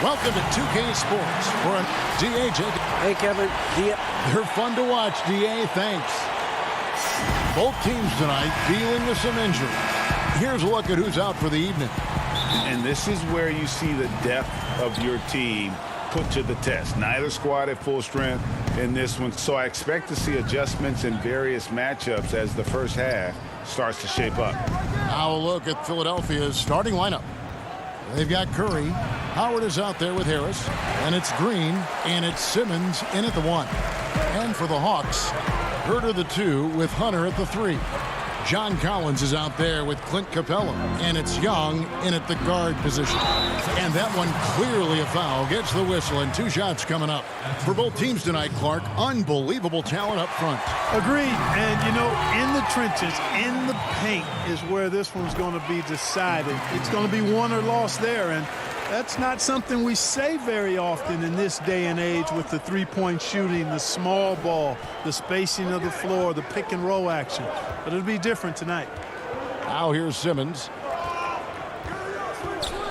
Welcome to 2K Sports for a DA. Hey, Kevin. They're fun to watch, DA. Thanks. Both teams tonight dealing with some injury. Here's a look at who's out for the evening. And this is where you see the depth of your team put to the test. Neither squad at full strength in this one. So I expect to see adjustments in various matchups as the first half starts to shape up. Now a look at Philadelphia's starting lineup. They've got Curry. Howard is out there with Harris. And it's Green. And it's Simmons in at the 1. And for the Hawks, Herter the 2 with Hunter at the 3. John Collins is out there with Clint Capella. And it's Young in at the guard position. And that one clearly a foul. Gets the whistle and 2 shots coming up. For both teams tonight, Clark, unbelievable talent up front. Agreed. And, you know, in the trenches, in the paint is where this one's going to be decided. It's going to be won or lost there. And that's not something we say very often in this day and age with the three-point shooting, the small ball, the spacing of the floor, the pick-and-roll action. But it'll be different tonight. Now here's Simmons.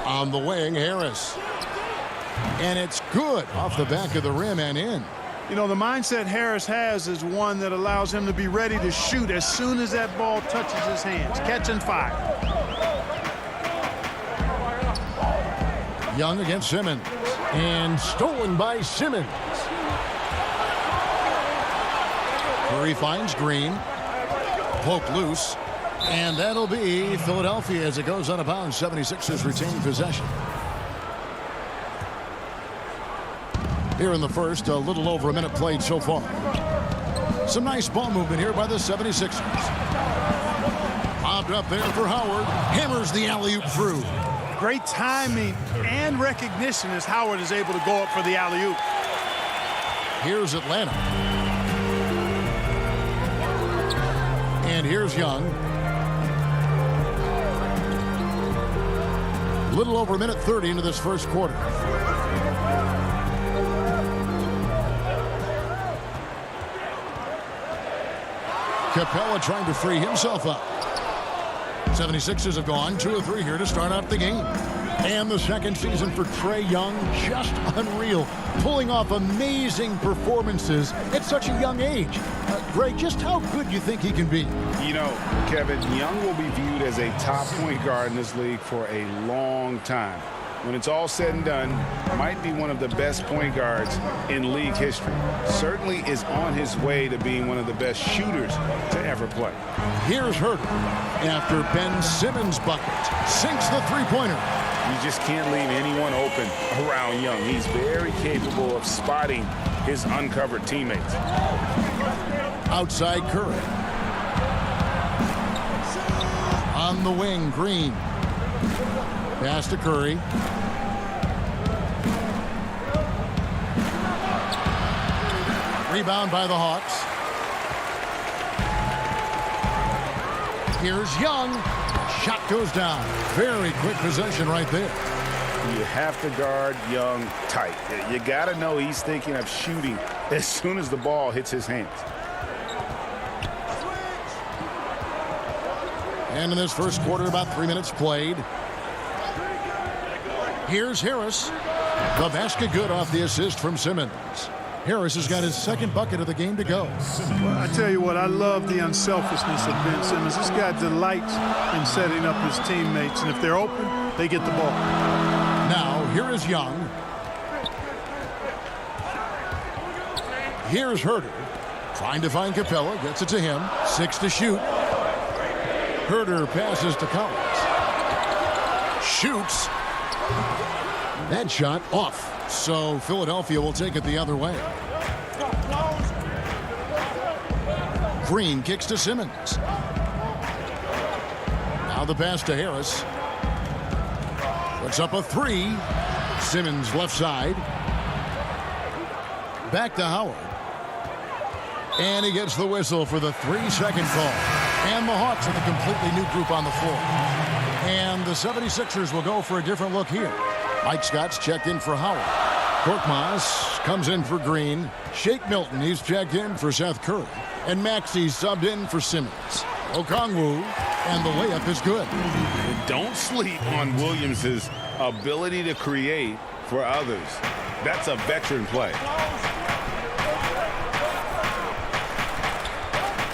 On the wing, Harris. And it's good off the back of the rim and in. You know, the mindset Harris has is one that allows him to be ready to shoot as soon as that ball touches his hands. Catch and fire. Young against Simmons. And stolen by Simmons. Curry finds Green. Poke loose. And that'll be Philadelphia as it goes out of bounds. 76ers retain possession. Here in the first, a little over a minute played so far. Some nice ball movement here by the 76ers. Bobbed up there for Howard. Hammers the alley-oop through. Great timing and recognition as Howard is able to go up for the alley-oop. Here's Atlanta. And here's Young. A little over a minute 30 into this first quarter. Capella trying to free himself up. 76ers have gone 2 of 3 here to start out the game. And the second season for Trae Young, just unreal. Pulling off amazing performances at such a young age. Greg, just how good do you think he can be? You know, Kevin, Young will be viewed as a top point guard in this league for a long time. When it's all said and done, might be one of the best point guards in league history. Certainly is on his way to being one of the best shooters to ever play. Here's Herter after Ben Simmons' bucket. Sinks the three-pointer. You just can't leave anyone open around Young. He's very capable of spotting his uncovered teammates. Outside Curry. On the wing, Green. Pass to Curry. Rebound by the Hawks. Here's Young. Shot goes down. Very quick possession right there. You have to guard Young tight. You got to know he's thinking of shooting as soon as the ball hits his hands. And in this first quarter, about 3 minutes played. Here's Harris. The basket good off the assist from Simmons. Harris has got his second bucket of the game to go. Well, I tell you what, I love the unselfishness of Ben Simmons. This guy delights in setting up his teammates, and if they're open, they get the ball. Now, here is Young. Here's Herter. Trying to find Capella. Gets it to him. 6 to shoot. Herter passes to Collins. Shoots. That shot off. So Philadelphia will take it the other way. Green kicks to Simmons. Now the pass to Harris. Puts up a 3. Simmons left side. Back to Howard. And he gets the whistle for the 3-second call. And the Hawks with a completely new group on the floor. And the 76ers will go for a different look here. Mike Scott's checked in for Howard. Korkmaz comes in for Green. Shake Milton, he's checked in for Seth Curry. And Maxey's subbed in for Simmons. Okongwu, and the layup is good. Don't sleep on Williams' ability to create for others. That's a veteran play.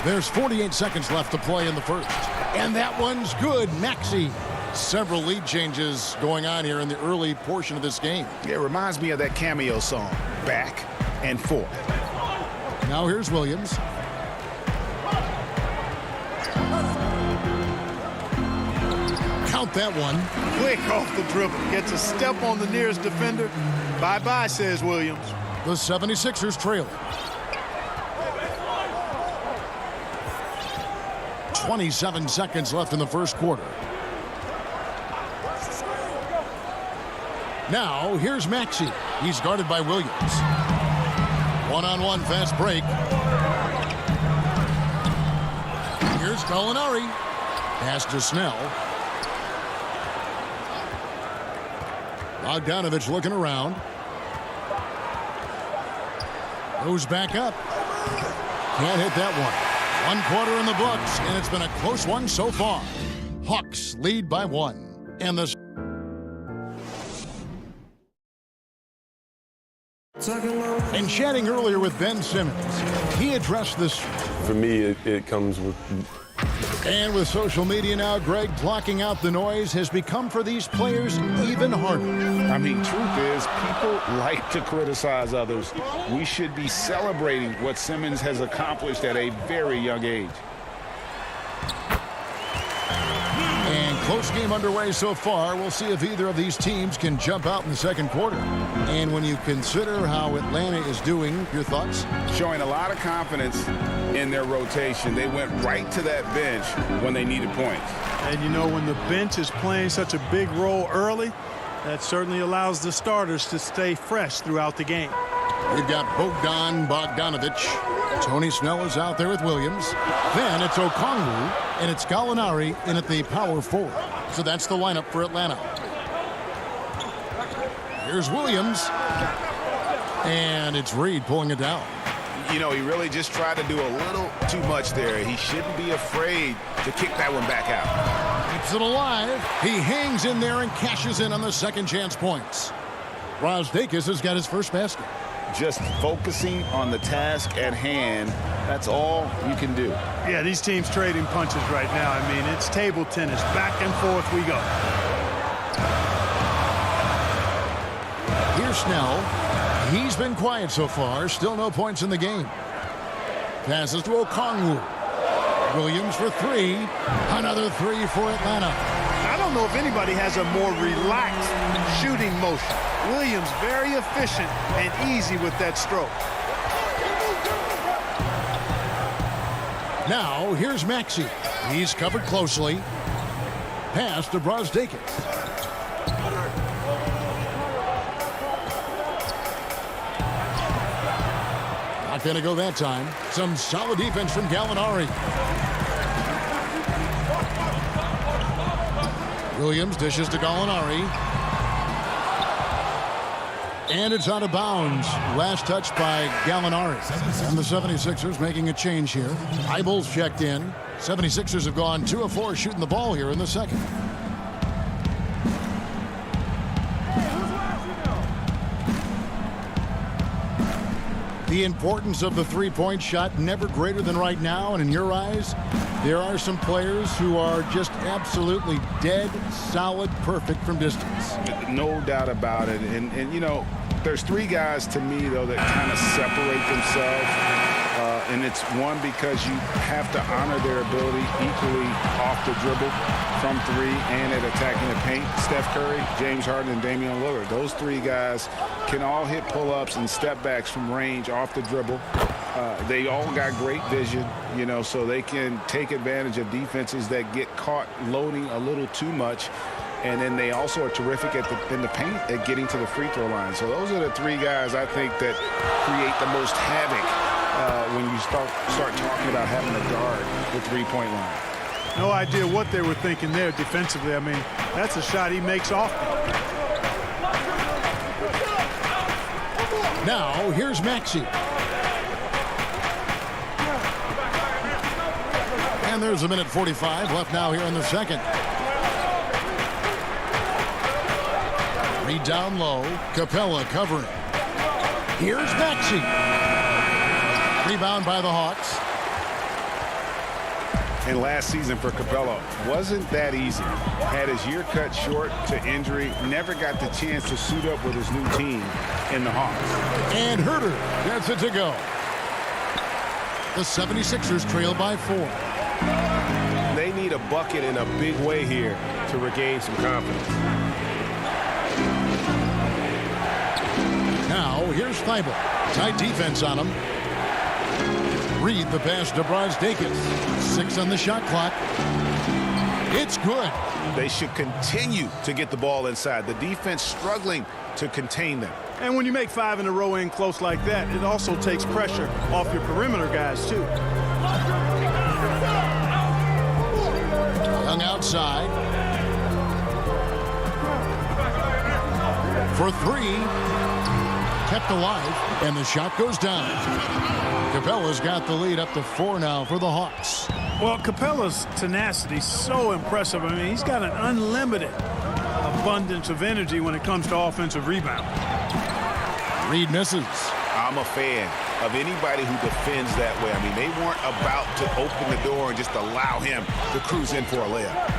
There's 48 seconds left to play in the first. And that one's good. Maxey. Several lead changes going on here in the early portion of this game. It reminds me of that cameo song, Back and Forth. Now here's Williams. Count that one. Quick off the dribble. Gets a step on the nearest defender. Bye-bye, says Williams. The 76ers trail. 27 seconds left in the first quarter. Now, here's Maxey. He's guarded by Williams. One-on-one fast break. Here's Gallinari. Pass to Snell. Bogdanovich looking around. Goes back up. Can't hit that one. 1 quarter in the books, and it's been a close one so far. Hawks lead by 1. And the and chatting earlier with Ben Simmons, he addressed this. For me, it comes with. And with social media now, Greg, blocking out the noise has become for these players even harder. I mean, truth is, people like to criticize others. We should be celebrating what Simmons has accomplished at a very young age. And close game underway so far. We'll see if either of these teams can jump out in the second quarter. And when you consider how Atlanta is doing, your thoughts? Showing a lot of confidence in their rotation. They went right to that bench when they needed points. And you know, when the bench is playing such a big role early, that certainly allows the starters to stay fresh throughout the game. We've got Bogdanovich. Tony Snell is out there with Williams. Then it's Okongwu, and it's Gallinari in at the power forward. So that's the lineup for Atlanta. Here's Williams. And it's Reed pulling it down. You know, he really just tried to do a little too much there. He shouldn't be afraid to kick that one back out. Keeps it alive. He hangs in there and cashes in on the second chance points. Brosdakis has got his first basket. Just focusing on the task at hand, that's all you can do. Yeah, these teams trading punches right now. I mean, it's table tennis. Back and forth we go. Here's Snell. He's been quiet so far. Still no points in the game. Passes to Okongwu. Williams for 3. Another 3 for Atlanta. I don't know if anybody has a more relaxed shooting motion. Williams very efficient and easy with that stroke. Now here's Maxey. He's covered closely. Pass to Brosdakis. Not going to go that time. Some solid defense from Gallinari. Williams dishes to Gallinari. And it's out of bounds. Last touch by Gallinari. And the 76ers making a change here. Eibel's checked in. 76ers have gone 2 of 4 shooting the ball here in the second. The importance of the three-point shot never greater than right now. And in your eyes, there are some players who are just absolutely dead, solid, perfect from distance. No doubt about it. And you know, there's 3 guys to me, though, that kind of separate themselves. And it's one, because you have to honor their ability equally off the dribble, from 3, and at attacking the paint. Steph Curry, James Harden, and Damian Lillard. Those 3 guys can all hit pull-ups and step-backs from range off the dribble. They all got great vision, you know, so they can take advantage of defenses that get caught loading a little too much. And then they also are terrific in the paint at getting to the free throw line. So those are the 3 guys, I think, that create the most havoc when you start talking about having a guard the three-point line. No idea what they were thinking there defensively. I mean, that's a shot he makes often. Now, here's Maxey. And there's 1:45 left now here in the second. Reed down low. Capella covering. Here's Maxey. Rebound by the Hawks. And last season for Capella wasn't that easy. Had his year cut short to injury. Never got the chance to suit up with his new team in the Hawks. And Herter gets it to go. The 76ers trail by 4. They need a bucket in a big way here to regain some confidence. Now, here's Thibault. Tight defense on him. Reed the pass to Brazdeikis. 6 on the shot clock. It's good. They should continue to get the ball inside. The defense struggling to contain them. And when you make 5 in a row in close like that, it also takes pressure off your perimeter guys, too. Young outside. For 3. Kept alive, and the shot goes down. Capella's got the lead up to 4 now for the Hawks. Well, Capella's tenacity is so impressive. I mean, he's got an unlimited abundance of energy when it comes to offensive rebound. Reed misses. I'm a fan of anybody who defends that way. I mean, they weren't about to open the door and just allow him to cruise in for a layup.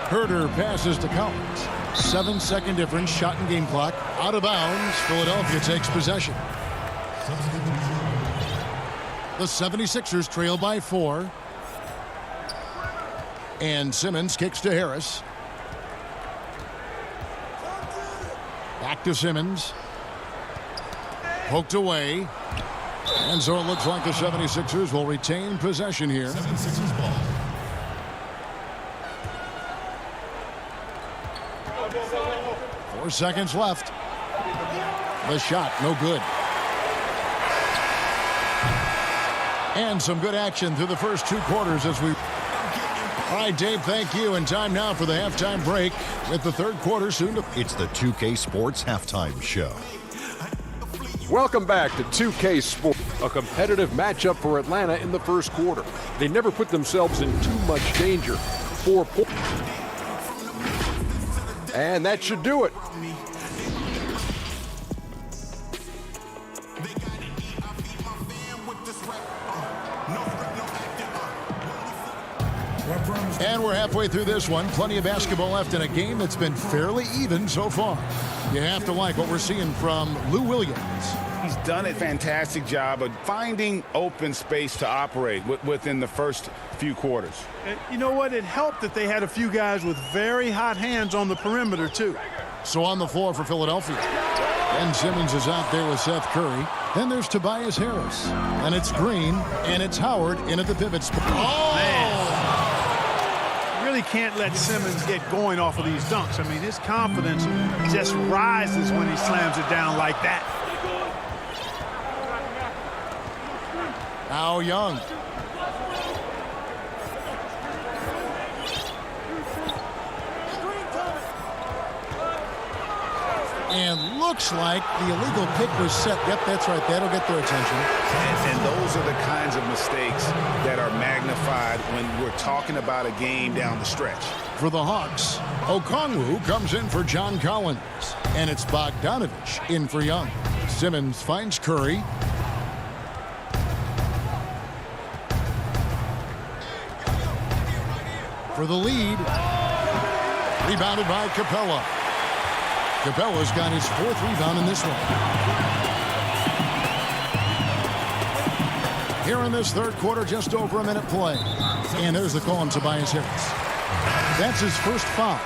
Herter passes to Collins. 7-second difference, shot and game clock. Out of bounds, Philadelphia takes possession. The 76ers trail by 4. And Simmons kicks to Harris. Back to Simmons. Poked away. And so it looks like the 76ers will retain possession here. 76ers ball. Four seconds left. The shot, no good. And some good action through the first 2 quarters as we... All right, Dave, thank you. And time now for the halftime break with the 3rd quarter soon to... It's the 2K Sports Halftime Show. Welcome back to 2K Sports, a competitive matchup for Atlanta in the 1st quarter. They never put themselves in too much danger. 4 points. And that should do it. And we're halfway through this one. Plenty of basketball left in a game that's been fairly even so far. You have to like what we're seeing from Lou Williams. He's done a fantastic job of finding open space to operate within the first few quarters. And you know what? It helped that they had a few guys with very hot hands on the perimeter, too. So on the floor for Philadelphia. Ben Simmons is out there with Seth Curry. Then there's Tobias Harris. And it's Green. And it's Howard in at the pivot spot. Oh! Man. Really can't let Simmons get going off of these dunks. I mean, his confidence just rises when he slams it down like that. Now Young. And looks like the illegal pick was set. Yep, that's right. That'll get their attention. And those are the kinds of mistakes that are magnified when we're talking about a game down the stretch. For the Hawks, Okongwu comes in for John Collins. And it's Bogdanovich in for Young. Simmons finds Curry. For the lead. Rebounded by Capella. Capella's got his 4th rebound in this one. Here in this 3rd quarter, just over a minute play. And there's the call on Tobias Harris. That's his first foul.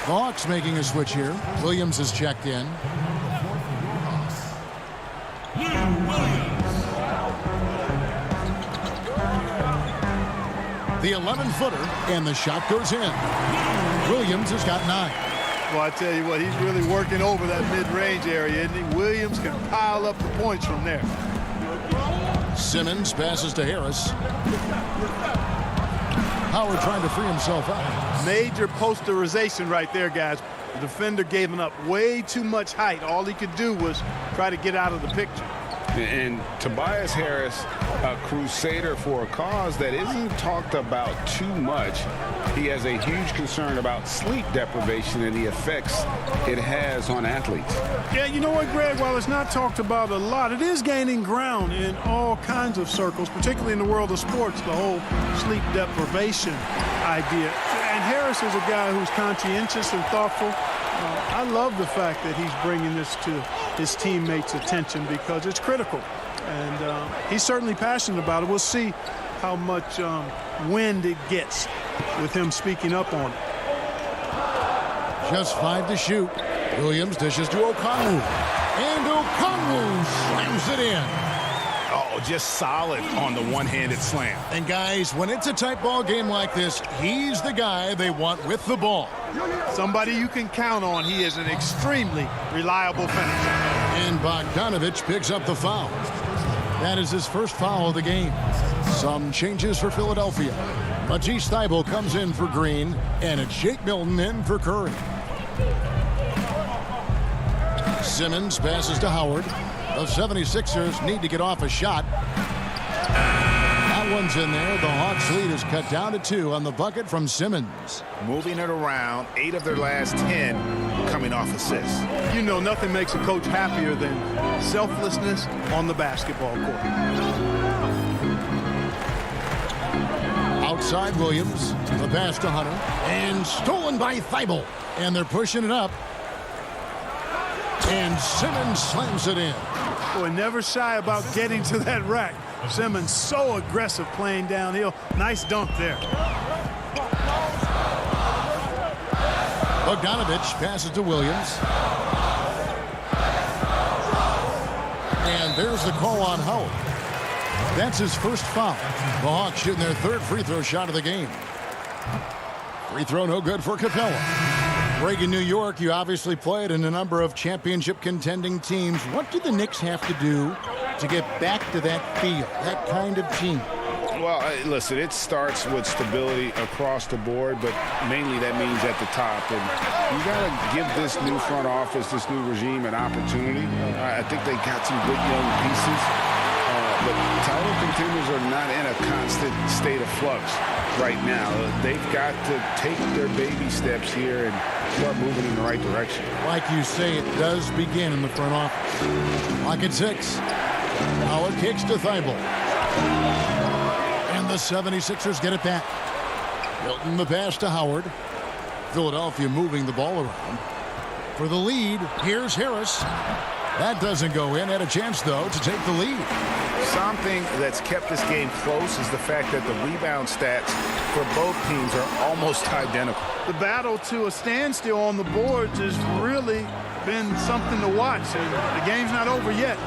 The Hawks making a switch here. Williams has checked in. The 11-footer, and the shot goes in. Williams has got 9. Well, I tell you what, he's really working over that mid-range area, isn't he? Williams can pile up the points from there. Simmons passes to Harris. Howard trying to free himself out. Major posterization right there, guys. The defender gave him up way too much height. All he could do was try to get out of the picture. And Tobias Harris, a crusader for a cause that isn't talked about too much. He has a huge concern about sleep deprivation and the effects it has on athletes. Yeah, you know what, Greg? While it's not talked about a lot, it is gaining ground in all kinds of circles, particularly in the world of sports, the whole sleep deprivation idea. And Harris is a guy who's conscientious and thoughtful. I love the fact that he's bringing this to his teammates' attention because it's critical. And he's certainly passionate about it. We'll see how much wind it gets with him speaking up on it. Just 5 to shoot. Williams dishes to Okongwu. And Okongwu slams it in. Oh, just solid on the one-handed slam. And guys, when it's a tight ball game like this, he's the guy they want with the ball. Somebody you can count on. He is an extremely reliable finisher. And Bogdanovich picks up the foul. That is his first foul of the game. Some changes for Philadelphia. Matisse Thybulle comes in for Green, and it's Shake Milton in for Curry. Simmons passes to Howard. The 76ers need to get off a shot. That one's in there. The Hawks lead is cut down to 2 on the bucket from Simmons. Moving it around, 8 of their last 10 coming off assists. You know, nothing makes a coach happier than selflessness on the basketball court. Outside Williams, the pass to Hunter, and stolen by Thybulle. And they're pushing it up. And Simmons slams it in. Boy, never shy about getting to that rack. Simmons so aggressive playing downhill. Nice dunk there. Bogdanovich passes to Williams. And there's the call on Howard. That's his first foul. The Hawks shooting their 3rd free throw shot of the game. Free throw no good for Capella. Reagan, New York, you obviously played in a number of championship contending teams. What do the Knicks have to do to get back to that feel, that kind of team? Well, listen, it starts with stability across the board, but mainly that means at the top. And you got to give this new front office, this new regime, an opportunity. I think they got some good young pieces, but title contenders are not in a constant state of flux right now. They've got to take their baby steps here and start moving in the right direction. Like you say, it does begin in the front office. Lock at 6. Howard kicks to Thybulle. And the 76ers get it back. Milton the pass to Howard. Philadelphia moving the ball around. For the lead, here's Harris. That doesn't go in. Had a chance, though, to take the lead. Something that's kept this game close is the fact that the rebound stats for both teams are almost identical. The battle to a standstill on the boards has really been something to watch. And the game's not over yet.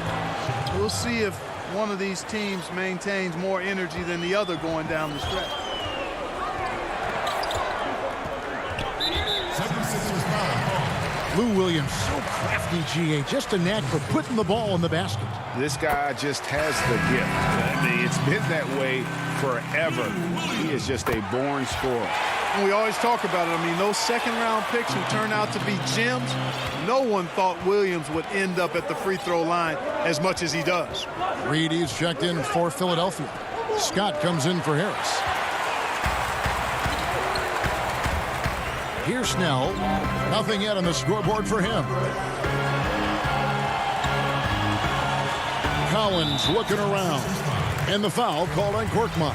We'll see if one of these teams maintains more energy than the other going down the stretch. Lou Williams, so crafty, GA. Just a knack for putting the ball in the basket. This guy just has the gift. I mean, it's been that way forever. He is just a born scorer. And we always talk about it. I mean, those second-round picks who turn out to be gems, no one thought Williams would end up at the free throw line as much as he does. Reed is checked in for Philadelphia. Scott comes in for Harris. Here's Snell. Nothing yet on the scoreboard for him. Collins looking around. And the foul called on Korkmaz.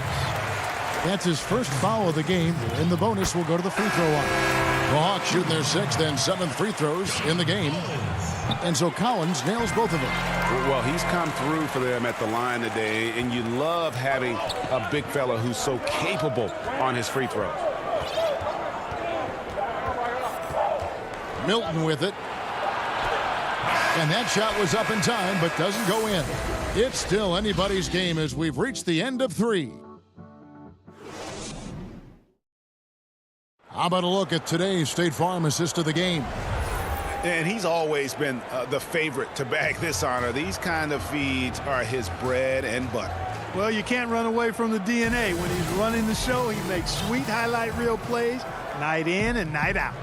That's his first foul of the game, and the bonus will go to the free throw line. The Hawks shooting their 6th and 7th free throws in the game. And so Collins nails both of them. Well, he's come through for them at the line today, and you love having a big fella who's so capable on his free throws. Milton with it. And that shot was up in time, but doesn't go in. It's still anybody's game as we've reached the end of 3. How about a look at today's State Farm assist of the game? And he's always been the favorite to bag this honor. These kind of feeds are his bread and butter. Well, you can't run away from the DNA. When he's running the show, he makes sweet highlight reel plays night in and night out.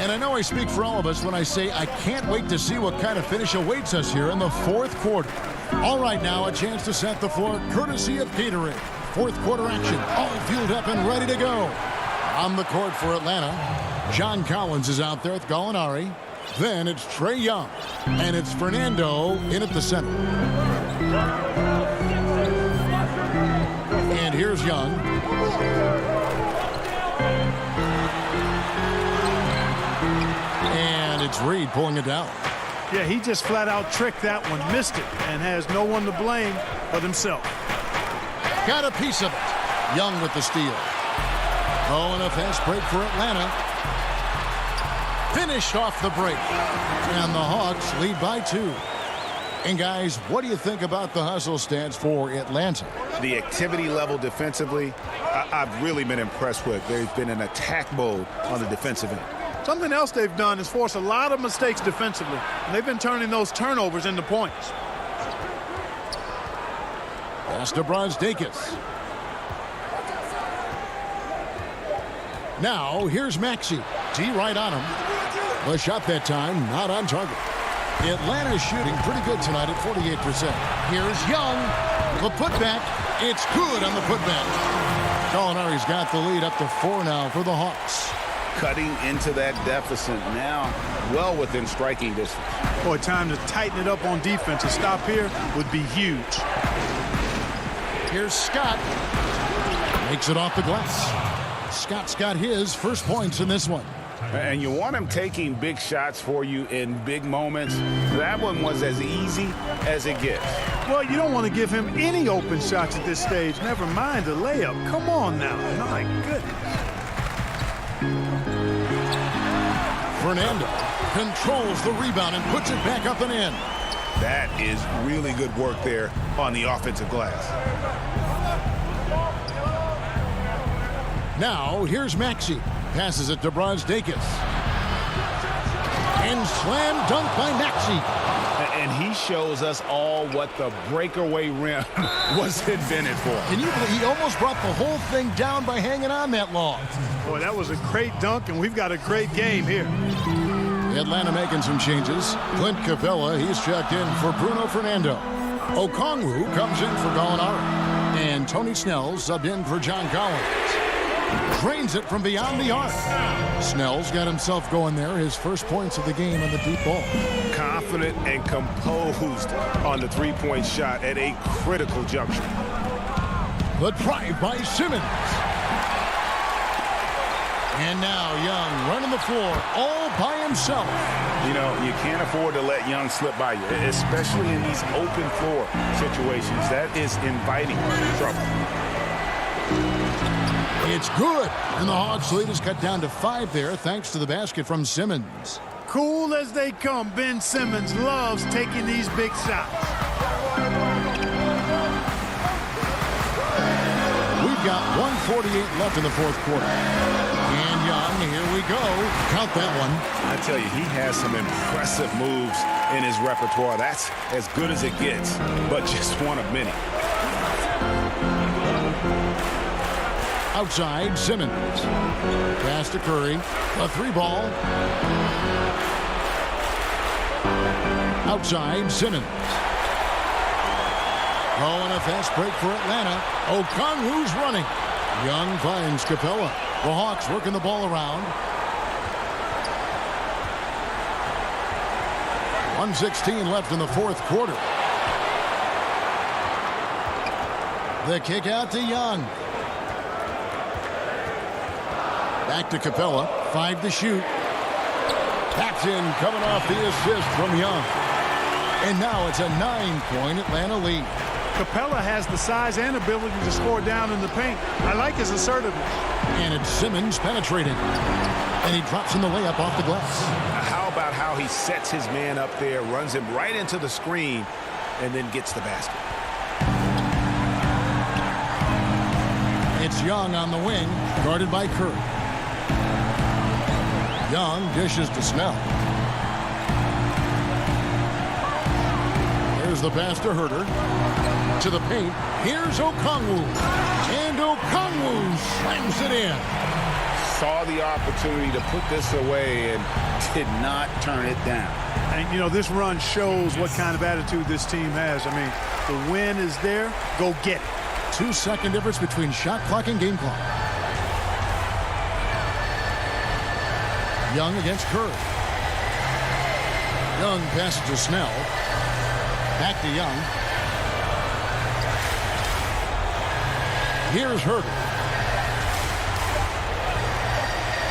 And I know I speak for all of us when I say I can't wait to see what kind of finish awaits us here in the fourth quarter. All right, now a chance to set the floor courtesy of Gatorade. Fourth quarter action, all fueled up and ready to go. On the court for Atlanta, John Collins is out there with Gallinari. Then it's Trae Young, and it's Fernando in at the center. And here's Young. And it's Reed pulling it down. Yeah, he just flat out tricked that one, missed it, and has no one to blame but himself. Got a piece of it. Young with the steal. Oh, and a fast break for Atlanta. Finished off the break. And the Hawks lead by 2. And guys, what do you think about the hustle stats for Atlanta? The activity level defensively, I've really been impressed with. There's been an attack mode on the defensive end. Something else they've done is force a lot of mistakes defensively. And they've been turning those turnovers into points. Pass to Brazdeikis. Now, here's Maxey. T right on him. The shot that time, not on target. Atlanta's shooting pretty good tonight at 48%. Here's Young. The putback. It's good on the putback. Gallinari's got the lead up to 4 now for the Hawks. Cutting into that deficit now, well within striking distance. Boy, time to tighten it up on defense. A stop here would be huge. Here's Scott. Makes it off the glass. Scott's got his first points in this one. And you want him taking big shots for you in big moments. That one was as easy as it gets. Well, you don't want to give him any open shots at this stage. Never mind the layup. Come on now. My goodness. Fernando controls the rebound and puts it back up and in. That is really good work there on the offensive glass. Now, here's Maxey. Passes it to Brazdeikis. And slam dunk by Maxey. And he shows us all what the breakaway rim was invented for. Can you believe he almost brought the whole thing down by hanging on that long? Boy, that was a great dunk, and we've got a great game here. Atlanta making some changes. Clint Capella, he's checked in for Bruno Fernando. Okongwu comes in for Gallinari. And Tony Snell subbed in for John Collins. Drains it from beyond the arc. Snell's got himself going there. His first points of the game on the deep ball. Confident and composed on the three-point shot at a critical juncture. The drive by Simmons. And now Young running the floor all by himself. You know, you can't afford to let Young slip by you, especially in these open floor situations. That is inviting trouble. It's good. And the Hawks lead is cut down to 5 there thanks to the basket from Simmons. Cool as they come, Ben Simmons loves taking these big shots. We've got 1:48 left in the fourth quarter. And Young, here we go. Count that one. I tell you, he has some impressive moves in his repertoire. That's as good as it gets, but just one of many. Outside, Simmons. Pass to Curry. A 3-ball. Outside, Simmons. Oh, and a fast break for Atlanta. Okongwu's running. Young finds Capella. The Hawks working the ball around. 1:16 left in the fourth quarter. The kick out to Young. Back to Capella. 5 to shoot. Paxton coming off the assist from Young. And now it's a 9-point Atlanta lead. Capella has the size and ability to score down in the paint. I like his assertiveness. And it's Simmons penetrating. And he drops in the layup off the glass. How about how he sets his man up there, runs him right into the screen, and then gets the basket. It's Young on the wing, guarded by Curry. Young dishes to Snell. There's the pass to Herter. To the paint. Here's Okongwu. And Okongwu slams it in. saw the opportunity to put this away and did not turn it down. And, you know, this run shows what kind of attitude this team has. I mean, the win is there. Go get it. 2-second difference between shot clock and game clock. Young against Curry. Young passes to Snell. Back to Young. Here's Herder.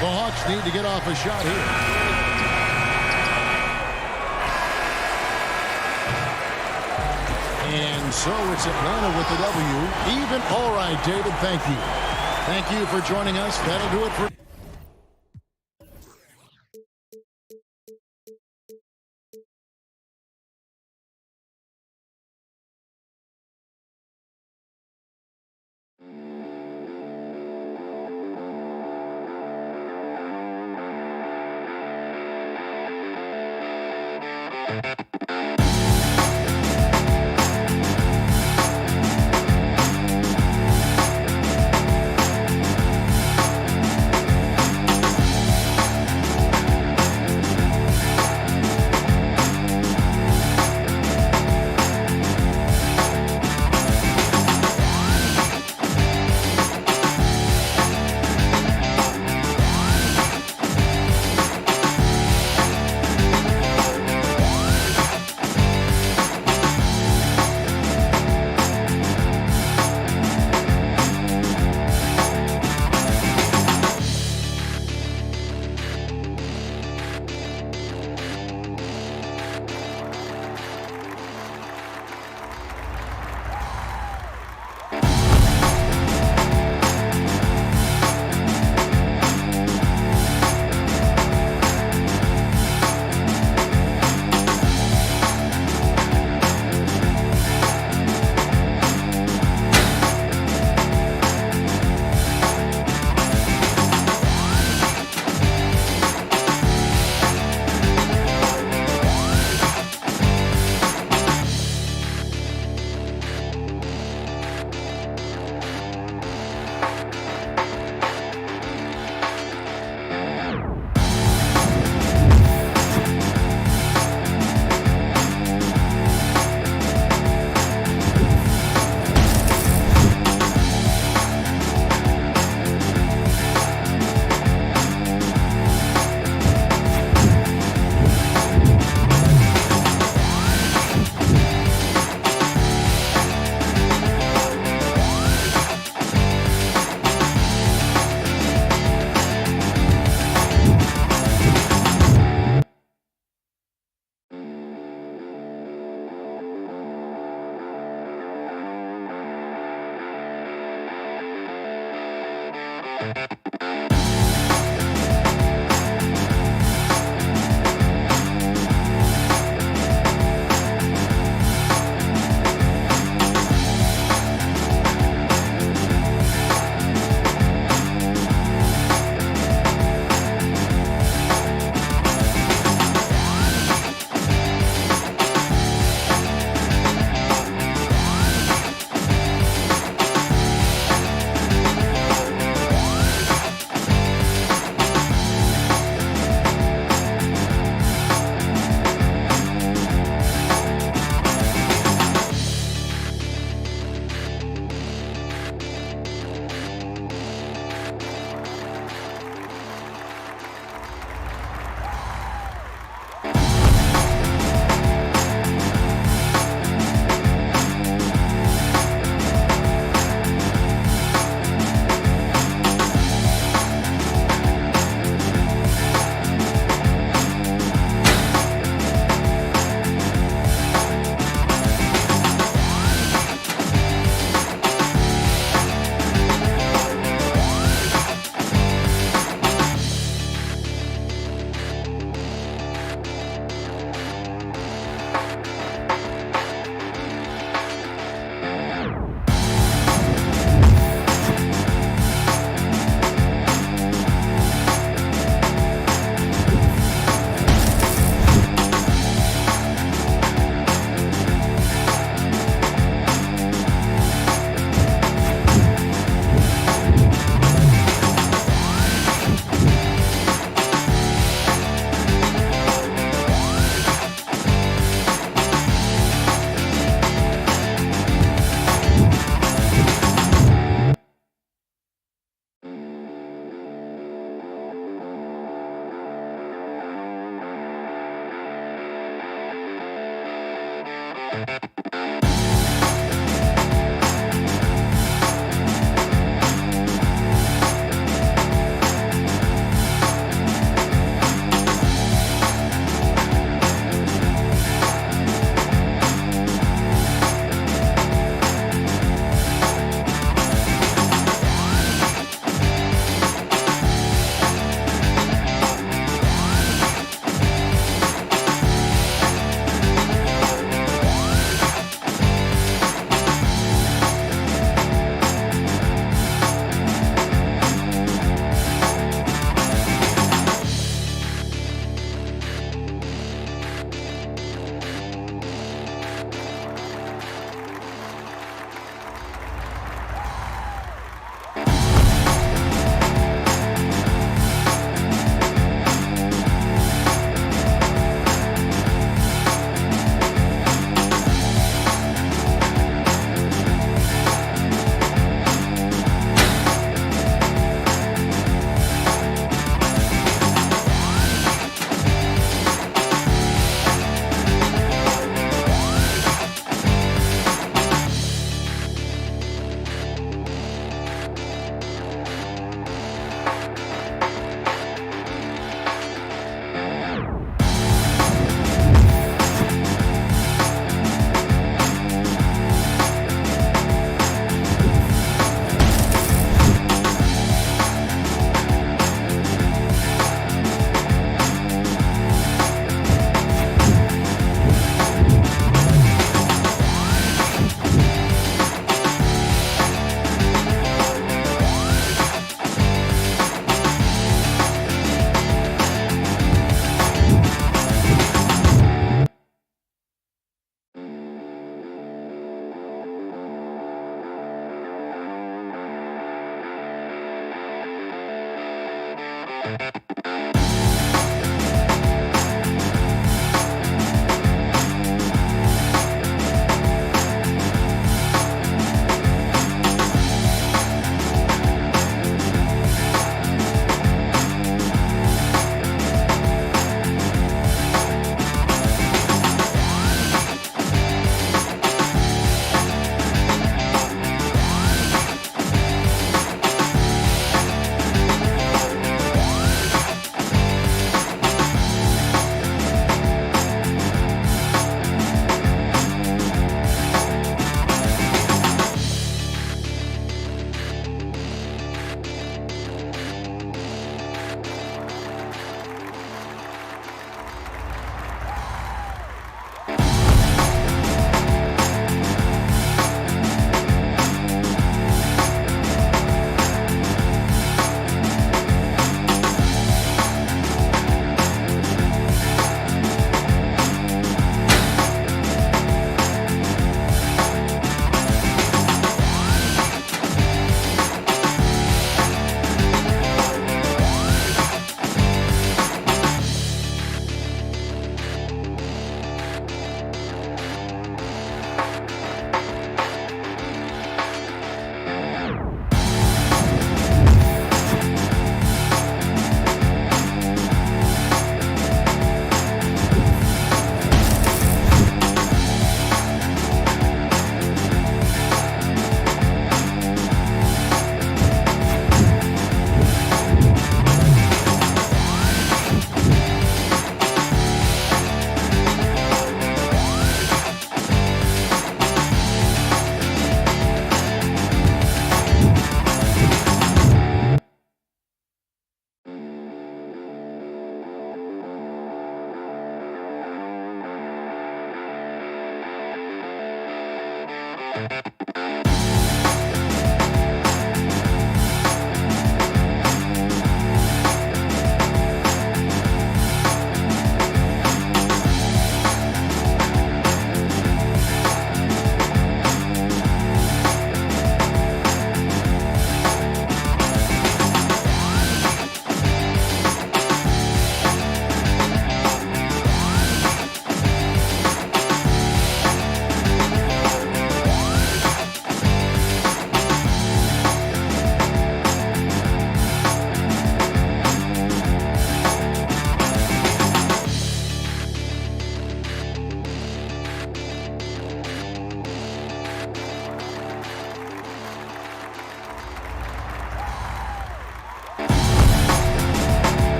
The Hawks need to get off a shot here. And so it's Atlanta with the W. Even. All right, David, thank you. Thank you for joining us. That'll do it for...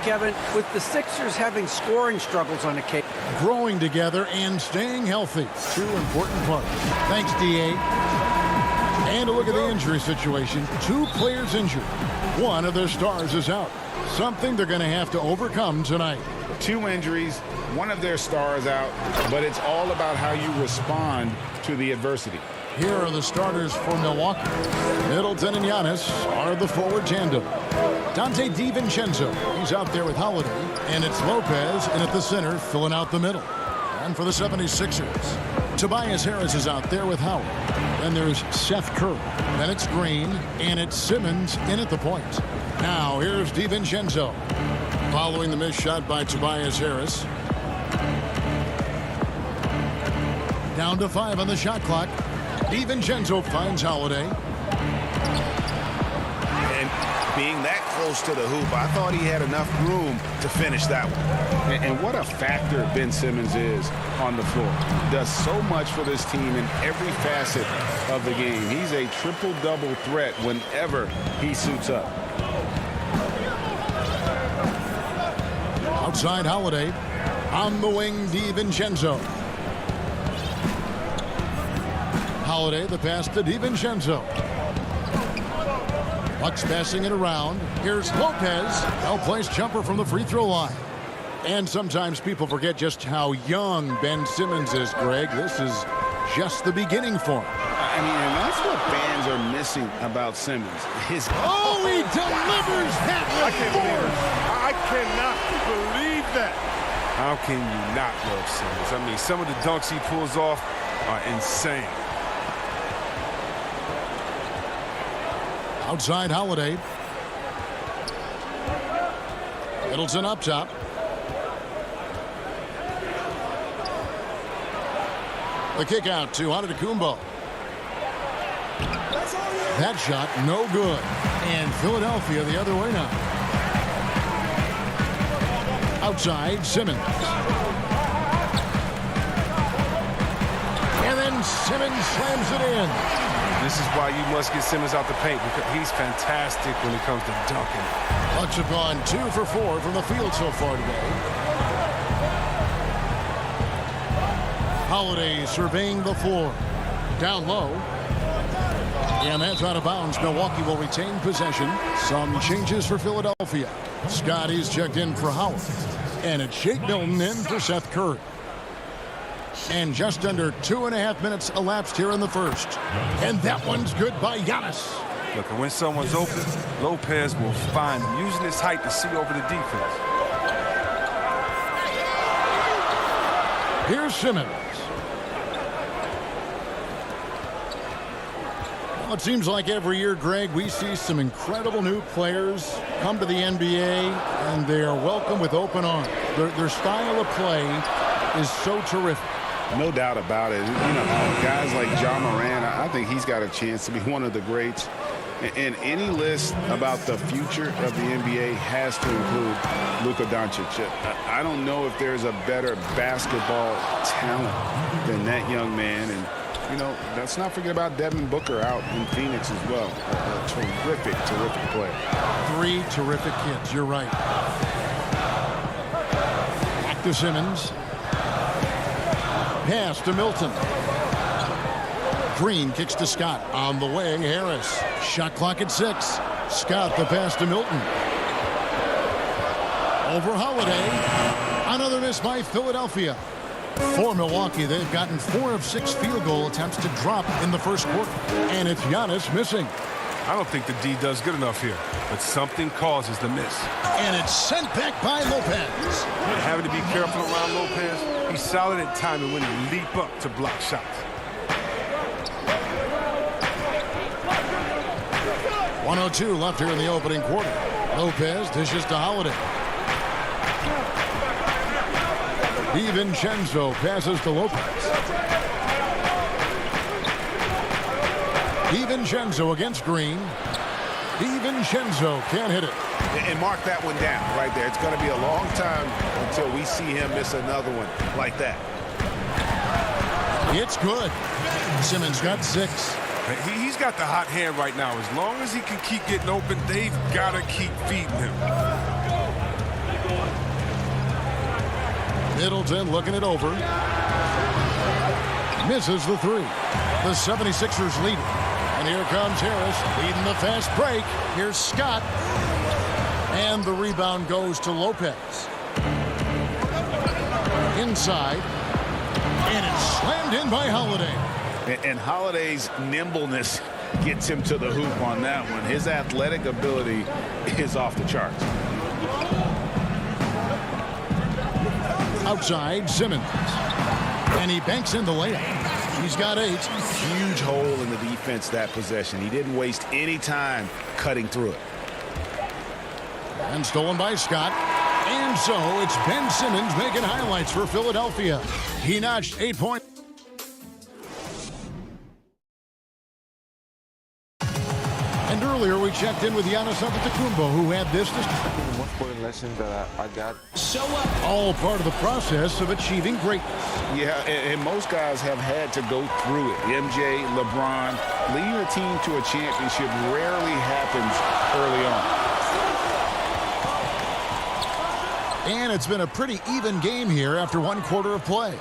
Kevin, with the Sixers having scoring struggles on occasion. Growing together and staying healthy. Two important parts. Thanks, D.A. And a look at the injury situation. Two players injured. One of their stars is out. Something they're going to have to overcome tonight. Two injuries, one of their stars out, but it's all about how you respond to the adversity. Here are the starters for Milwaukee. Middleton and Giannis are the forward tandem. Dante DiVincenzo, he's out there with Holiday. And it's Lopez in at the center, filling out the middle. And for the 76ers, Tobias Harris is out there with Howard. Then there's Seth Curry. Then it's Green. And it's Simmons in at the point. Now here's DiVincenzo. Following the missed shot by Tobias Harris. Down to 5 on the shot clock. DiVincenzo finds Holiday. And being that close to the hoop, I thought he had enough room to finish that one. And what a factor Ben Simmons is on the floor. Does so much for this team in every facet of the game. He's a triple-double threat whenever he suits up. Outside Holiday. On the wing, DiVincenzo. Holiday, the pass to DiVincenzo. Bucks passing it around. Here's Lopez. Well-placed jumper from the free throw line. And sometimes people forget just how young Ben Simmons is, Greg. This is just the beginning for him. I mean, and that's what fans are missing about Simmons. He delivers that with force. I cannot believe that. How can you not love Simmons? I mean, some of the dunks he pulls off are insane. Outside Holiday. Middleton up top. The kick out to Antetokounmpo. That shot no good. And Philadelphia the other way now. Outside Simmons. And then Simmons slams it in. This is why you must get Simmons out the paint, because he's fantastic when it comes to dunking. Bucks have gone 2 for 4 from the field so far today. Holiday surveying the floor. Down low. And that's out of bounds. Milwaukee will retain possession. Some changes for Philadelphia. Scotty's checked in for Howard. And it's Shake Milton in for Seth Curry. And just under 2.5 minutes elapsed here in the first. And that one's good by Giannis. Look, when someone's open, Lopez will find him, using his height to see over the defense. Here's Simmons. Well, it seems like every year, Greg, we see some incredible new players come to the NBA, and they are welcome with open arms. Their style of play is so terrific. No doubt about it. You know, guys like Ja Morant, I think he's got a chance to be one of the greats. And any list about the future of the NBA has to include Luka Doncic. I don't know if there's a better basketball talent than that young man. And, you know, let's not forget about Devin Booker out in Phoenix as well. A terrific, terrific player. 3 terrific kids. You're right. Back to Simmons. Pass to Milton. Green kicks to Scott. On the way, Harris. Shot clock at 6. Scott the pass to Milton. Over Holiday. Another miss by Philadelphia. For Milwaukee, they've gotten 4 of 6 field goal attempts to drop in the first quarter. And it's Giannis missing. I don't think the D does good enough here, but something causes the miss. And it's sent back by Lopez. Having to be careful around Lopez. He's solid at timing when he leap up to block shots. 1:02 left here in the opening quarter. Lopez dishes to Holiday. DiVincenzo passes to Lopez. DiVincenzo against Green. DiVincenzo can't hit it. And mark that one down right there. It's going to be a long time until we see him miss another one like that. It's good. Simmons got 6. He's got the hot hand right now. As long as he can keep getting open, they've got to keep feeding him. Middleton looking it over. Misses the three. The 76ers lead it. And here comes Harris leading the fast break. Here's Scott. And the rebound goes to Lopez. Inside. And it's slammed in by Holiday. And Holiday's nimbleness gets him to the hoop on that one. His athletic ability is off the charts. Outside, Simmons. And he banks in the layup. He's got 8. Huge hole in the defense that possession. He didn't waste any time cutting through it. And stolen by Scott. And so it's Ben Simmons making highlights for Philadelphia. He notched 8 points. And earlier we checked in with Giannis Antetokounmpo, who had this to The most important lesson that I got. all part of the process of achieving greatness. Yeah, and most guys have had to go through it. MJ, LeBron, leading a team to a championship rarely happens early on. And it's been a pretty even game here after 1 quarter of play.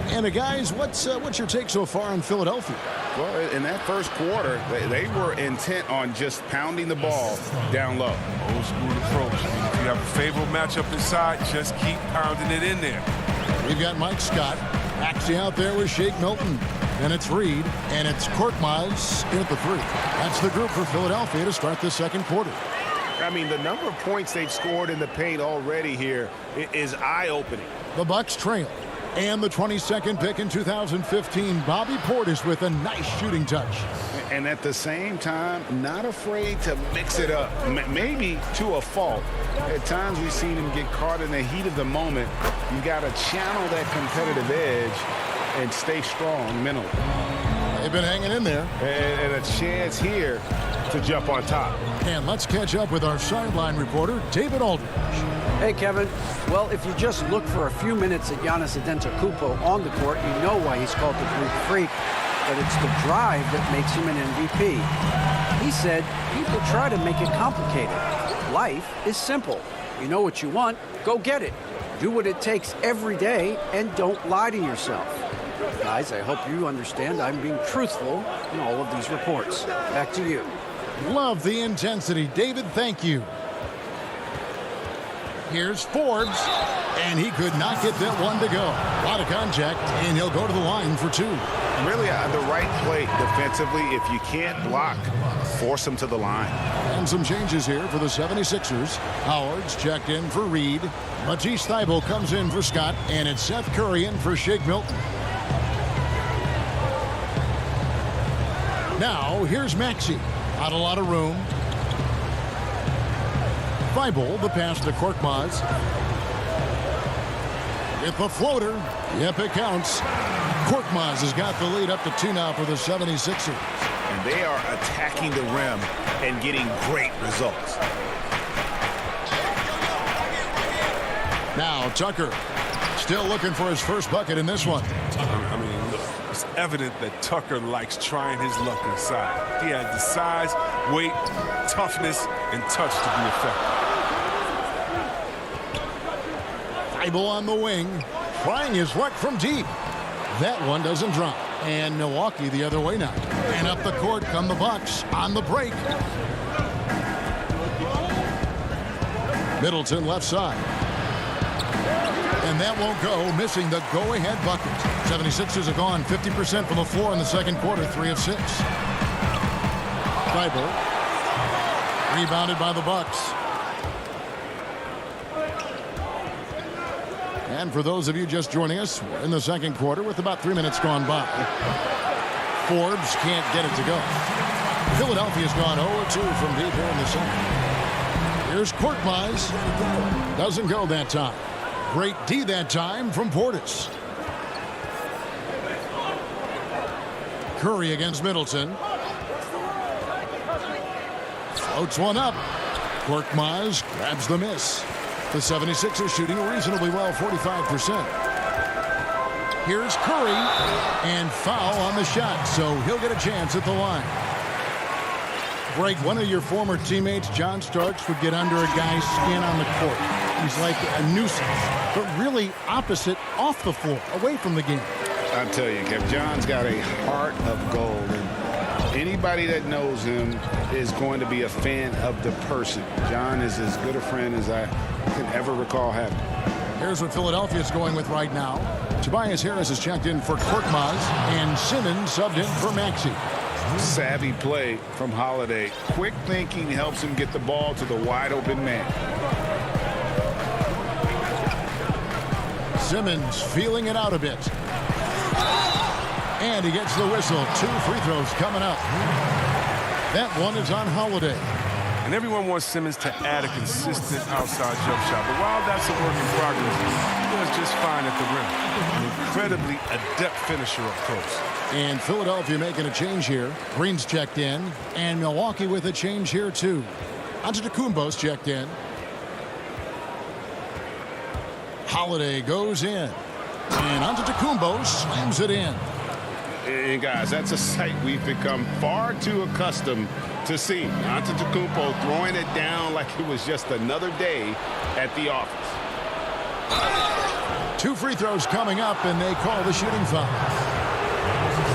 And guys, what's your take so far on Philadelphia? Well, in that first quarter, they were intent on just pounding the ball down low. Old school approach. If you have a favorable matchup inside, just keep pounding it in there. We've got Mike Scott actually out there with Shake Milton. And it's Reed, and it's Korkmaz in at the 3. That's the group for Philadelphia to start the second quarter. I mean, the number of points they've scored in the paint already here is eye-opening. The Bucks trail. And the 22nd pick in 2015, Bobby Portis with a nice shooting touch. And at the same time, not afraid to mix it up, maybe to a fault. At times we've seen him get caught in the heat of the moment. You got to channel that competitive edge and stay strong mentally. They've been hanging in there. And a chance here to jump on top. And let's catch up with our sideline reporter, David Aldridge. Hey, Kevin. Well, if you just look for a few minutes at Giannis Antetokounmpo on the court, you know why he's called the Greek Freak. But it's the drive that makes him an MVP. He said people try to make it complicated. Life is simple. You know what you want, go get it. Do what it takes every day and don't lie to yourself. Guys, I hope you understand I'm being truthful in all of these reports. Back to you. Love the intensity. David, thank you. Here's Forbes, and he could not get that one to go. A lot of contact, and he'll go to the line for 2. Really the right play defensively. If you can't block, force him to the line. And some changes here for the 76ers. Howard's checked in for Reed. Matisse Thybulle comes in for Scott, and it's Seth Curry in for Shake Milton. Now, here's Maxey. Not a lot of room. Thybulle, the pass to Korkmaz. With the floater. Yep, it counts. Korkmaz has got the lead up to 2 now for the 76ers. And they are attacking the rim and getting great results. Now, Tucker still looking for his first bucket in this one. I mean, look, it's evident that Tucker likes trying his luck inside. He has the size, weight, toughness, and touch to be effective. Thybulle on the wing, trying his luck from deep. That one doesn't drop. And Milwaukee the other way now. And up the court come the Bucks on the break. Middleton left side. And that won't go, missing the go-ahead bucket. 76ers have gone 50% from the floor in the second quarter, 3 of 6. Thybulle. Rebounded by the Bucks. And for those of you just joining us, we're in the second quarter with about 3 minutes gone by. Forbes can't get it to go. Philadelphia's gone 0-2 from deep here in the second. Here's Korkmaz. Doesn't go that time. Great D that time from Portis. Curry against Middleton. Floats one up. Korkmaz grabs the miss. The 76ers shooting reasonably well, 45%. Here's Curry, and foul on the shot, so he'll get a chance at the line. Greg, one of your former teammates, John Starks, would get under a guy's skin on the court. He's like a nuisance, but really opposite off the floor, away from the game. I tell you, Kev, John's got a heart of gold, and anybody that knows him is going to be a fan of the person. John is as good a friend as I can ever recall having. Here's what Philadelphia is going with right now. Tobias Harris has checked in for Korkmaz, and Simmons subbed in for Maxey. Savvy play from Holiday. Quick thinking helps him get the ball to the wide open man. Simmons feeling it out a bit. And he gets the whistle. 2 free throws coming up. That one is on Holiday. And everyone wants Simmons to add a consistent outside jump shot. But while that's a work in progress, he does just fine at the rim. An incredibly adept finisher up close. And Philadelphia making a change here. Green's checked in. And Milwaukee with a change here, too. Antetokounmpo's checked in. Holiday goes in. And Antetokounmpo slams it in. And guys, that's a sight we've become far too accustomed to seeing. Antetokounmpo throwing it down like it was just another day at the office. 2 free throws coming up, and they call the shooting foul.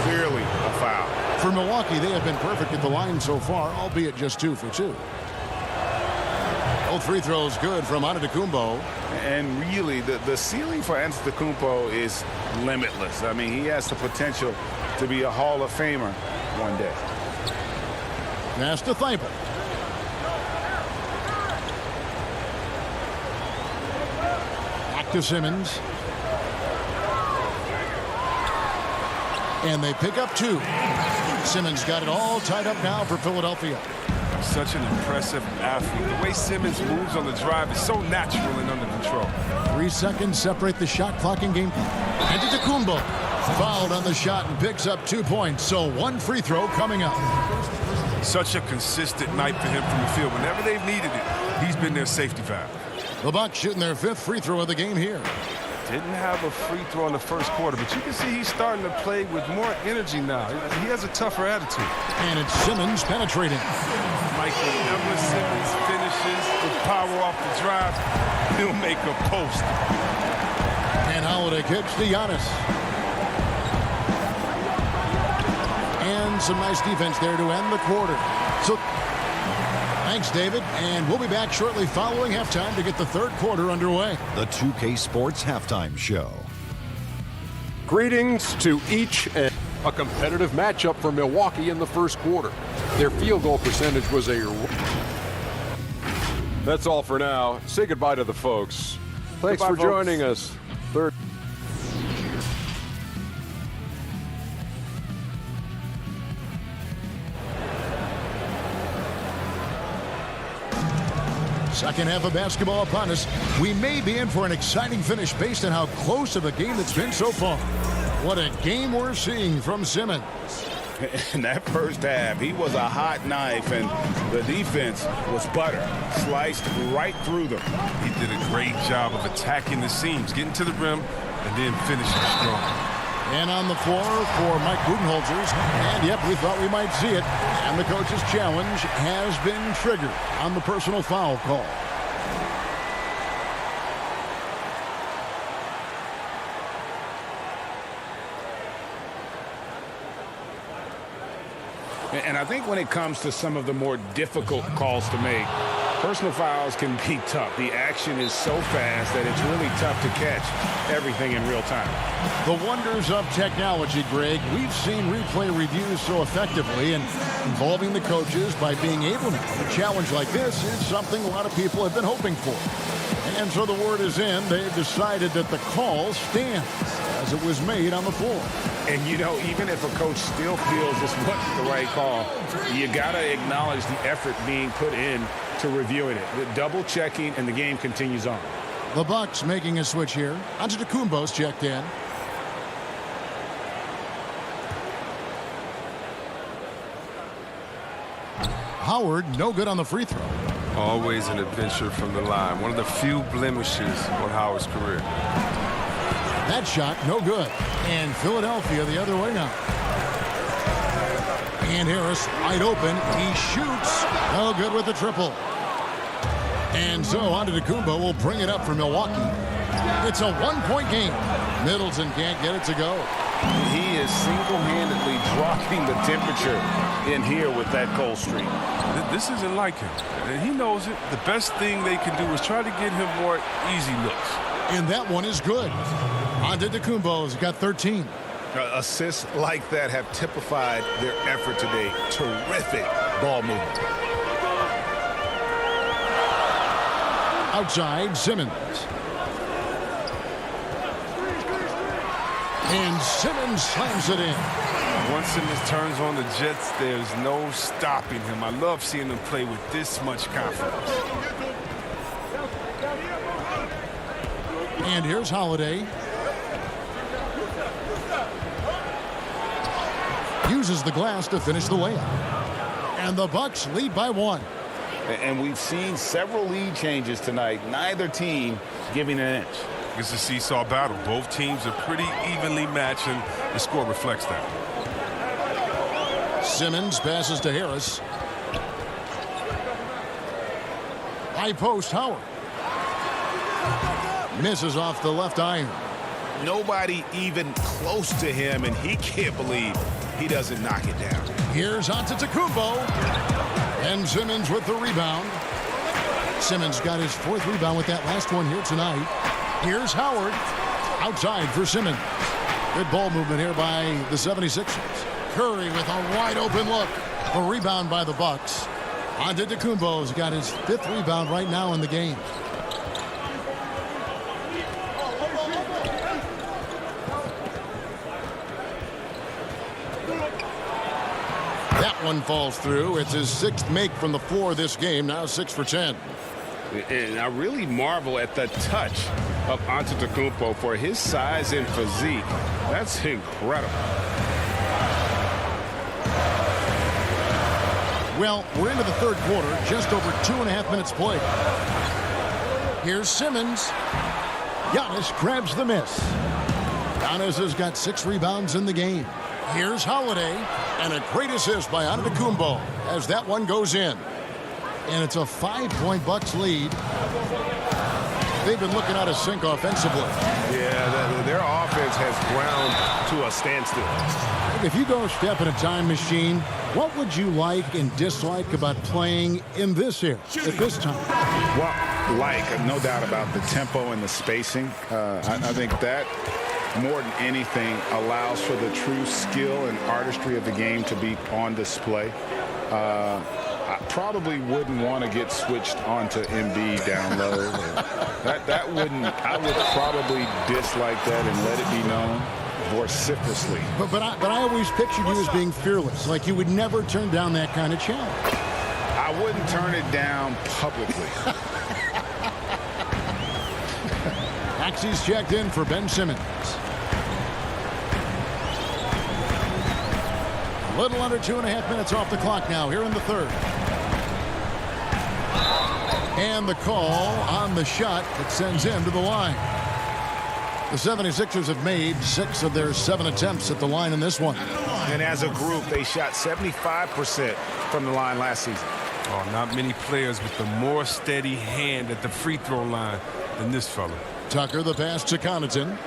Clearly a foul. For Milwaukee, they have been perfect at the line so far, albeit just 2 for 2. Both free throws good from Antetokounmpo. And really, the ceiling for Antetokounmpo is limitless. I mean, he has the potential to be a Hall of Famer one day. Pass to Thibault. Back to Simmons. And they pick up 2. Simmons got it all tied up now for Philadelphia. Such an impressive athlete. The way Simmons moves on the drive is so natural and under control. 3 seconds separate the shot clock and game. Antetokounmpo fouled on the shot and picks up 2 points. So 1 free throw coming up. Such a consistent night for him from the field. Whenever they've needed it, he's been their safety valve. The Bucks shooting their 5th free throw of the game here. Didn't have a free throw in the first quarter, but you can see he's starting to play with more energy now. He has a tougher attitude. And it's Simmons penetrating. Like whenever Simmons finishes with power off the drive, he'll make a post. And Holiday kicks to Giannis. And some nice defense there to end the quarter. So, thanks, David. And we'll be back shortly following halftime to get the 3rd quarter underway. The 2K Sports Halftime Show. Greetings to each and a competitive matchup for Milwaukee in the first quarter. Their field goal percentage was a... That's all for now. Say goodbye to the folks. Thanks Goodbye, for joining us. Third. Second half of basketball upon us. We may be in for an exciting finish based on how close of a game it's been so far. What a game we're seeing from Simmons. In that first half, he was a hot knife, and the defense was butter, sliced right through them. He did a great job of attacking the seams, getting to the rim, and then finishing strong. And on the floor for Mike Budenholzers. And, yep, we thought we might see it. And the coach's challenge has been triggered on the personal foul call. And I think when it comes to some of the more difficult calls to make, personal fouls can be tough. The action is so fast that it's really tough to catch everything in real time. The wonders of technology, Greg. We've seen replay reviews so effectively, and involving the coaches by being able to. A challenge like this is something a lot of people have been hoping for. And so the word is in. They've decided that the call stands as it was made on the floor. And, you know, even if a coach still feels this wasn't the right call, you got to acknowledge the effort being put in to reviewing it. The double checking, and the game continues on. The Bucks making a switch here. Antetokounmpo's checked in. Howard, no good on the free throw. Always an adventure from the line. One of the few blemishes on Howard's career. That shot, no good. And Philadelphia the other way now. And Harris wide open. He shoots. No good with the triple. And so Antetokounmpo will bring it up for Milwaukee. It's a one-point game. Middleton can't get it to go. He is single-handedly dropping the temperature in here with that cold streak. This isn't like him, and he knows it. The best thing they can do is try to get him more easy looks. And that one is good. Antetokounmpo's got 13. Assists like that have typified their effort today. Terrific ball movement. Outside, Simmons. And Simmons slams it in. Once Simmons turns on the Jets, there's no stopping him. I love seeing him play with this much confidence. And here's Holiday. Uses the glass to finish the layup. And the Bucks lead by 1. And we've seen several lead changes tonight. Neither team giving an inch. It's a seesaw battle. Both teams are pretty evenly matched, and the score reflects that. Simmons passes to Harris. High post, Howard. Misses off the left iron. Nobody even close to him, and he can't believe he doesn't knock it down. Here's Antetokounmpo. And Simmons with the rebound. Simmons got his 4th rebound with that last one here tonight. Here's Howard. Outside for Simmons. Good ball movement here by the 76ers. Curry with a wide open look. A rebound by the Bucks. Antetokounmpo's got his 5th rebound right now in the game. That one falls through. It's his 6th make from the floor this game. Now 6 for 10. And I really marvel at the touch of Antetokounmpo for his size and physique. That's incredible. Well, we're into the 3rd quarter. Just over 2.5 minutes played. Here's Simmons. Giannis grabs the miss. Giannis has got 6 rebounds in the game. Here's Holiday. And a great assist by Antetokounmpo as that one goes in. And it's a 5-point Bucks lead. They've been looking out of sync offensively. Yeah, their offense has ground to a standstill. If you go step in a time machine, what would you like and dislike about playing in this era at this time? Well, no doubt about the tempo and the spacing. I think that more than anything allows for the true skill and artistry of the game to be on display. I probably wouldn't want to get switched onto Embiid down low. That wouldn't. I would probably dislike that and let it be known vociferously. But I always pictured you as being fearless, like you would never turn down that kind of challenge. I wouldn't turn it down publicly. Taxi's checked in for Ben Simmons. A little under 2.5 minutes off the clock now here in the 3rd. And the call on the shot that sends him to the line. The 76ers have made 6 of their 7 attempts at the line in this one. And as a group, they shot 75% from the line last season. Oh, not many players with a more steady hand at the free throw line than this fella. Tucker, the pass to Connaughton.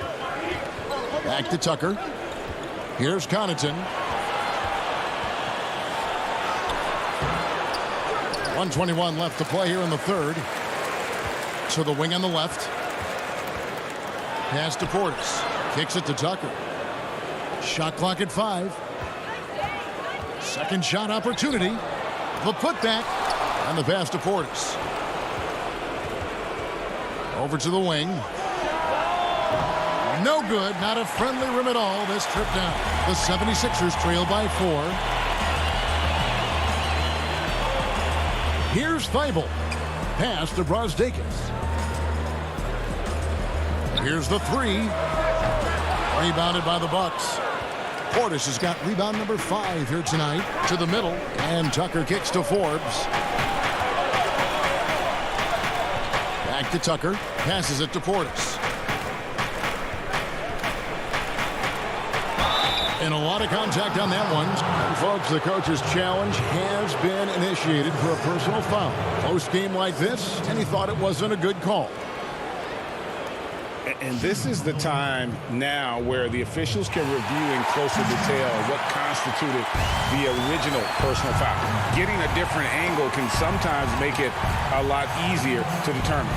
Back to Tucker. Here's Connaughton. 1:21 left to play here in the 3rd. To the wing on the left. Pass to Portis. Kicks it to Tucker. Shot clock at 5. Second shot opportunity. The putback. And the pass to Portis. Over to the wing. No good. Not a friendly rim at all this trip down. The 76ers trail by 4. Here's Thibault. Pass to Brosdakis. Here's the 3. Rebounded by the Bucks. Portis has got rebound number 5 here tonight. To the middle. And Tucker kicks to Forbes. Back to Tucker. Passes it to Portis. And a lot of contact on that one. And folks, the coach's challenge has been initiated for a personal foul. Close game like this, and he thought it wasn't a good call. And this is the time now where the officials can review in closer detail what constituted the original personal foul. Getting a different angle can sometimes make it a lot easier to determine.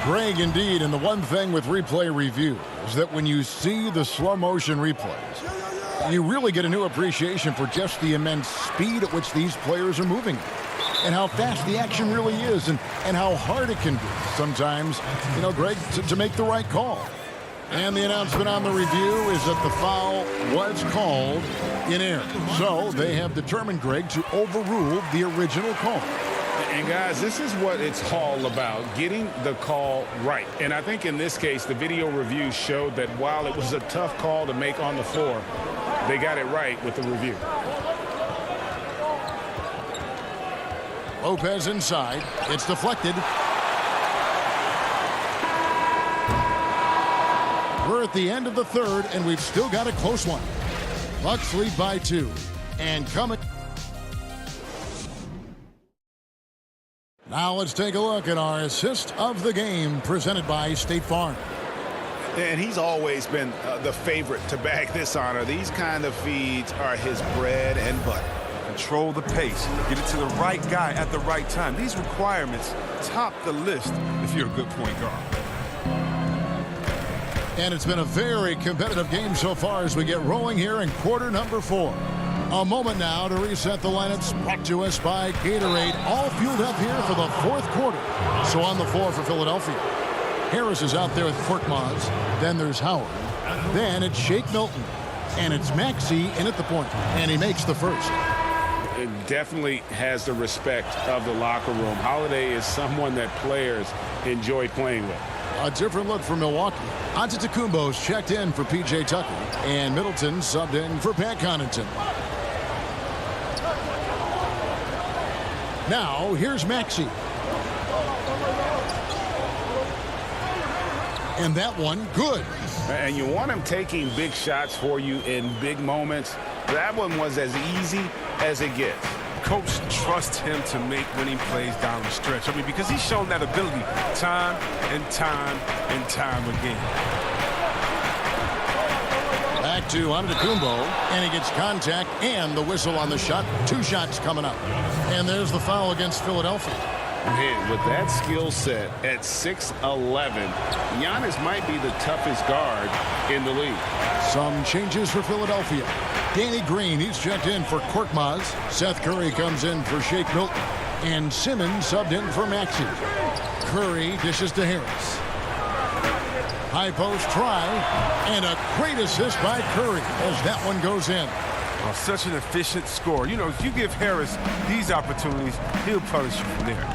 Greg, indeed, and the one thing with replay review is that when you see the slow motion replays, you really get a new appreciation for just the immense speed at which these players are moving and how fast the action really is and how hard it can be sometimes, you know, Greg, to make the right call. And the announcement on the review is that the foul was called in error. So they have determined, Greg, to overrule the original call. And guys, this is what it's all about, getting the call right. And I think in this case, the video review showed that while it was a tough call to make on the floor, they got it right with the review. Lopez inside. It's deflected. We're at the end of the third, and we've still got a close one. Bucks lead by 2. And coming. Now let's take a look at our assist of the game presented by State Farm. And he's always been the favorite to bag this honor. These kind of feeds are his bread and butter. Control the pace. Get it to the right guy at the right time. These requirements top the list if you're a good point guard. And it's been a very competitive game so far as we get rolling here in quarter number 4. A moment now to reset the lineups, brought to us by Gatorade, all fueled up here for the fourth quarter. So on the floor for Philadelphia, Harris is out there with Korkmaz. Then there's Howard. Then it's Shake Milton. And it's Maxey in at the point. And he makes the first. It definitely has the respect of the locker room. Holiday is someone that players enjoy playing with. A different look for Milwaukee. Antetokounmpo's checked in for P.J. Tucker. And Middleton subbed in for Pat Connaughton. Now, here's Maxey. And that one, good. And you want him taking big shots for you in big moments. That one was as easy as it gets. Coach trusts him to make winning plays down the stretch. I mean, because he's shown that ability time and time and time again. Back to Antetokounmpo, and he gets contact and the whistle on the shot. 2 shots coming up. And there's the foul against Philadelphia. Man, with that skill set at 6'11", Giannis might be the toughest guard in the league. Some changes for Philadelphia. Danny Green, he's checked in for Korkmaz. Seth Curry comes in for Shake Milton. And Simmons subbed in for Maxey. Curry dishes to Harris. High post try. And a great assist by Curry as that one goes in. Oh, such an efficient scorer. You know, if you give Harris these opportunities, he'll punish you from there.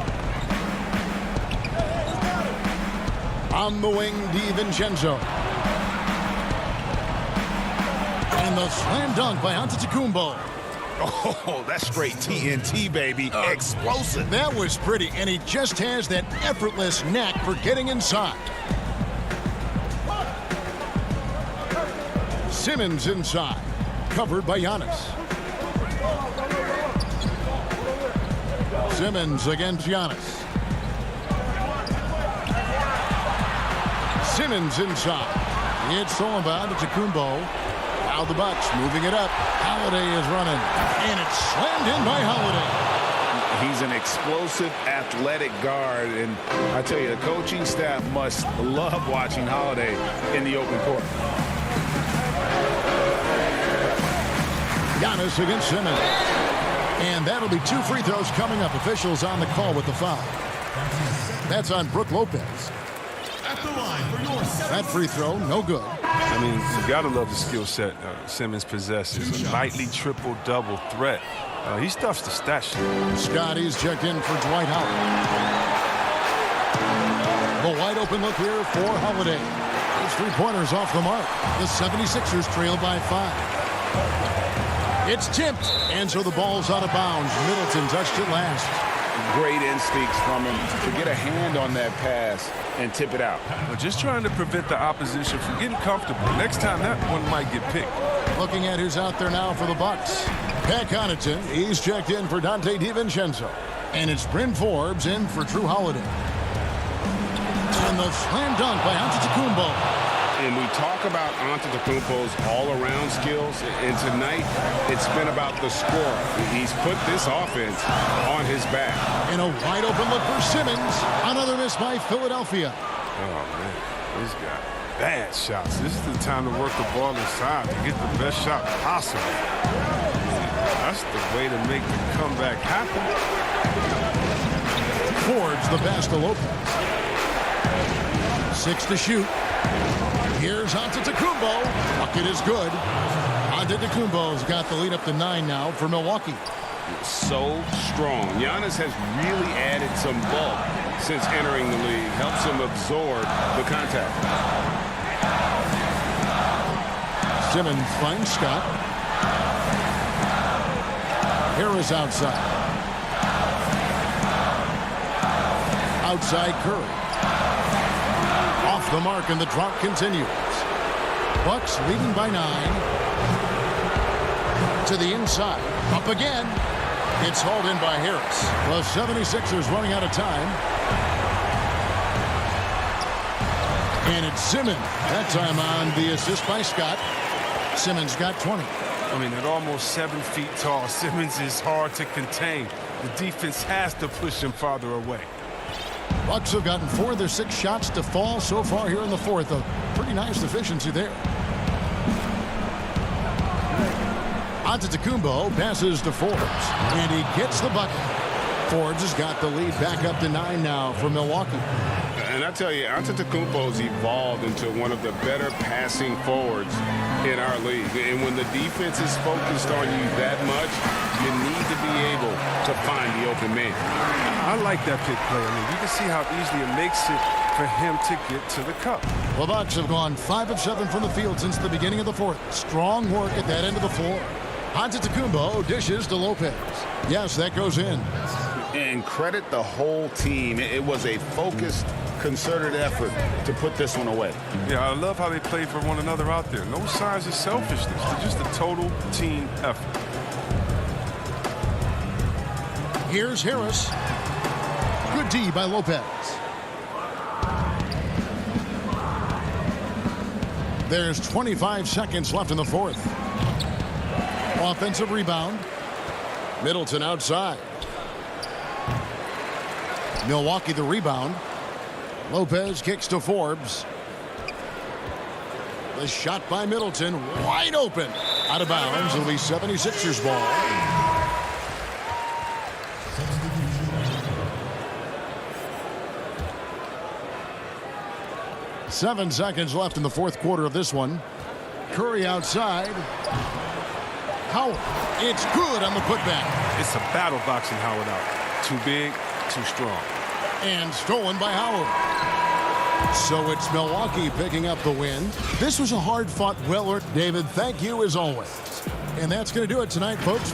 On the wing, DiVincenzo. And the slam dunk by Antetokounmpo. Oh, that's straight TNT, baby. Explosive. That was pretty, and he just has that effortless knack for getting inside. Simmons inside. Covered by Giannis. Simmons against Giannis. Simmons inside. It's stolen by Antetokounmpo. Now the Bucks moving it up. Holiday is running. And it's slammed in by Holiday. He's an explosive, athletic guard. And I tell you, the coaching staff must love watching Holiday in the open court. Giannis against Simmons. And that'll be 2 free throws coming up. Officials on the call with the foul. That's on Brook Lopez. That free throw, no good. I mean, you got to love the skill set Simmons possesses. A nightly triple-double threat. He stuffs the stat sheet. Scotty's checked in for Dwight Howard. The wide open look here for Holiday. His 3-pointers off the mark. The 76ers trail by 5. It's tipped, and so the ball's out of bounds. Middleton touched it last. Great instincts from him to get a hand on that pass and tip it out. Well, just trying to prevent the opposition from getting comfortable. Next time, that one might get picked. Looking at who's out there now for the Bucks. Pat Connaughton, he's checked in for Dante DiVincenzo. And it's Bryn Forbes in for Drew Holiday. And the slam dunk by Antetokounmpo. And we talk about Antetokounmpo's all-around skills, and tonight it's been about the score. He's put this offense on his back. And a wide-open look for Simmons. Another miss by Philadelphia. Oh, man, this guy, bad shots. This is the time to work the ball inside to get the best shot possible. That's the way to make the comeback happen. Forbes the pass to Lopez. 6 to shoot. Here's Antetokounmpo. Bucket is good. Antetokounmpo's got the lead up to 9 now for Milwaukee. So strong. Giannis has really added some bulk since entering the league. Helps him absorb the contact. Simmons finds Scott. Harris outside. Outside Curry. Off the mark, and the drought continues. Bucks leading by 9. To the inside. Up again. It's hauled in by Harris. The 76ers running out of time. And it's Simmons. That time on the assist by Scott. Simmons got 20. I mean, at almost 7 feet tall, Simmons is hard to contain. The defense has to push him farther away. Bucks have gotten 4 of their 6 shots to fall so far here in the fourth. A pretty nice efficiency there. Antetokounmpo passes to Forbes, and he gets the bucket. Forbes has got the lead back up to 9 now for Milwaukee. And I tell you, Antetokounmpo's evolved into one of the better passing forwards in our league. And when the defense is focused on you that much, you need to be able to find the open man. I like that pick play. I mean, you can see how easily it makes it for him to get to the cup. The Bucks have gone 5 of 7 from the field since the beginning of the fourth. Strong work at that end of the floor. Antetokounmpo dishes to Lopez. Yes, that goes in. And credit the whole team. It was a focused, concerted effort to put this one away. Yeah, I love how they play for one another out there. No signs of selfishness. They're just a total team effort. Here's Harris. Good D by Lopez. There's 25 seconds left in the fourth. Offensive rebound. Middleton outside. Milwaukee the rebound. Lopez kicks to Forbes. The shot by Middleton. Wide open. Out of bounds. It'll be 76ers ball. 7 seconds left in the fourth quarter of this one. Curry outside. Howard. It's good on the putback. It's a battle boxing Howard out. Too big, too strong. And stolen by Howard. So it's Milwaukee picking up the win. This was a hard-fought, well-earned. David, thank you as always. And that's going to do it tonight, folks.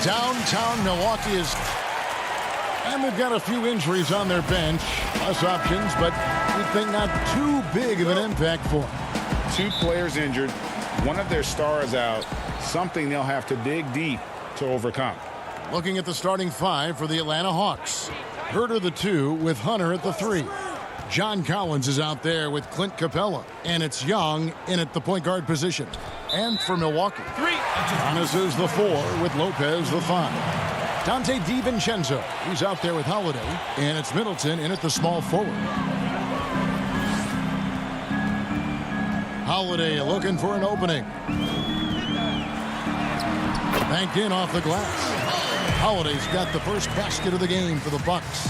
Downtown Milwaukee is, and they've got a few injuries on their bench, less options, but we think not too big of an impact for them. 2 players injured, one of their stars out, something they'll have to dig deep to overcome. Looking at the starting 5 for the Atlanta Hawks. Herter the 2 with Hunter at the 3. John Collins is out there with Clint Capella, and it's Young in at the point guard position. And for Milwaukee, Giannis is the 4 with Lopez the 5. Dante DiVincenzo, he's out there with Holiday, and it's Middleton in at the small forward. Holiday looking for an opening. Banked in off the glass. Holiday's got the first basket of the game for the Bucks.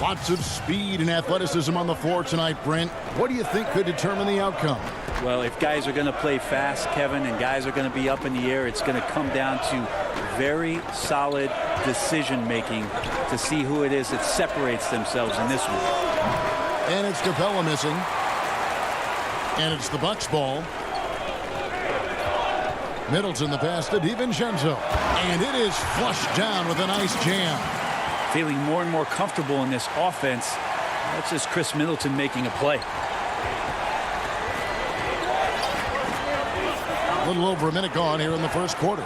Lots of speed and athleticism on the floor tonight, Brent. What do you think could determine the outcome? Well, if guys are going to play fast, Kevin, and guys are going to be up in the air, it's going to come down to very solid decision-making to see who it is that separates themselves in this one. And it's Capella missing. And it's the Bucks ball. Middleton the pass to DiVincenzo. And it is flushed down with a nice jam. Feeling more and more comfortable in this offense. That's just Chris Middleton making a play. A little over a minute gone here in the first quarter.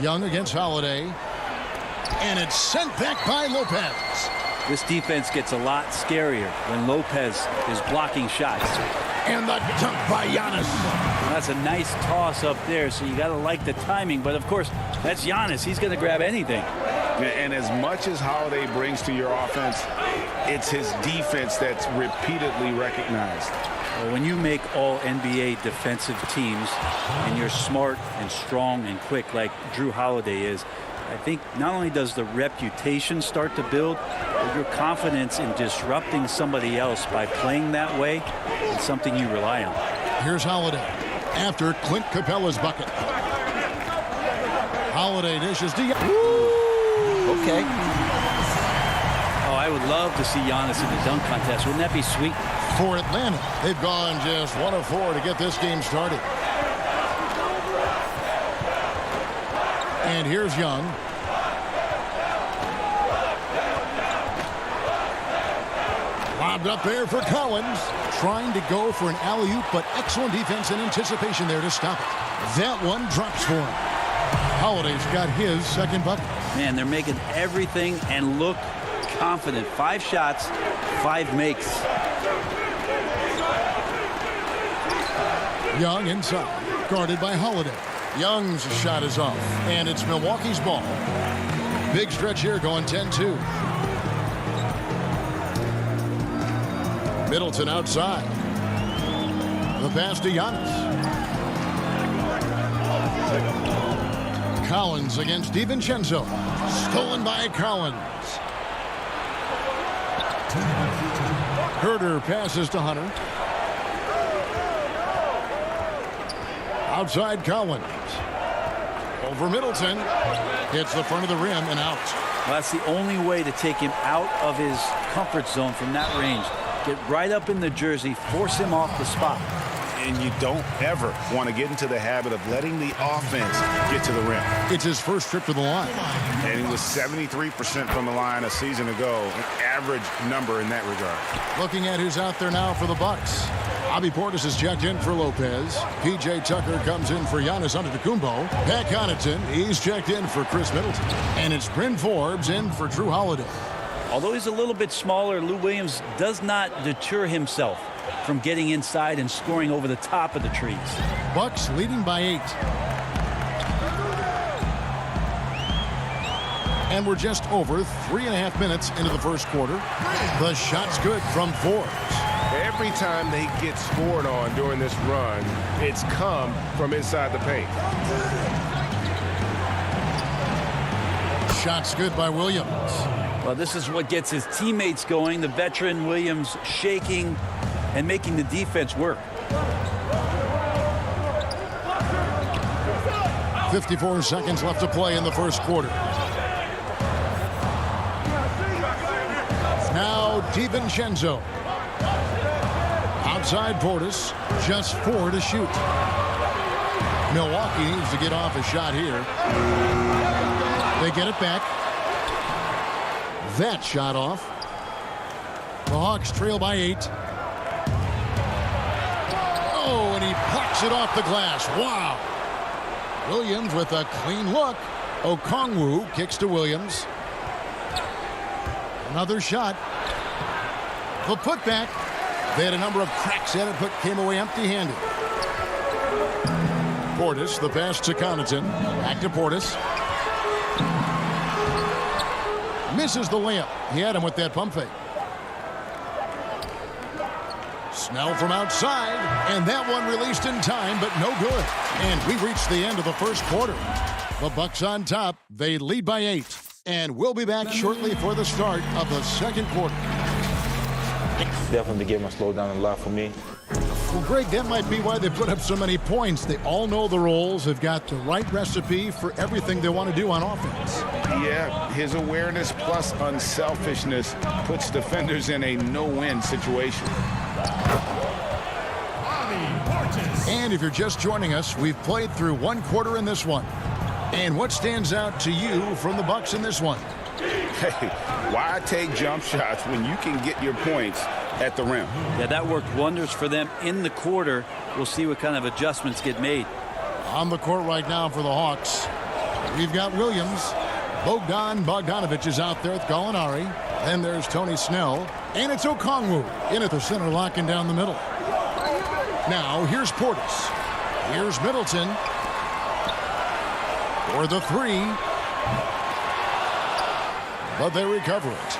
Young against Holiday. And it's sent back by Lopez. This defense gets a lot scarier when Lopez is blocking shots. And the dunk by Giannis. That's a nice toss up there, so you got to like the timing. But, of course, that's Giannis. He's going to grab anything. And as much as Holiday brings to your offense, it's his defense that's repeatedly recognized. Well, when you make all NBA defensive teams and you're smart and strong and quick like Drew Holiday is, I think not only does the reputation start to build, but your confidence in disrupting somebody else by playing that way is something you rely on. Here's Holiday after Clint Capella's bucket. Holiday dishes to Okay. Oh, I would love to see Giannis in the dunk contest. Wouldn't that be sweet? for Atlanta. They've gone just 1 of 4 to get this game started. And here's Young. Lobbed up there for Collins. Trying to go for an alley-oop, but excellent defense and anticipation there to stop it. That one drops for him. Holiday's got his second bucket. Man, they're making everything and look confident. 5 shots, 5 makes. Young inside, guarded by Holiday. Young's shot is off, and it's Milwaukee's ball. Big stretch here, going 10-2. Middleton outside. The pass to Giannis. Collins against DiVincenzo. Stolen by Collins. Herter passes to Hunter. Outside Collins. Over Middleton. Hits the front of the rim and out. Well, that's the only way to take him out of his comfort zone from that range. Get right up in the jersey, force him off the spot. And you don't ever want to get into the habit of letting the offense get to the rim. It's his first trip to the line. And he was 73% from the line a season ago, an average number in that regard. Looking at who's out there now for the Bucks. Bobby Portis is checked in for Lopez. P.J. Tucker comes in for Giannis Antetokounmpo. Pat Connaughton, he's checked in for Chris Middleton. And it's Bryn Forbes in for Drew Holiday. Although he's a little bit smaller, Lou Williams does not deter himself from getting inside and scoring over the top of the trees. Bucks leading by 8. And we're just over 3.5 minutes into the first quarter. The shot's good from Forbes. Every time they get scored on during this run, it's come from inside the paint. Shot's good by Williams. Well, this is what gets his teammates going. The veteran Williams shaking and making the defense work. 54 seconds left to play in the first quarter. Now DiVincenzo. Outside Portis, just 4 to shoot. Milwaukee needs to get off a shot here. They get it back. That shot off. The Hawks trail by 8. Oh, and he plucks it off the glass. Wow. Williams with a clean look. Okongwu kicks to Williams. Another shot. The putback. They had a number of cracks at it, but came away empty-handed. Portis, the pass to Connaughton. Back to Portis. Misses the layup. He had him with that pump fake. Snell from outside, and that one released in time, but no good. And we reached the end of the first quarter. The Bucks on top. They lead by 8. And we'll be back shortly for the start of the second quarter. Definitely the game slowed down a lot for me. Well, Greg, that might be why they put up so many points. They all know the roles, have got the right recipe for everything they want to do on offense. Yeah, his awareness plus unselfishness puts defenders in a no-win situation. And if you're just joining us, we've played through 1 quarter in this one. And what stands out to you from the Bucks in this one? Hey, why take jump shots when you can get your points at the rim? Yeah, that worked wonders for them in the quarter. We'll see what kind of adjustments get made. On the court right now for the Hawks, we've got Williams. Bogdanovich is out there with Gallinari. Then there's Tony Snell. And it's Okongwu in at the center, locking down the middle. Now, here's Portis. Here's Middleton. For the 3. But they recover it.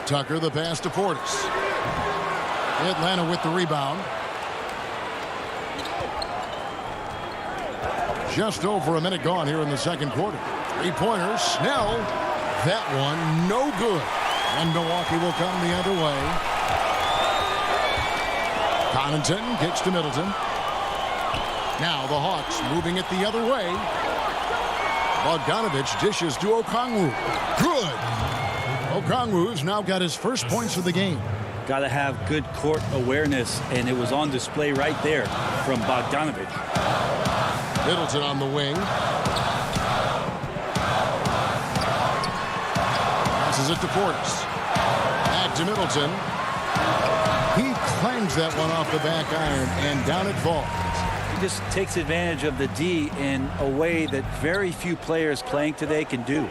Tucker the pass to Portis. Atlanta with the rebound. Just over a minute gone here in the second quarter. Three-pointer, Snell. That one, no good. And Milwaukee will come the other way. Connaughton kicks to Middleton. Now the Hawks moving it the other way. Bogdanovich dishes to Okongwu. Good. Okongwu's now got his first points of the game. Got to have good court awareness, and it was on display right there from Bogdanovich. Middleton on the wing. Passes it to Portis. Back to Middleton. He clangs that one off the back iron, and down it falls. He just takes advantage of the D in a way that very few players playing today can do.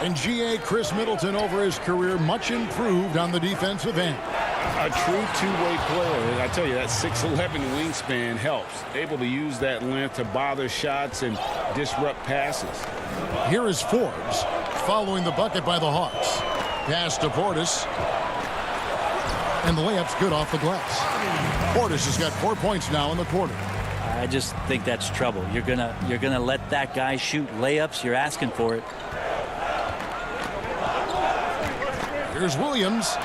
And GA Chris Middleton over his career much improved on the defensive end. A true two-way player. And I tell you, that 6'11" wingspan helps. Able to use that length to bother shots and disrupt passes. Here is Forbes following the bucket by the Hawks. Pass to Portis. And the layup's good off the glass. Portis has got 4 points now in the quarter. I just think that's trouble. You're gonna let that guy shoot layups. You're asking for it. Here's Williams.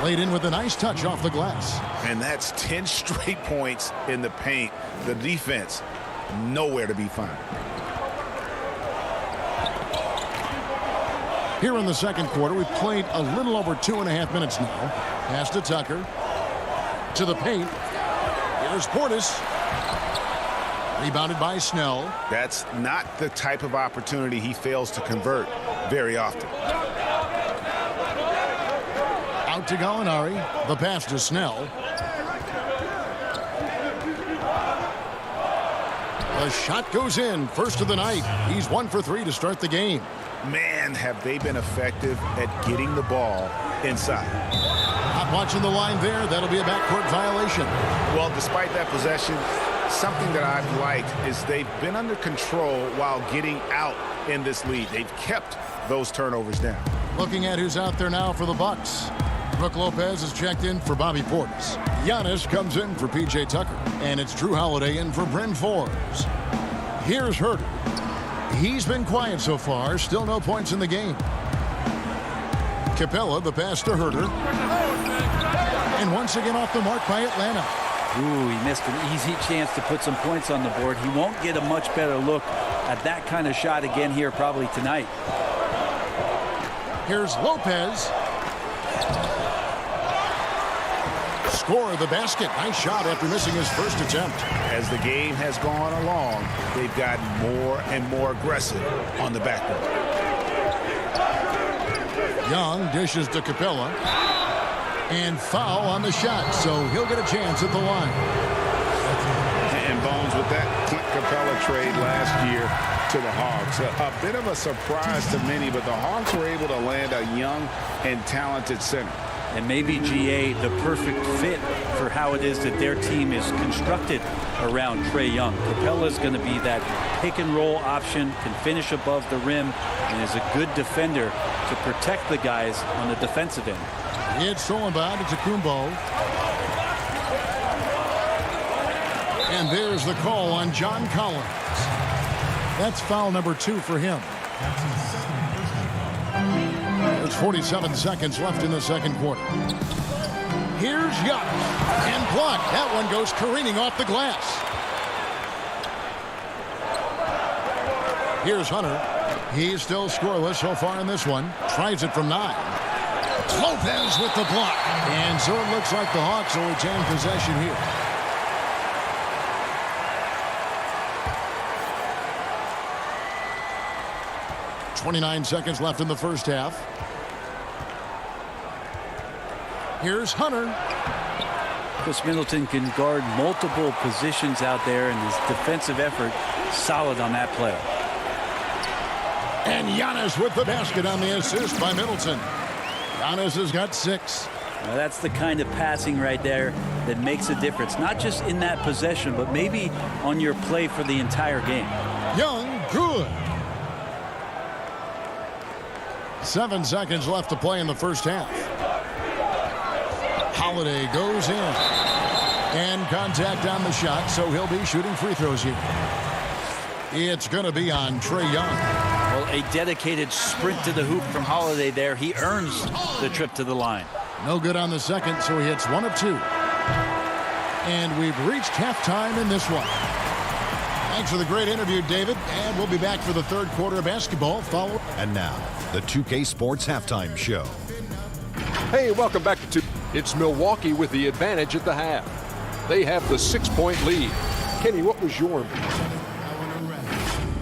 Laid in with a nice touch off the glass. And that's 10 straight points in the paint. The defense, nowhere to be found. Here in the second quarter, we've played a little over 2.5 minutes now. Pass to Tucker. To the paint. Here's Portis. Rebounded by Snell. That's not the type of opportunity he fails to convert very often. Out to Gallinari. The pass to Snell. The shot goes in. First of the night. He's 1 for 3 to start the game. Man, have they been effective at getting the ball inside. Not watching the line there. That'll be a backcourt violation. Well, despite that possession, something that I've liked is they've been under control while getting out in this lead. They've kept those turnovers down. Looking at who's out there now for the Bucks. Brook Lopez is checked in for Bobby Portis. Giannis comes in for P.J. Tucker. And it's Drew Holiday in for Bryn Forbes. Here's Herter. He's been quiet so far. Still no points in the game. Capella, the pass to Herter. And once again off the mark by Atlanta. Ooh, he missed an easy chance to put some points on the board. He won't get a much better look at that kind of shot again here probably tonight. Here's Lopez. Score the basket. Nice shot after missing his first attempt. As the game has gone along, they've gotten more and more aggressive on the backboard. Young dishes to Capella. And foul on the shot, so he'll get a chance at the line. And Bones, with that Clint Capella trade last year to the Hawks, a bit of a surprise to many, but the Hawks were able to land a young and talented center. And maybe GA the perfect fit for how it is that their team is constructed around Trae Young. Capella's going to be that pick and roll option, can finish above the rim, and is a good defender to protect the guys on the defensive end. It's stolen by Antetokounmpo. And there's the call on John Collins. That's foul number 2 for him. There's 47 seconds left in the second quarter. Here's Giannis. And blocked. That one goes careening off the glass. Here's Hunter. He's still scoreless so far in this one. Tries it from 9. Lopez with the block. And so it looks like the Hawks will retain possession here. .29 seconds left in the first half. Here's Hunter. Chris Middleton can guard multiple positions out there, and his defensive effort solid on that play. And Giannis with the basket on the assist by Middleton. Giannis has got 6. Now that's the kind of passing right there that makes a difference, not just in that possession, but maybe on your play for the entire game. Young, good. 7 seconds left to play in the first half. Holiday goes in. And contact on the shot, so he'll be shooting free throws here. It's going to be on Trae Young. Well, a dedicated sprint to the hoop from Holiday there. He earns the trip to the line. No good on the second, so he hits 1 of 2. And we've reached halftime in this one. Thanks for the great interview, David. And we'll be back for the third quarter of basketball. And now, the 2K Sports Halftime Show. Hey, welcome back to 2. It's Milwaukee with the advantage at the half. They have the 6-point lead. Kenny, what was your...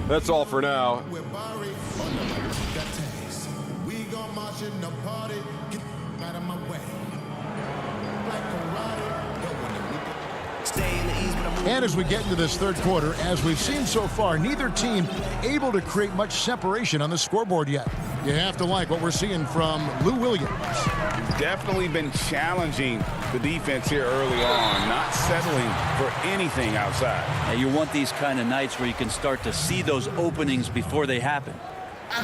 That's all for now. And as we get into this third quarter, as we've seen so far, neither team able to create much separation on the scoreboard yet. You have to like what we're seeing from Lou Williams. Definitely been challenging the defense here early on, not settling for anything outside. Now you want these kind of nights where you can start to see those openings before they happen.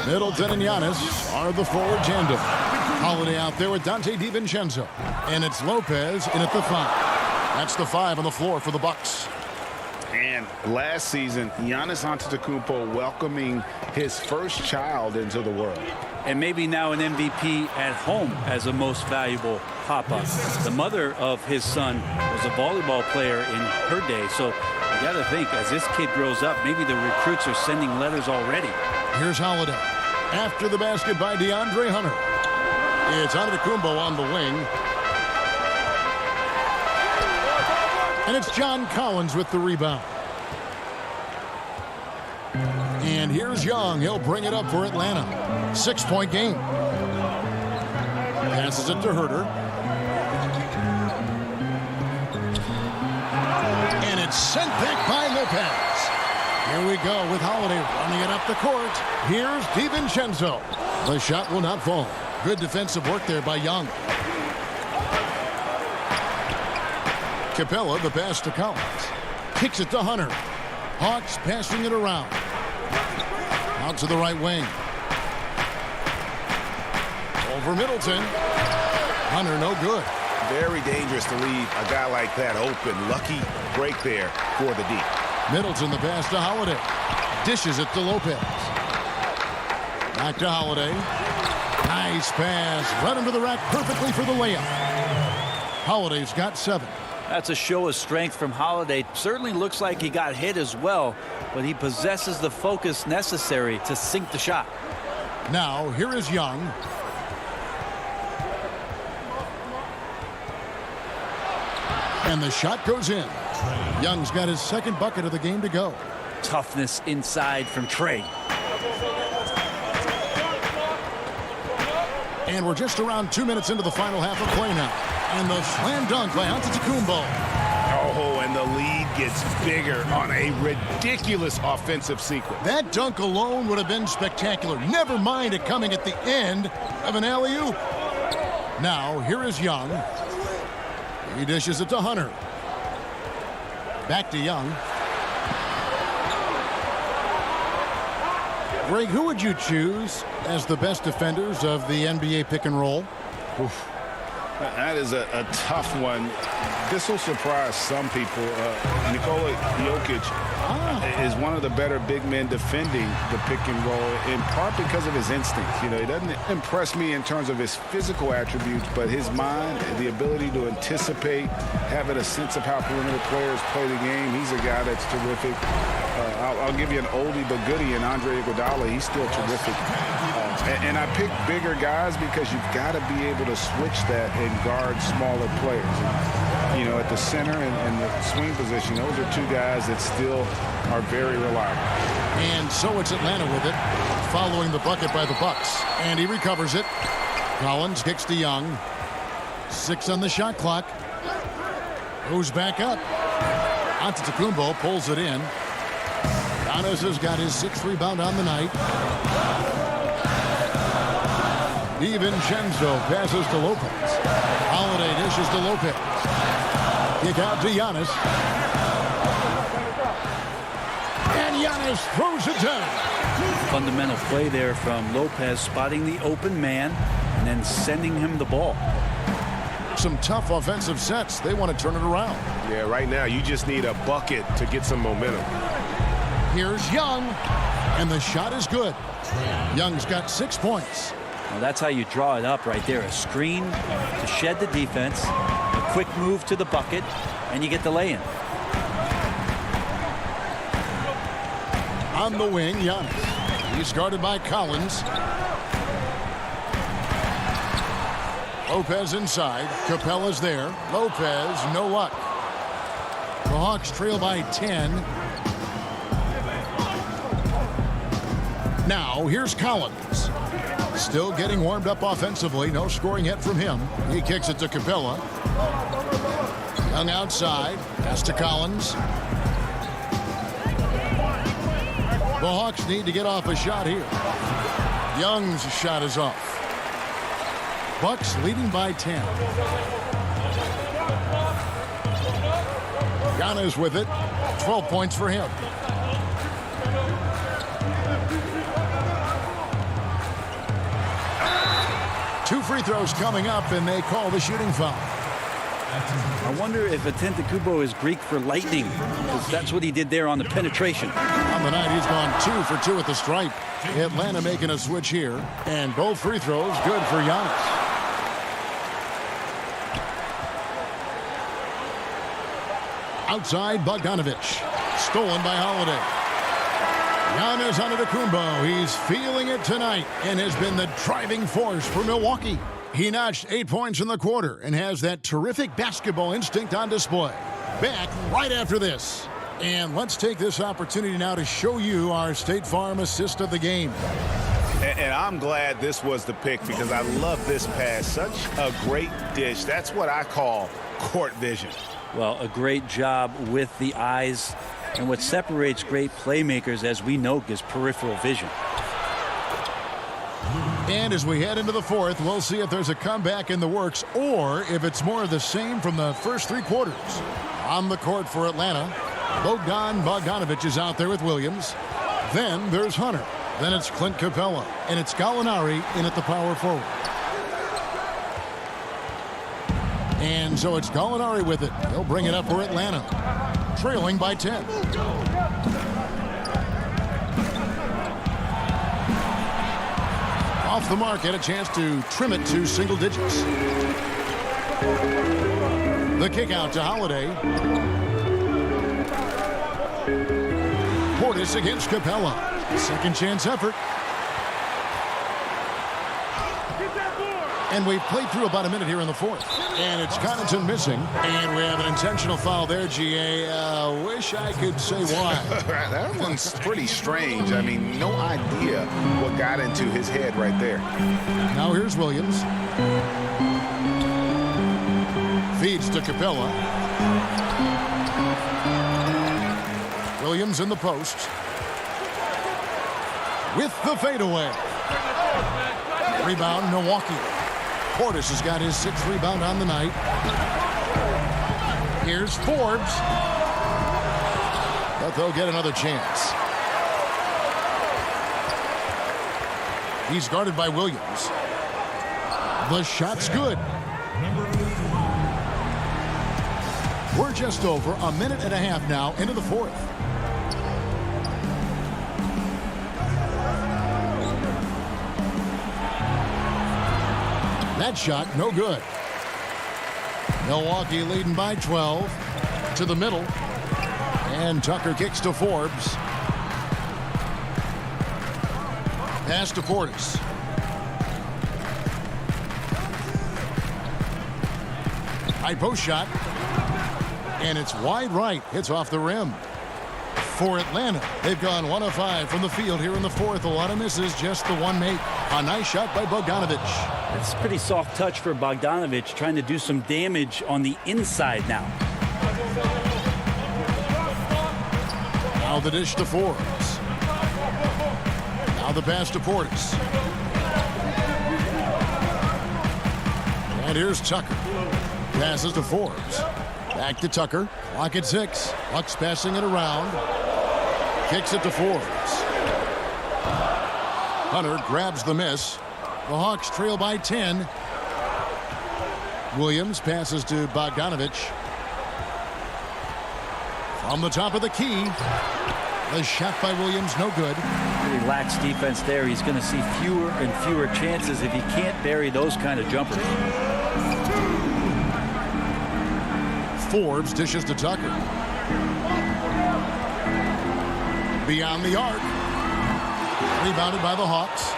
Middleton and Giannis are the forward tandem. Holiday out there with Dante DiVincenzo. And it's Lopez in at the 5. That's the 5 on the floor for the Bucks. And last season, Giannis Antetokounmpo welcoming his first child into the world. And maybe now an MVP at home as a most valuable papa. The mother of his son was a volleyball player in her day. So you got to think, as this kid grows up, maybe the recruits are sending letters already. Here's Holiday. After the basket by DeAndre Hunter. It's Antetokounmpo on the wing. And it's John Collins with the rebound. And here's Young. He'll bring it up for Atlanta. 6-point game. Passes it to Herter. And it's sent back by Lopez. Here we go with Holiday running it up the court. Here's DiVincenzo. The shot will not fall. Good defensive work there by Young. Capella, the pass to Collins. Kicks it to Hunter. Hawks passing it around. Out to the right wing. Over Middleton. Hunter, no good. Very dangerous to leave a guy like that open. Lucky break there for the D. Middleton, the pass to Holiday. Dishes it to Lopez. Back to Holiday. Nice pass. Right into the rack perfectly for the layup. Holiday's got 7. That's a show of strength from Holiday. Certainly looks like he got hit as well, but he possesses the focus necessary to sink the shot. Now, here is Young. And the shot goes in. Young's got his second bucket of the game to go. Toughness inside from Trae. And we're just around 2 minutes into the final half of play now. And the slam dunk by Antetokounmpo. Oh, and the lead gets bigger on a ridiculous offensive sequence. That dunk alone would have been spectacular. Never mind it coming at the end of an alley-oop. Now, here is Young. He dishes it to Hunter. Back to Young. Greg, who would you choose as the best defenders of the NBA pick and roll? Oof. That is a tough one. This will surprise some people. Nikola Jokic is one of the better big men defending the pick and roll, in part because of his instincts. You know, he doesn't impress me in terms of his physical attributes, but his mind, the ability to anticipate, having a sense of how perimeter players play the game. He's a guy that's terrific. I'll give you an oldie but goodie in Andre Iguodala. He's still terrific. And I pick bigger guys because you've got to be able to switch that and guard smaller players. And, you know, at the center and the swing position, those are two guys that still are very reliable. And so it's Atlanta with it, following the bucket by the Bucks. And he recovers it. Collins kicks to Young. 6 on the shot clock. Goes back up. Antetokounmpo pulls it in. Giannis has got his 6th rebound on the night. DiVincenzo passes to Lopez. Holiday dishes to Lopez. Kick out to Giannis. And Giannis throws it down. fundamental play there from Lopez, spotting the open man and then sending him the ball. Some tough offensive sets. They want to turn it around. Yeah, right now you just need a bucket to get some momentum. Here's Young, and the shot is good. Young's got 6 points. Well, that's how you draw it up right there. A screen to shed the defense, a quick move to the bucket, and you get the lay-in. On the wing, Giannis. He's guarded by Collins. Lopez inside. Capella's there. Lopez, no luck. The Hawks trail by 10. Now, here's Collins. Still getting warmed up offensively. No scoring yet from him. He kicks it to Capella. Young outside. Pass to Collins. The Hawks need to get off a shot here. Young's shot is off. Bucks leading by 10. Giannis with it. 12 points for him. Two free throws coming up, and they call the shooting foul. I wonder if Antetokounmpo is Greek for lightning, because that's what he did there on the penetration. On the night, he's gone 2 for 2 at the stripe. Atlanta making a switch here, and both free throws good for Giannis. Outside, Bogdanovich. Stolen by Holiday. Giannis Antetokounmpo. He's feeling it tonight and has been the driving force for Milwaukee. He notched 8 points in the quarter and has that terrific basketball instinct on display. Back right after this. And let's take this opportunity now to show you our State Farm assist of the game. And I'm glad this was the pick because I love this pass. Such a great dish. That's what I call court vision. Well, a great job with the eyes. And what separates great playmakers, as we know, is peripheral vision. And as we head into the fourth, we'll see if there's a comeback in the works or if it's more of the same from the first 3 quarters. On the court for Atlanta, Bogdanovich is out there with Williams. Then there's Hunter. Then it's Clint Capella. And it's Gallinari in at the power forward. And so it's Gallinari with it. He'll bring it up for Atlanta. Trailing by 10. Off the mark, had a chance to trim it to single digits. The kick out to Holiday. Portis against Capella. Second chance effort. And we've played through about a minute here in the fourth. And it's Connaughton missing. And we have an intentional foul there, GA. Wish I could say why. That one's pretty strange. I mean, no idea what got into his head right there. Now here's Williams. Feeds to Capella. Williams in the post. With the fadeaway. Rebound, Milwaukee. Portis has got his 6th rebound on the night. Here's Forbes. But they'll get another chance. He's guarded by Williams. The shot's good. We're just over a minute and a half now into the fourth. That shot, no good. Milwaukee leading by 12. To the middle. And Tucker kicks to Forbes. Pass to Portis. High post shot. And it's wide right. Hits off the rim. For Atlanta, they've gone 1 of 5 from the field here in the fourth. A lot of misses, just the one make. A nice shot by Bogdanovich. It's a pretty soft touch for Bogdanovich, trying to do some damage on the inside now. Now the dish to Forbes. Now the pass to Portis. And here's Tucker. Passes to Forbes. Back to Tucker. Clock at 6. Bucks passing it around. Kicks it to Forbes. Hunter grabs the miss. The Hawks trail by 10. Williams passes to Bogdanovich. From the top of the key. The shot by Williams, no good. Really lacks defense there. He's going to see fewer and fewer chances if he can't bury those kind of jumpers. Forbes dishes to Tucker. Beyond the arc. Rebounded by the Hawks.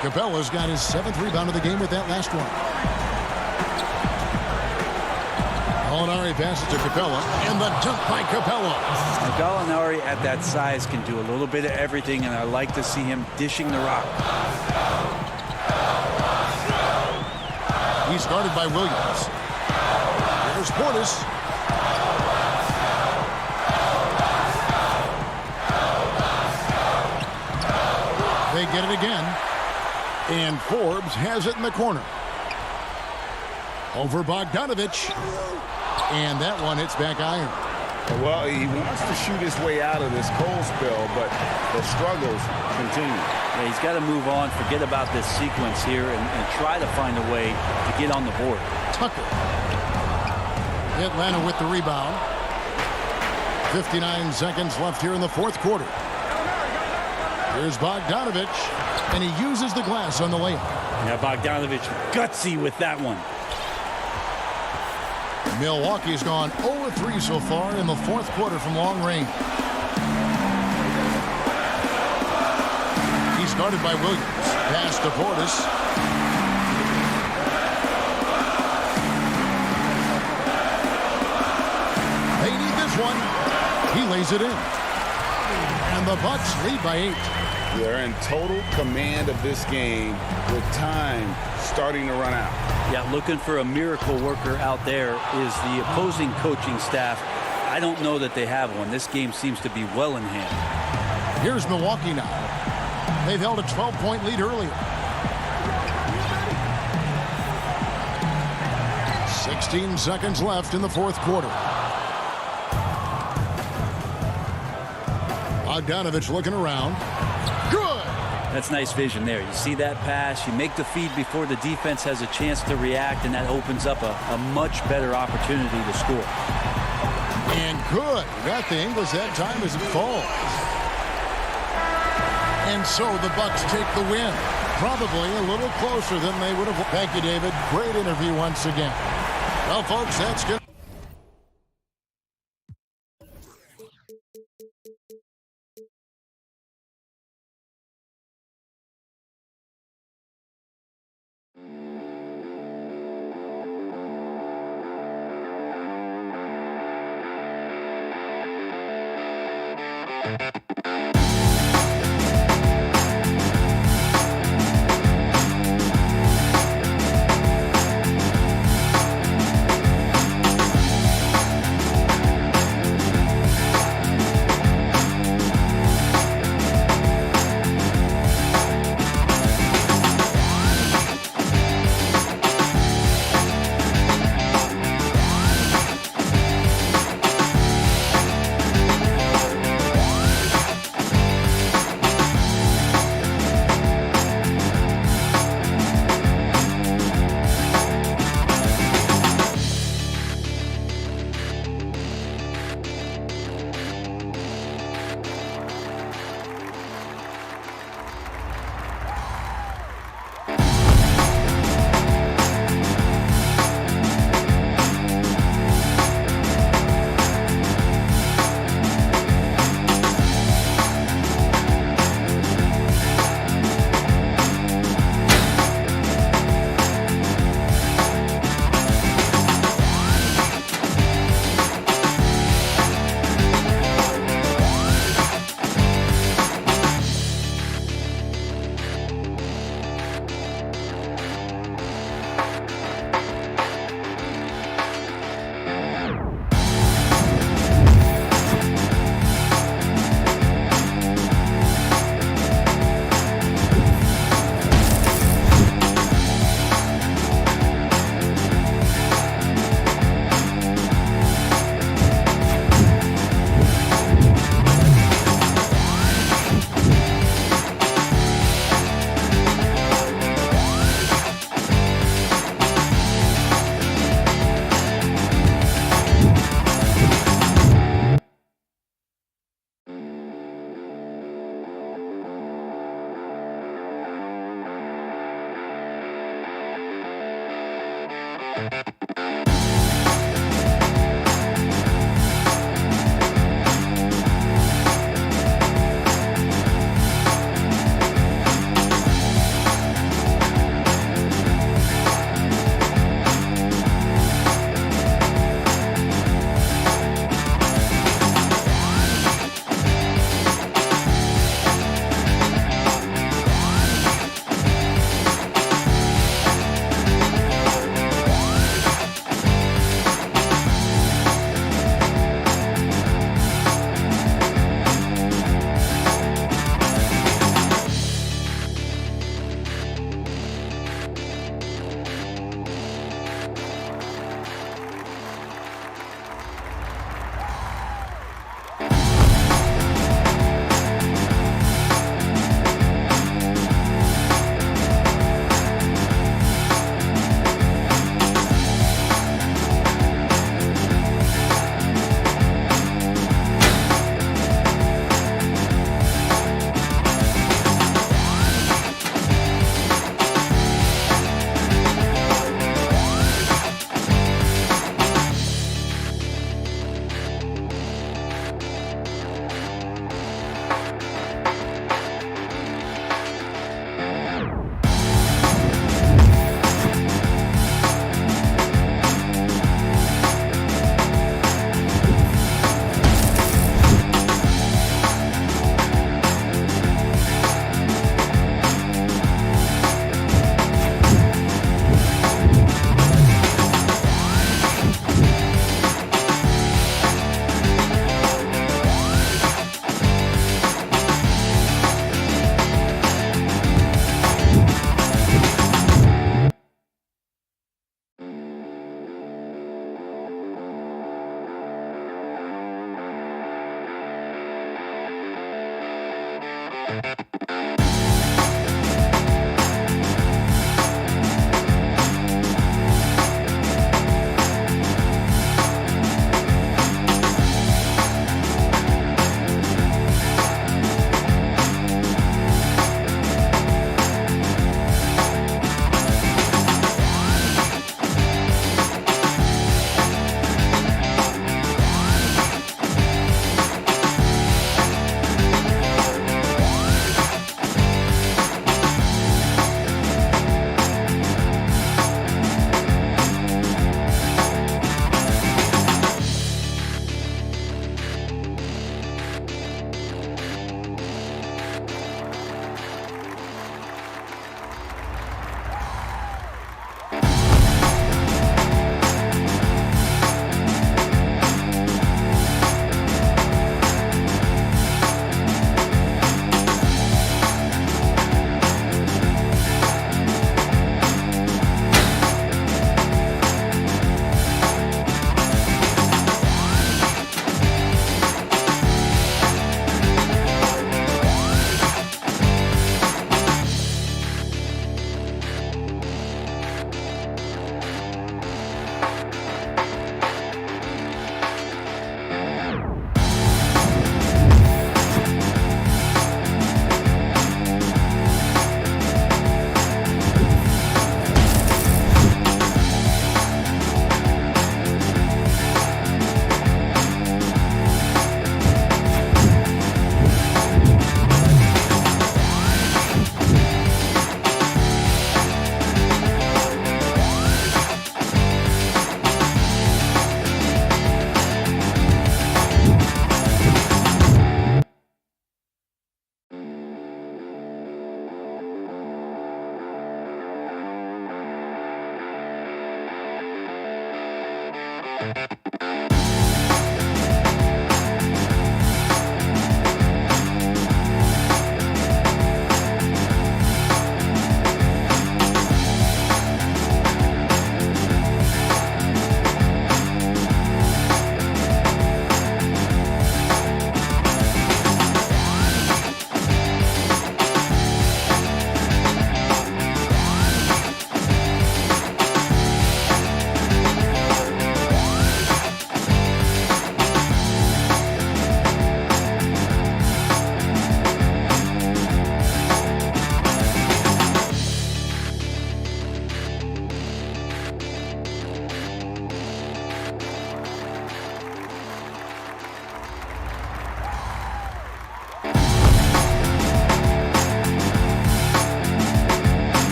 Capella's got his 7th rebound of the game with that last one. Gallinari passes to Capella, and the dunk by Capella. Now, Gallinari at that size can do a little bit of everything, and I like to see him dishing the rock. He's guarded by Williams. Here's Portis. They get it again. And Forbes has it in the corner. Over Bogdanovich. And that one hits back iron. Well, he wants to shoot his way out of this cold spell, but the struggles continue. Yeah, he's got to move on, forget about this sequence here, and try to find a way to get on the board. Tucker. Atlanta with the rebound. 59 seconds left here in the 4th quarter. Here's Bogdanovich, and he uses the glass on the layup. Yeah, Bogdanovich gutsy with that one. Milwaukee's gone 0-3 so far in the 4th quarter from long range. He's guarded by Williams. Pass to Portis. They need this one. He lays it in. And the Bucks lead by 8. They're in total command of this game with time starting to run out. Yeah, looking for a miracle worker out there is the opposing coaching staff. I don't know that they have one. This game seems to be well in hand. Here's Milwaukee now. They've held a 12-point lead earlier. 16 seconds left in the 4th quarter. Bogdanovich looking around. Good! That's nice vision there. You see that pass, you make the feed before the defense has a chance to react, and that opens up a much better opportunity to score. And good. Got the Ingles that time as it falls. And so the Bucks take the win. Probably a little closer than they would have. Thank you, David. Great interview once again. Well, folks, that's good.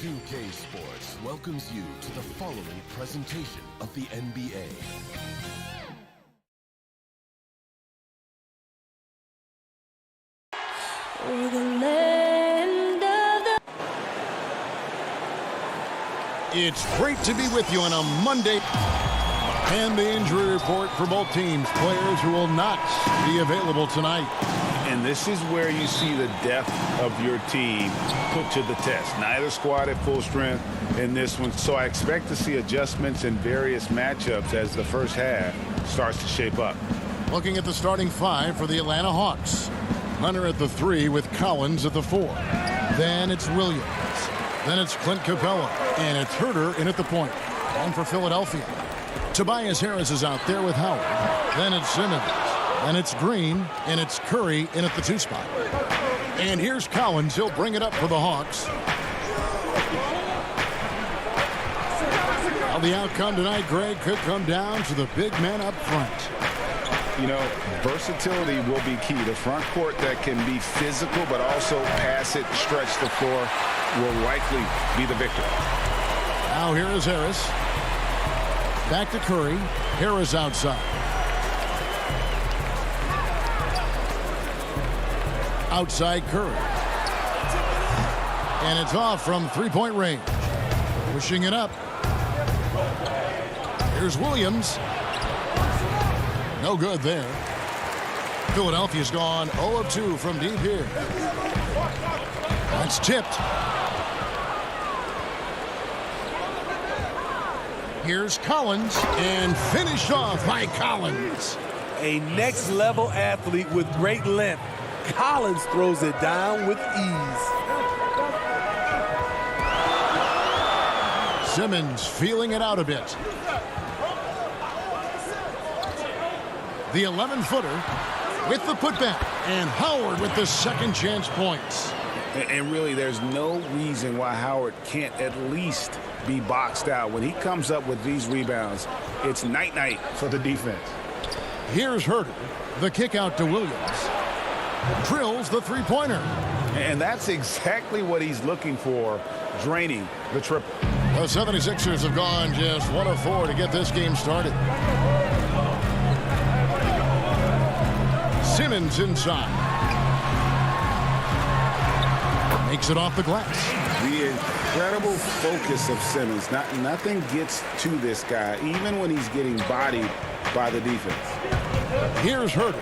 2K Sports welcomes you to the following presentation of the NBA. It's great to be with you on a Monday. And the injury report for both teams. Players who will not be available tonight. And this is where you see the depth of your team put to the test. Neither squad at full strength in this one. So I expect to see adjustments in various matchups as the first half starts to shape up. Looking at the starting five for the Atlanta Hawks. Hunter at the 3 with Collins at the 4. Then it's Williams. Then it's Clint Capella. And it's Herter in at the point. And for Philadelphia, Tobias Harris is out there with Howard. Then it's Simmons. Then it's Green. And it's Curry in at the 2 spot. And here's Collins. He'll bring it up for the Hawks. Well, the outcome tonight, Greg, could come down to the big man up front. You know, versatility will be key. The front court that can be physical but also pass it, stretch the floor will likely be the victor. Now here is Harris. Back to Curry. Harris outside. Outside Curry. And it's off from three-point range. Pushing it up. Here's Williams. No good there. Philadelphia's gone 0 of 2 from deep here. That's tipped. Here's Collins, and finished off by Collins. A next-level athlete with great length. Collins throws it down with ease. Simmons feeling it out a bit. The 11-footer with the putback, and Howard with the second chance points. And really, there's no reason why Howard can't at least be boxed out. When he comes up with these rebounds, it's night-night for the defense. Here's Herter. The kick out to Williams. Drills the three-pointer. And that's exactly what he's looking for, draining the triple. The 76ers have gone just 1 of 4 to get this game started. Simmons inside. Makes it off the glass. The incredible focus of Simmons. Nothing gets to this guy, even when he's getting bodied by the defense. Here's Herter.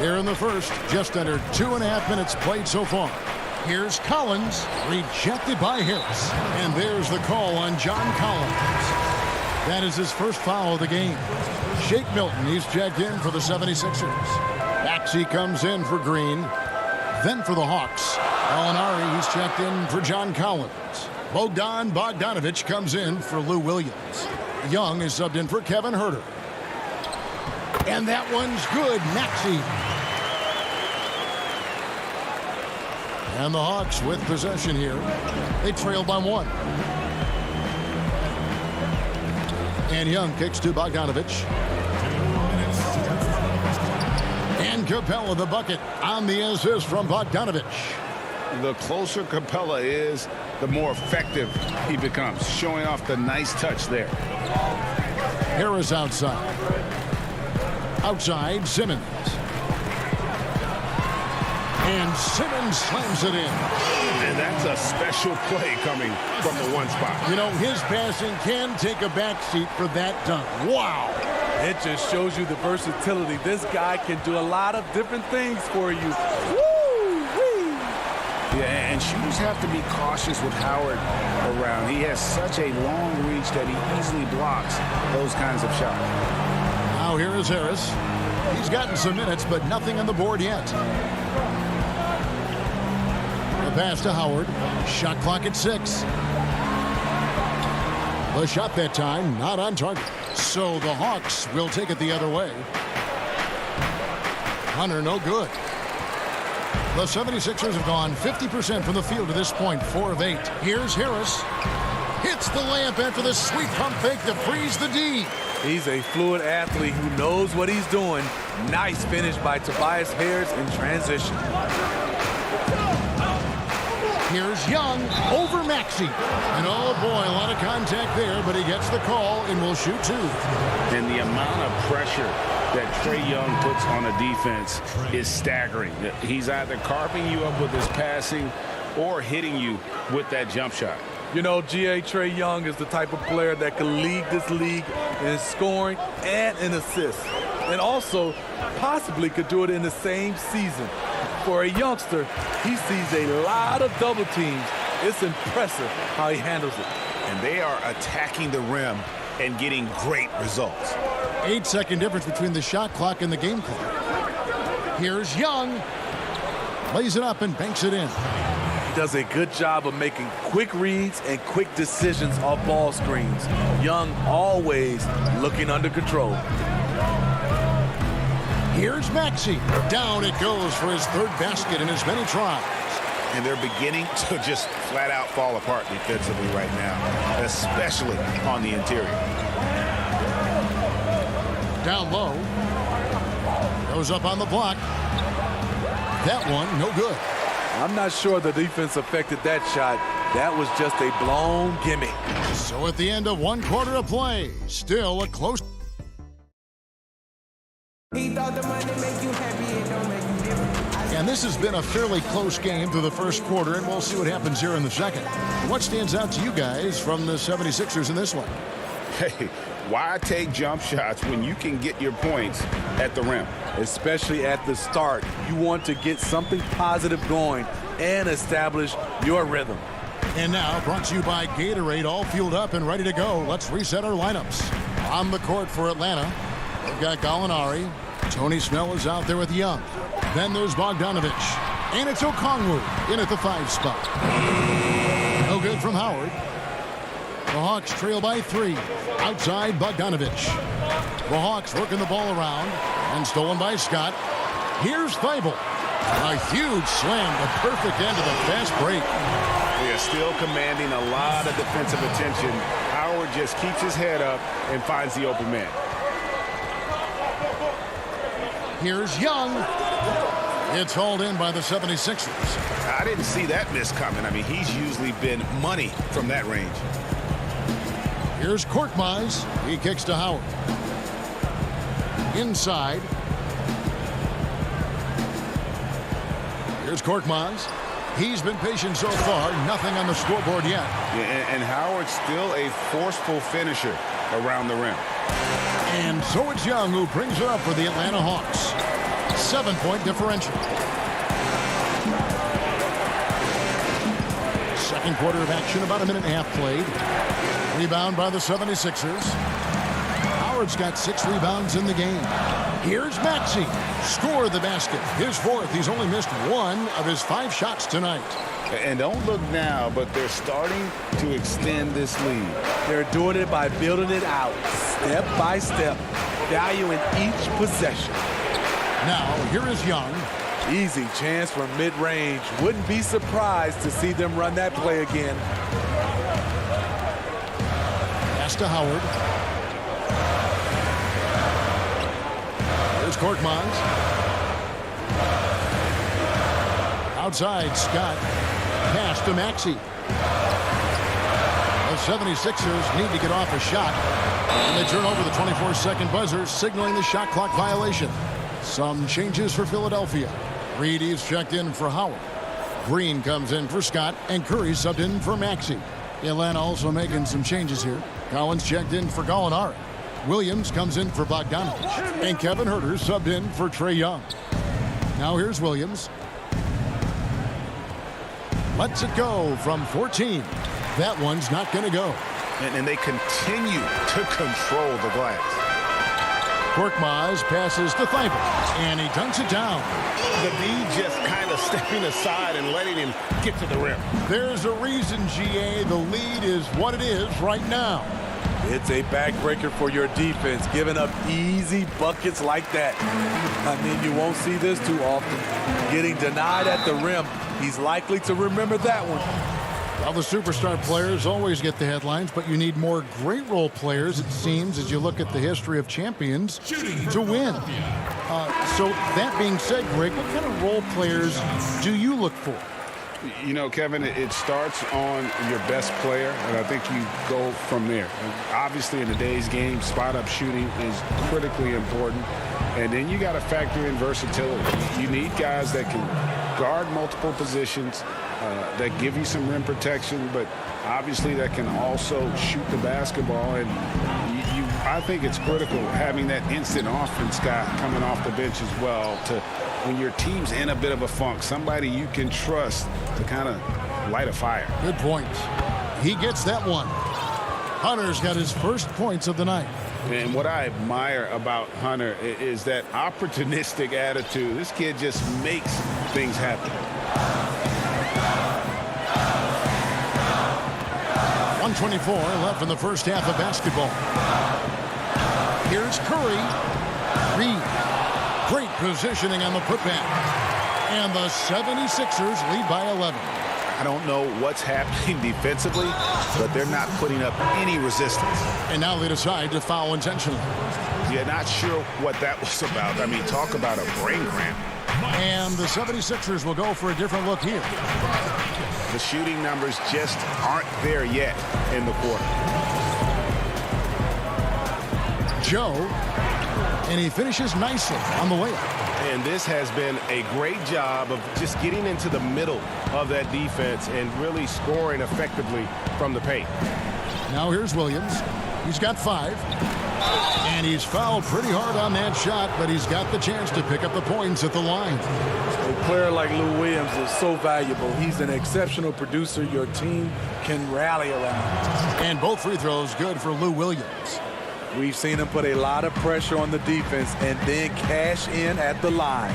Here in the first, just under 2.5 minutes played so far. Here's Collins, rejected by Harris. And there's the call on John Collins. That is his first foul of the game. Shake Milton, he's checked in for the 76ers. Maxey comes in for Green. Then for the Hawks, Alinari, he's checked in for John Collins. Bogdan Bogdanovic comes in for Lou Williams. Young is subbed in for Kevin Herter. And that one's good, Maxey. And the Hawks with possession here. They trail by 1. And Young kicks to Bogdanovic. And Capella the bucket on the assist from Bogdanovic. The closer Capella is, the more effective he becomes, showing off the nice touch there. Harris outside. Outside, Simmons. And Simmons slams it in. And that's a special play coming from the one spot. You know, his passing can take a backseat for that dunk. Wow. It just shows you the versatility. This guy can do a lot of different things for you. Woo-wee. Yeah, and shooters have to be cautious with Howard around. He has such a long reach that he easily blocks those kinds of shots. Now here is Harris. He's gotten some minutes, but nothing on the board yet. The pass to Howard. Shot clock at 6. The shot that time not on target. So the Hawks will take it the other way. Hunter, no good. The 76ers have gone 50% from the field to this point, 4 of 8. Here's Harris. Hits the layup after the sweet pump fake to freeze the D. He's a fluid athlete who knows what he's doing. Nice finish by Tobias Harris in transition. Here's Young over Maxey. And oh boy, a lot of contact there, but he gets the call and will shoot 2. And the amount of pressure that Trae Young puts on a defense is staggering. He's either carving you up with his passing or hitting you with that jump shot. You know, Trae Young is the type of player that can lead this league in scoring and in assists. And also possibly could do it in the same season. For a youngster, he sees a lot of double teams. It's impressive how he handles it. And they are attacking the rim and getting great results. 8-second difference between the shot clock and the game clock. Here's Young. Lays it up and banks it in. He does a good job of making quick reads and quick decisions off ball screens. Young always looking under control. Here's Maxey. Down it goes for his 3rd basket in as many tries. And they're beginning to just flat out fall apart defensively right now, especially on the interior. Down low. Goes up on the block. That one, no good. I'm not sure the defense affected that shot. That was just a blown gimme. So at the end of 1 quarter of play, still a close. And this has been a fairly close game through the first quarter, and we'll see what happens here in the second. What stands out to you guys from the 76ers in this one? Hey, why take jump shots when you can get your points at the rim? Especially at the start. You want to get something positive going and establish your rhythm. And now, brought to you by Gatorade, all fueled up and ready to go. Let's reset our lineups. On the court for Atlanta, they've got Gallinari. Tony Snell is out there with Young. Then there's Bogdanovich. And it's Okongwu in at the 5 spot. No good from Howard. The Hawks trail by 3. Outside Bogdanovich. The Hawks working the ball around. And stolen by Scott. Here's Thibault. A huge slam, the perfect end of the fast break. They are still commanding a lot of defensive attention. Howard just keeps his head up and finds the open man. Here's Young. It's hauled in by the 76ers. I didn't see that miss coming. I mean, he's usually been money from that range. Here's Korkmaz. He kicks to Howard. Inside. Here's Korkmaz. He's been patient so far. Nothing on the scoreboard yet. Yeah, and Howard's still a forceful finisher around the rim. And so it's Young who brings it up for the Atlanta Hawks. 7-point differential. Second quarter of action, about a minute and a half played. Rebound by the 76ers. Howard's got 6 rebounds in the game. Here's Maxey. Scored the basket. His 4th. He's only missed 1 of his 5 shots tonight. And don't look now, but they're starting to extend this lead. They're doing it by building it out, step by step, valuing each possession. Now, here is Young. Easy chance from mid-range. Wouldn't be surprised to see them run that play again. Pass to Howard. Here's Korkmaz. Outside, Scott. Pass to Maxey. The 76ers need to get off a shot. And they turn over the 24-second buzzer, signaling the shot clock violation. Some changes for Philadelphia. Reedy's checked in for Howard. Green comes in for Scott, and Curry subbed in for Maxey. Atlanta also making some changes here. Collins checked in for Gallinari. Williams comes in for Bogdanovich. And Kevin Huerter subbed in for Trae Young. Now here's Williams. Lets it go from 14. That one's not going to go. And they continue to control the glass. Korkmaz passes to Thibault, and he dunks it down. The D just kind of stepping aside and letting him get to the rim. There's a reason, GA, the lead is what it is right now. It's a backbreaker for your defense, giving up easy buckets like that. I mean, you won't see this too often. Getting denied at the rim, he's likely to remember that one. Well, the superstar players always get the headlines, but you need more great role players, it seems, as you look at the history of champions to win. So that being said, Greg, what kind of role players do you look for? You know, Kevin, it starts on your best player, and I think you go from there. And obviously, in today's game, spot-up shooting is critically important. And then you got to factor in versatility. You need guys that can guard multiple positions, that give you some rim protection, but obviously that can also shoot the basketball. And I think it's critical having that instant offense guy coming off the bench as well to when your team's in a bit of a funk, somebody you can trust to kind of light a fire. Good point. He gets that one. Hunter's got his first points of the night. And what I admire about Hunter is that opportunistic attitude. This kid just makes things happen. 1:24 left in the first half of basketball. Here's Curry. Reed. Great positioning on the putback. And the 76ers lead by 11. I don't know what's happening defensively, but they're not putting up any resistance. And now they decide to foul intentionally. Yeah, not sure what that was about. I mean, talk about a brain cramp. And the 76ers will go for a different look here. The shooting numbers just aren't there yet in the quarter. Joe, and he finishes nicely on the layup. And this has been a great job of just getting into the middle of that defense and really scoring effectively from the paint. Now here's Williams. He's got 5. And he's fouled pretty hard on that shot, but he's got the chance to pick up the points at the line. A player like Lou Williams is so valuable. He's an exceptional producer your team can rally around. And both free throws good for Lou Williams. We've seen him put a lot of pressure on the defense and then cash in at the line.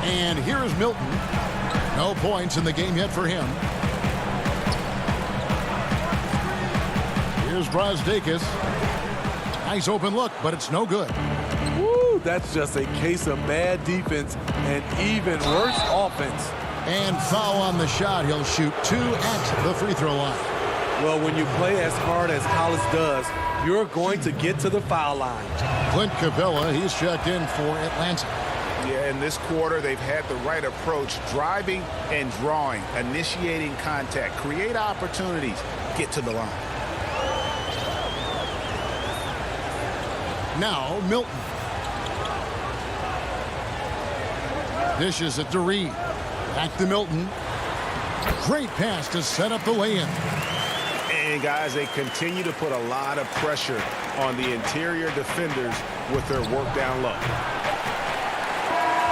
And here is Milton. No points in the game yet for him. Here's Brazdeikis. Nice open look, but it's no good. Woo, that's just a case of bad defense and even worse offense. And foul on the shot. He'll shoot 2 at the free throw line. Well, when you play as hard as Hollis does, you're going to get to the foul line. Clint Capella, he's checked in for Atlanta. Yeah, in this quarter, they've had the right approach, driving and drawing, initiating contact, create opportunities, get to the line. Now, Milton. Dishes it to Reed. Back to Milton. Great pass to set up the lay-in. And, guys, they continue to put a lot of pressure on the interior defenders with their work down low.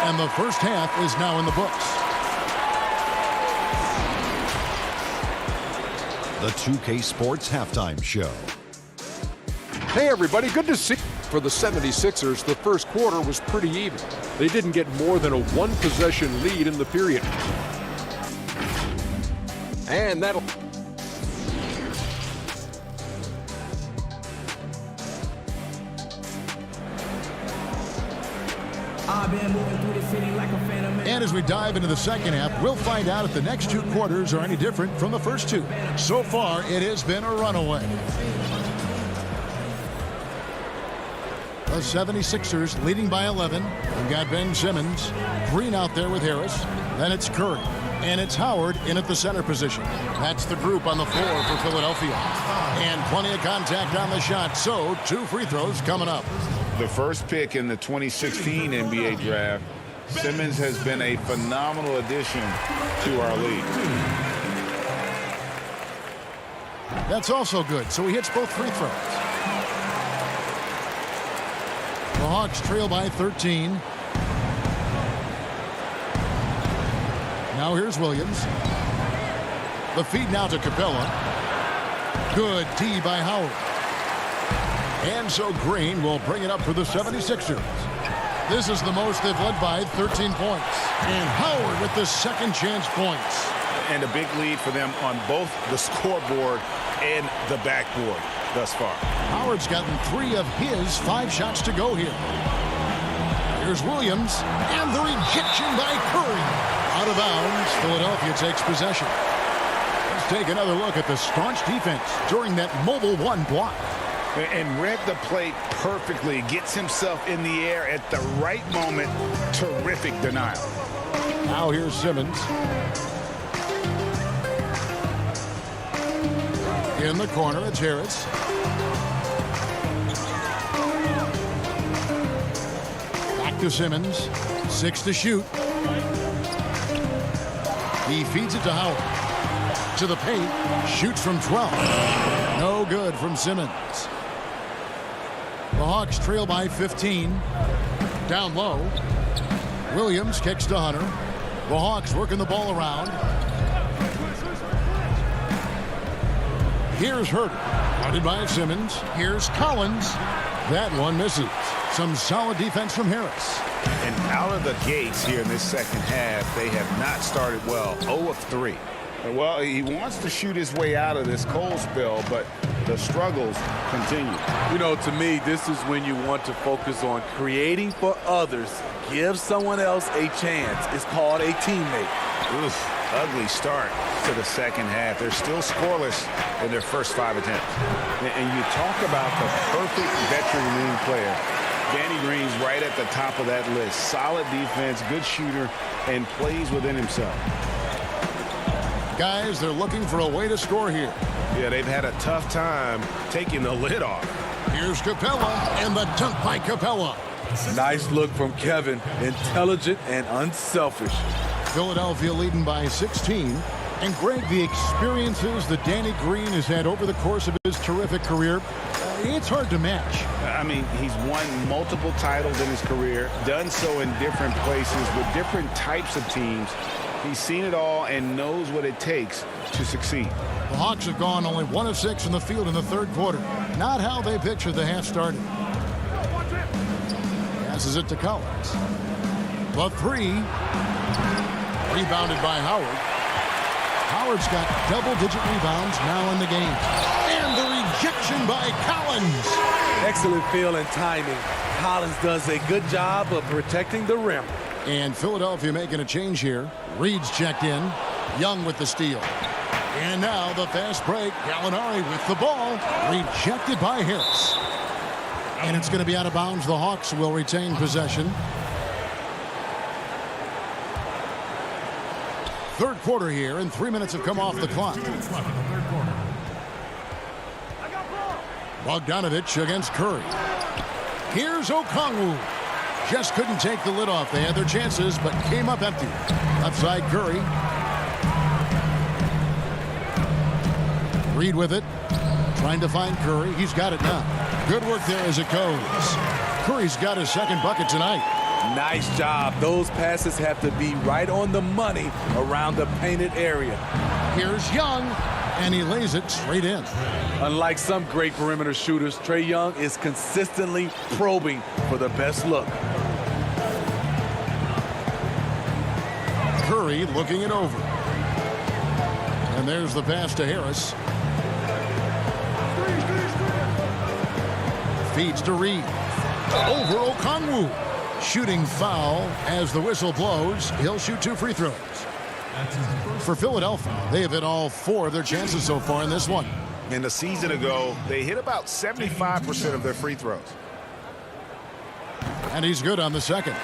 And the first half is now in the books. The 2K Sports Halftime Show. Hey, everybody. Good to see you. For the 76ers, the first quarter was pretty even. They didn't get more than a one-possession lead in the period. And that'll... And as we dive into the second half, we'll find out if the next 2 quarters are any different from the first 2. So far, it has been a runaway. The 76ers leading by 11. We've got Ben Simmons. Green out there with Harris. Then it's Curry. And it's Howard in at the center position. That's the group on the floor for Philadelphia. And plenty of contact on the shot, so 2 free throws coming up. The first pick in the 2016 NBA draft, Simmons has been a phenomenal addition to our league. That's also good, so he hits both free throws. The Hawks trail by 13. Now here's Williams. The feed now to Capella. Good D by Howard. And so Green will bring it up for the 76ers. This is the most they've led by, 13 points. And Howard with the second chance points. And a big lead for them on both the scoreboard and the backboard thus far. Howard's gotten 3 of his 5 shots to go here. Here's Williams, and the rejection by Curry. Out of bounds, Philadelphia takes possession. Let's take another look at the staunch defense during that mobile 1 block. And read the play perfectly. Gets himself in the air at the right moment. Terrific denial. Now here's Simmons. In the corner, it's Harris. Back to Simmons. 6 to shoot. He feeds it to Howard. To the paint. Shoots from 12. No good from Simmons. The Hawks trail by 15. Down low. Williams kicks to Hunter. The Hawks working the ball around. Here's Herter. Guarded by Simmons. Here's Collins. That one misses. Some solid defense from Harris. And out of the gates here in this second half, they have not started well. 0 of 3. Well, he wants to shoot his way out of this cold spell, but the struggles continue. You know, to me, this is when you want to focus on creating for others. Give someone else a chance. It's called a teammate. Oof, ugly start to the second half. They're still scoreless in their first 5 attempts. And you talk about the perfect veteran wing player. Danny Green's right at the top of that list. Solid defense, good shooter, and plays within himself. Guys, they're looking for a way to score here. Yeah, they've had a tough time taking the lid off. Here's Capella, and the dunk by Capella. Nice look from Kevin. Intelligent and unselfish. Philadelphia leading by 16. And Greg, the experiences that Danny Green has had over the course of his terrific career, it's hard to match. I mean, he's won multiple titles in his career, done so in different places with different types of teams. He's seen it all and knows what it takes to succeed. The Hawks have gone only 1 of 6 in the field in the third quarter. Not how they pictured the half started. Passes it to Collins. The 3. Rebounded by Howard. Howard's got double-digit rebounds now in the game. And the rejection by Collins. Excellent feel and timing. Collins does a good job of protecting the rim. And Philadelphia making a change here. Reed's checked in. Young with the steal. And now the fast break. Gallinari with the ball. Rejected by Harris. And it's going to be out of bounds. The Hawks will retain possession. Third quarter here, and 3 minutes have come off the clock. Bogdanovich against Curry. Here's Okongwu. Just couldn't take the lid off. They had their chances, but came up empty. Left side, Curry. Reed with it. Trying to find Curry. He's got it now. Good work there as it goes. Curry's got his second bucket tonight. Nice job. Those passes have to be right on the money around the painted area. Here's Young, and he lays it straight in. Unlike some great perimeter shooters, Trae Young is consistently probing for the best look. Curry looking it over. And there's the pass to Harris. Feeds to Reed. Over Okongwu. Shooting foul as the whistle blows. He'll shoot 2 free throws. For Philadelphia, they have hit all 4 of their chances so far in this one. And a season ago, they hit about 75% of their free throws. And he's good on the second.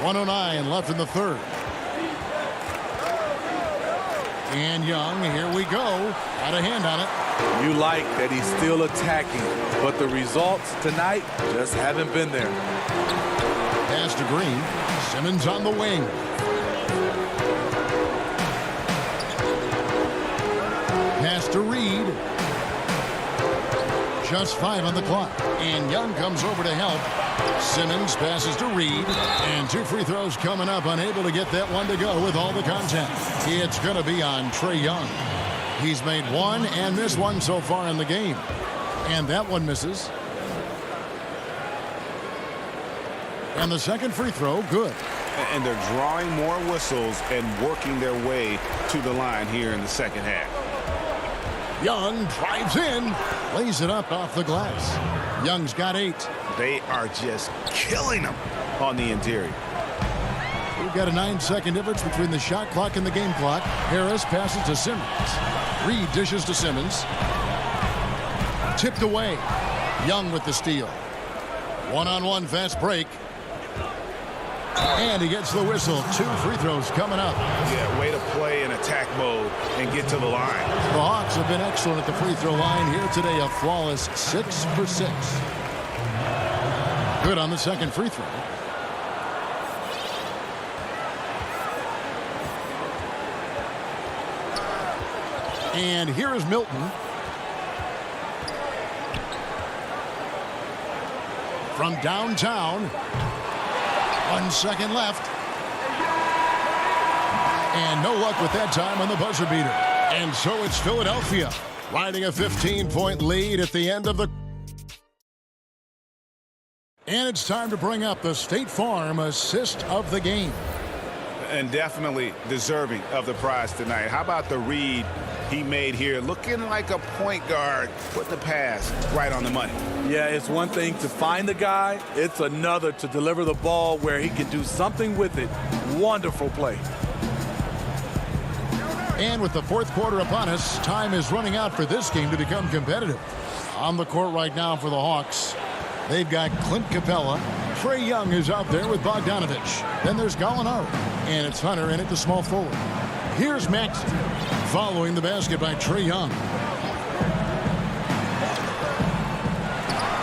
1:09 left in the third. And Young, here we go. Got a hand on it. You like that he's still attacking, but the results tonight just haven't been there. Pass to Green. Simmons on the wing. Pass to Reed. Just 5 on the clock. And Young comes over to help. Simmons passes to Reed. And 2 free throws coming up. Unable to get that one to go with all the contact. It's going to be on Trae Young. He's made 1 and missed 1 so far in the game. And that one misses. And the second free throw, good. And they're drawing more whistles and working their way to the line here in the second half. Young drives in, lays it up off the glass. Young's got 8. They are just killing them on the interior. We've got a 9-second difference between the shot clock and the game clock. Harris passes to Simmons. Reed dishes to Simmons. Tipped away. Young with the steal. 1-on-1 fast break. And he gets the whistle. 2 free throws coming up. Yeah, way to play in attack mode and get to the line. The Hawks have been excellent at the free throw line here today. A flawless 6 for 6. Good on the second free throw. And here is Milton. From downtown. 1 second left. And no luck with that time on the buzzer beater. And so it's Philadelphia riding a 15-point lead at the end of the... And it's time to bring up the State Farm assist of the game. And definitely deserving of the prize tonight. How about the read he made here? Looking like a point guard, putting the pass right on the money. Yeah, it's one thing to find the guy. It's another to deliver the ball where he can do something with it. Wonderful play. And with the fourth quarter upon us, time is running out for this game to become competitive. On the court right now for the Hawks, they've got Clint Capella. Trae Young is out there with Bogdanovich. Then there's Gallinari. And it's Hunter in at the small forward. Here's Maxey following the basket by Trae Young.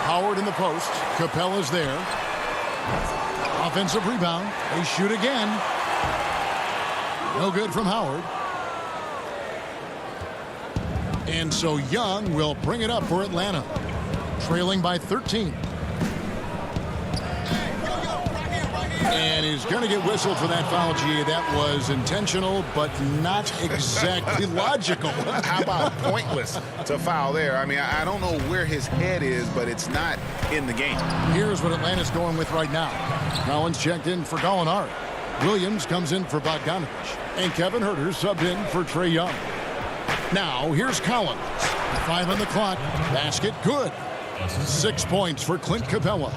Howard in the post. Capella's there. Offensive rebound. They shoot again. No good from Howard. And so Young will bring it up for Atlanta. Trailing by 13. And he's going to get whistled for that foul, G. That was intentional, but not exactly logical. How about pointless to foul there? I mean, I don't know where his head is, but it's not in the game. Here's what Atlanta's going with right now. Collins checked in for Gallinari. Williams comes in for Bogdanovich. And Kevin Huerter subbed in for Trae Young. Now, here's Collins. 5 on the clock. Basket good. 6 points for Clint Capella.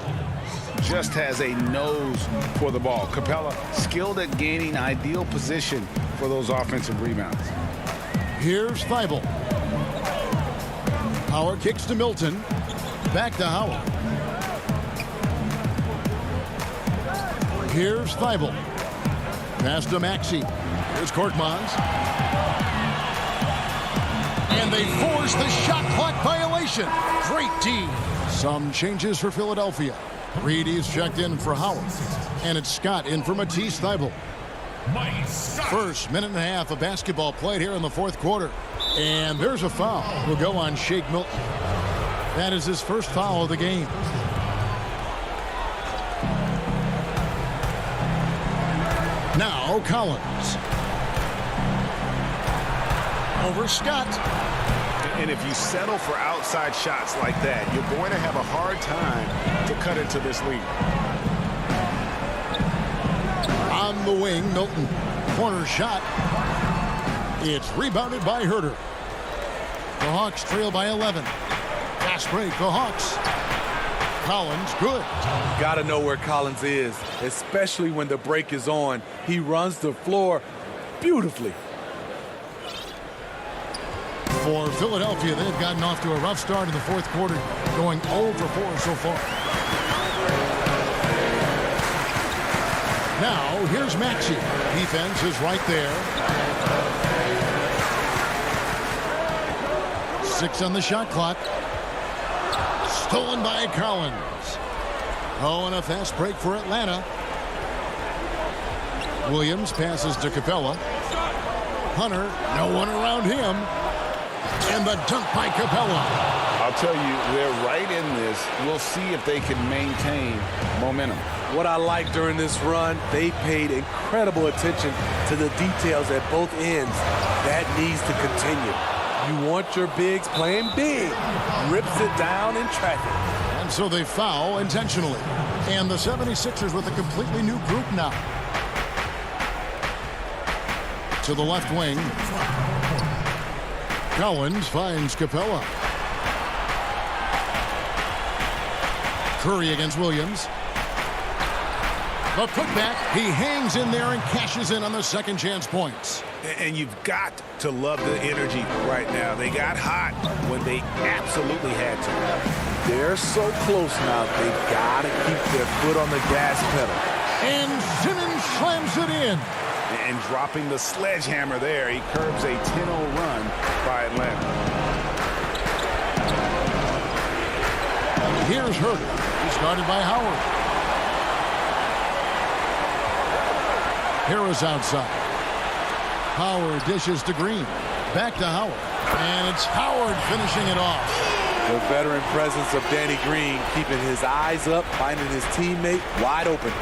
Just has a nose for the ball. Capella skilled at gaining ideal position for those offensive rebounds. Here's Thibault. Howard kicks to Milton. Back to Howard. Here's Thibault. Pass to Maxey. Here's Korkmaz. And they force the shot clock violation. Great D. Some changes for Philadelphia. Reedy's checked in for Howard. And it's Scott in for Matisse Thybulle. First minute and a half of basketball played here in the fourth quarter. And there's a foul. Will go on Shake Milton. That is his first foul of the game. Now Collins. Over Scott. And if you settle for outside shots like that, you're going to have a hard time to cut into this lead. On the wing, Milton. Corner shot. It's rebounded by Huerter. The Hawks trail by 11. Fast break, the Hawks. Collins, good. Got to know where Collins is, especially when the break is on. He runs the floor beautifully. For Philadelphia, they've gotten off to a rough start in the fourth quarter, going 0 for 4 so far. Now, here's Maxey. Defense is right there. 6 on the shot clock. Stolen by Collins. Oh, and a fast break for Atlanta. Williams passes to Capella. Hunter, no one around him. And the dunk by Capella. I'll tell you, they're right in this. We'll see if they can maintain momentum. What I like during this run, they paid incredible attention to the details at both ends. That needs to continue. You want your bigs playing big. Rips it down in traffic. And so they foul intentionally. And the 76ers with a completely new group now. To the left wing. Collins finds Capella. Curry against Williams. The putback. He hangs in there and cashes in on the second chance points. And you've got to love the energy right now. They got hot when they absolutely had to. They're so close now. They've got to keep their foot on the gas pedal. And Simmons slams it in. And dropping the sledgehammer there, he curbs a 10-0 run by Atlanta. Here's Herter. He's guarded by Howard. Harris outside. Howard dishes to Green. Back to Howard. And it's Howard finishing it off. The veteran presence of Danny Green keeping his eyes up, finding his teammate wide open.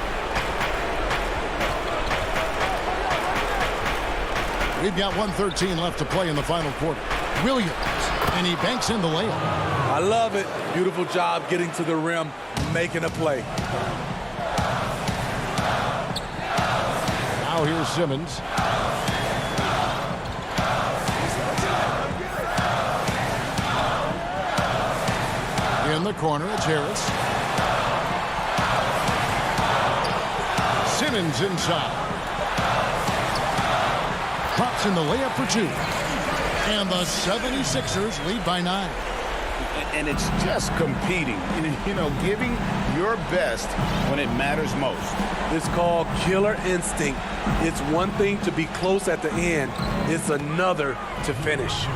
We've got 1:13 left to play in the final quarter. Williams, and he banks in the layup. I love it. Beautiful job getting to the rim, making a play. Now here's Simmons. In the corner, it's Harris. Simmons inside. Drops in the layup for 2. And the 76ers lead by 9. And it's just competing, you know, giving your best when it matters most. It's called killer instinct. It's one thing to be close at the end. It's another to finish.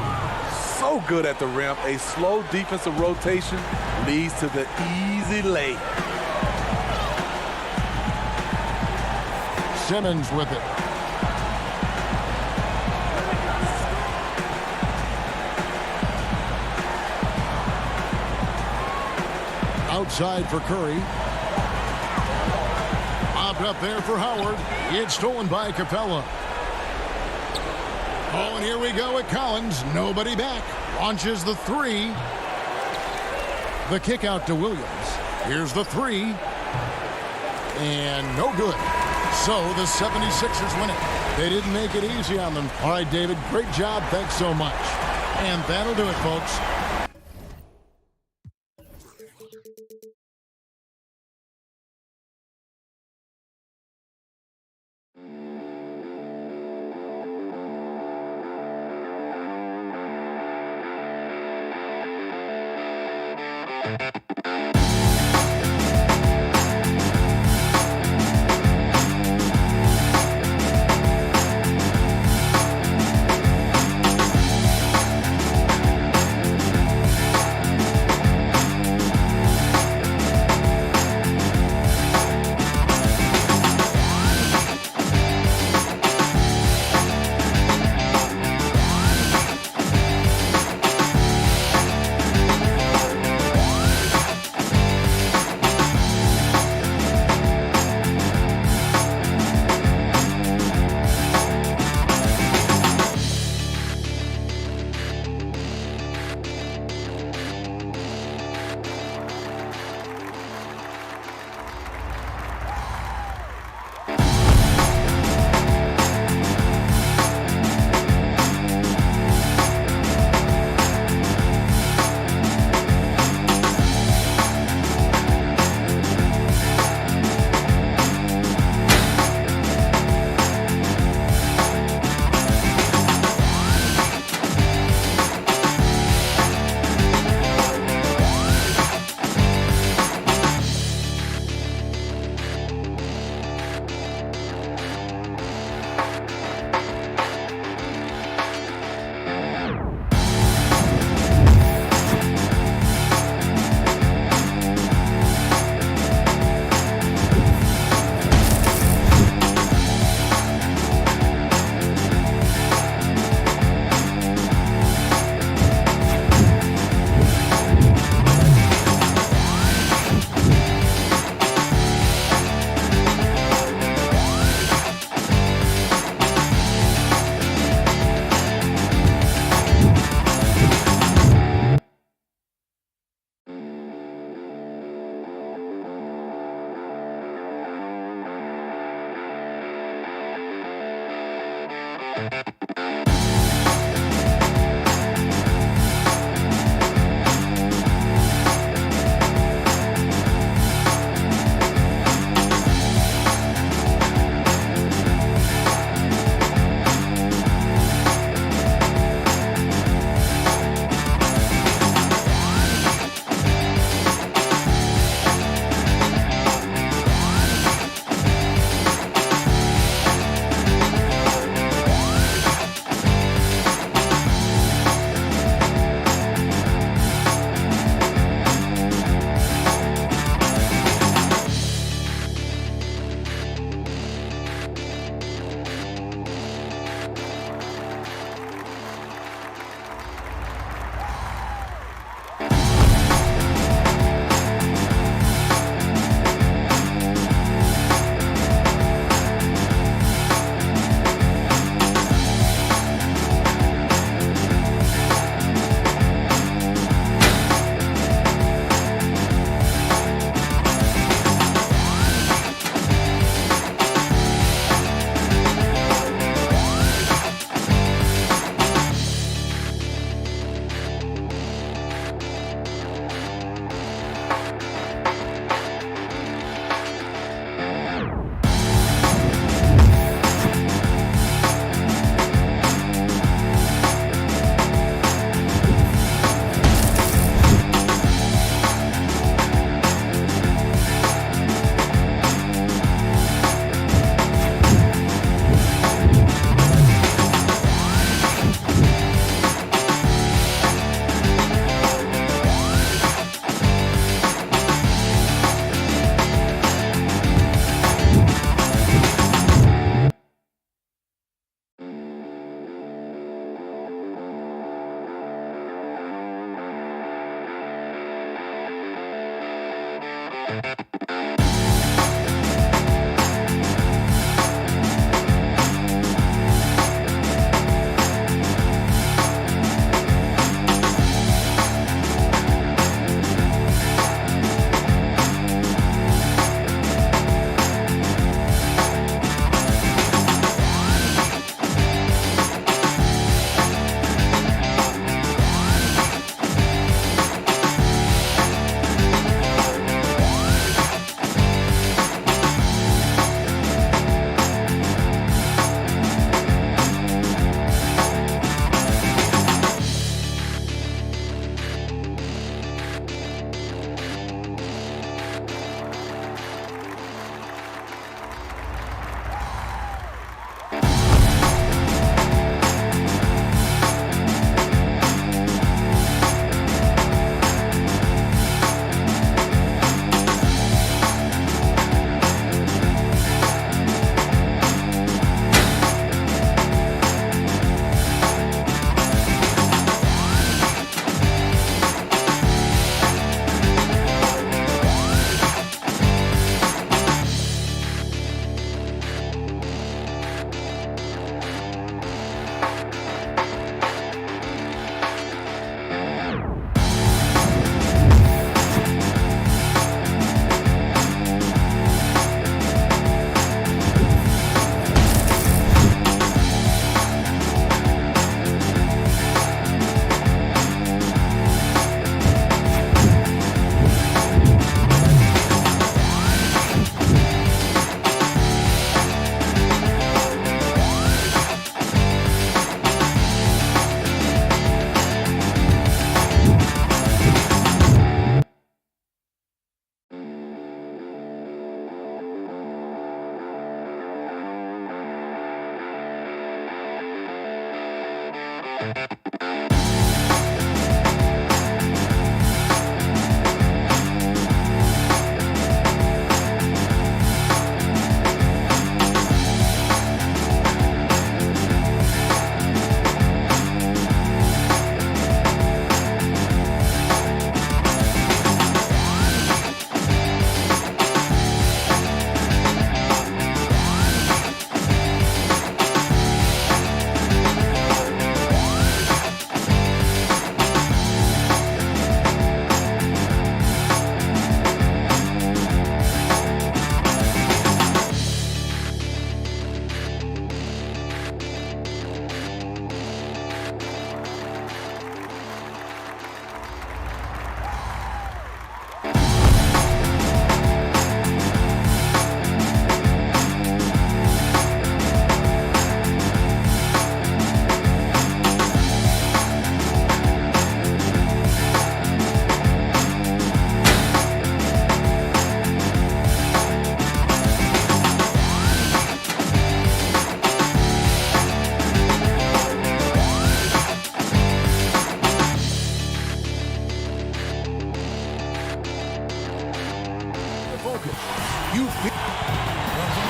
So good at the rim. A slow defensive rotation leads to the easy lay. Simmons with it. Outside for Curry. Bobbed up there for Howard. It's stolen by Capella. Oh, and here we go at Collins. Nobody back. Launches the 3. The kick out to Williams. Here's the 3. And no good. So the 76ers win it. They didn't make it easy on them. All right, David, great job. Thanks so much. And that'll do it, folks.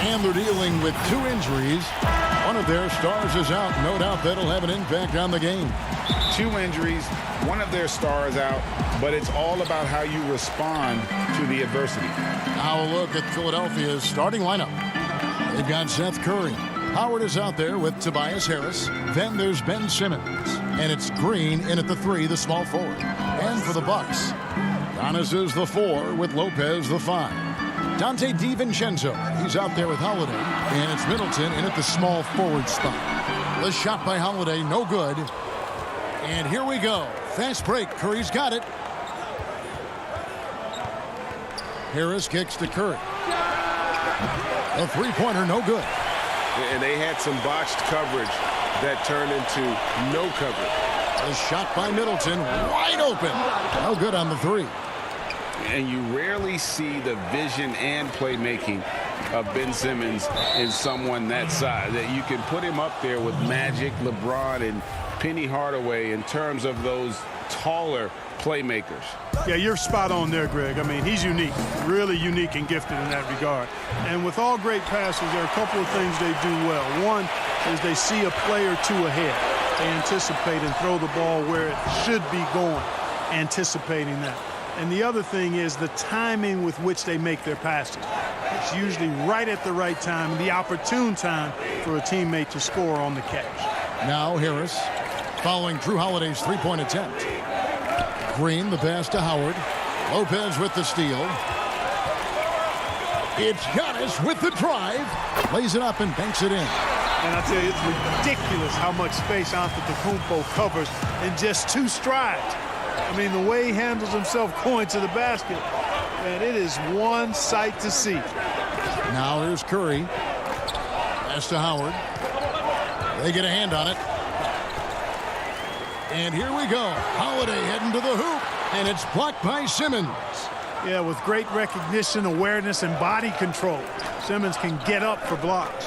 And they're dealing with 2 injuries. One of their stars is out. No doubt that'll have an impact on the game. 2 injuries, one of their stars out, but it's all about how you respond to the adversity. Now a look at Philadelphia's starting lineup. They've got Seth Curry. Howard is out there with Tobias Harris. Then there's Ben Simmons. And it's Green in at the 3, the small forward. And for the Bucks, Giannis is the 4 with Lopez the 5. Dante DiVincenzo, he's out there with Holiday. And it's Middleton in at the small forward spot. The shot by Holiday, no good. And here we go. Fast break. Curry's got it. Harris kicks to Curry. A three-pointer, no good. And they had some botched coverage that turned into no coverage. A shot by Middleton, wide open. No good on the 3. And you rarely see the vision and playmaking of Ben Simmons in someone that size. That you can put him up there with Magic, LeBron, and Penny Hardaway in terms of those taller playmakers. Yeah, you're spot on there, Greg. I mean, he's unique, really unique and gifted in that regard. And with all great passers, there are a couple of things they do well. One is they see a play or two ahead. They anticipate and throw the ball where it should be going, anticipating that. And the other thing is the timing with which they make their passes. It's usually right at the right time and the opportune time for a teammate to score on the catch. Now Harris following Drew Holiday's three-point attempt. Green, the pass to Howard. Lopez with the steal. It's Giannis with the drive. Lays it up and banks it in. And I tell you, it's ridiculous how much space Antetokounmpo covers in just 2 strides. I mean, the way he handles himself going to the basket, man, it is one sight to see. Now here's Curry. Pass to Howard. They get a hand on it. And here we go. Holiday heading to the hoop, and it's blocked by Simmons. Yeah, with great recognition, awareness, and body control, Simmons can get up for blocks.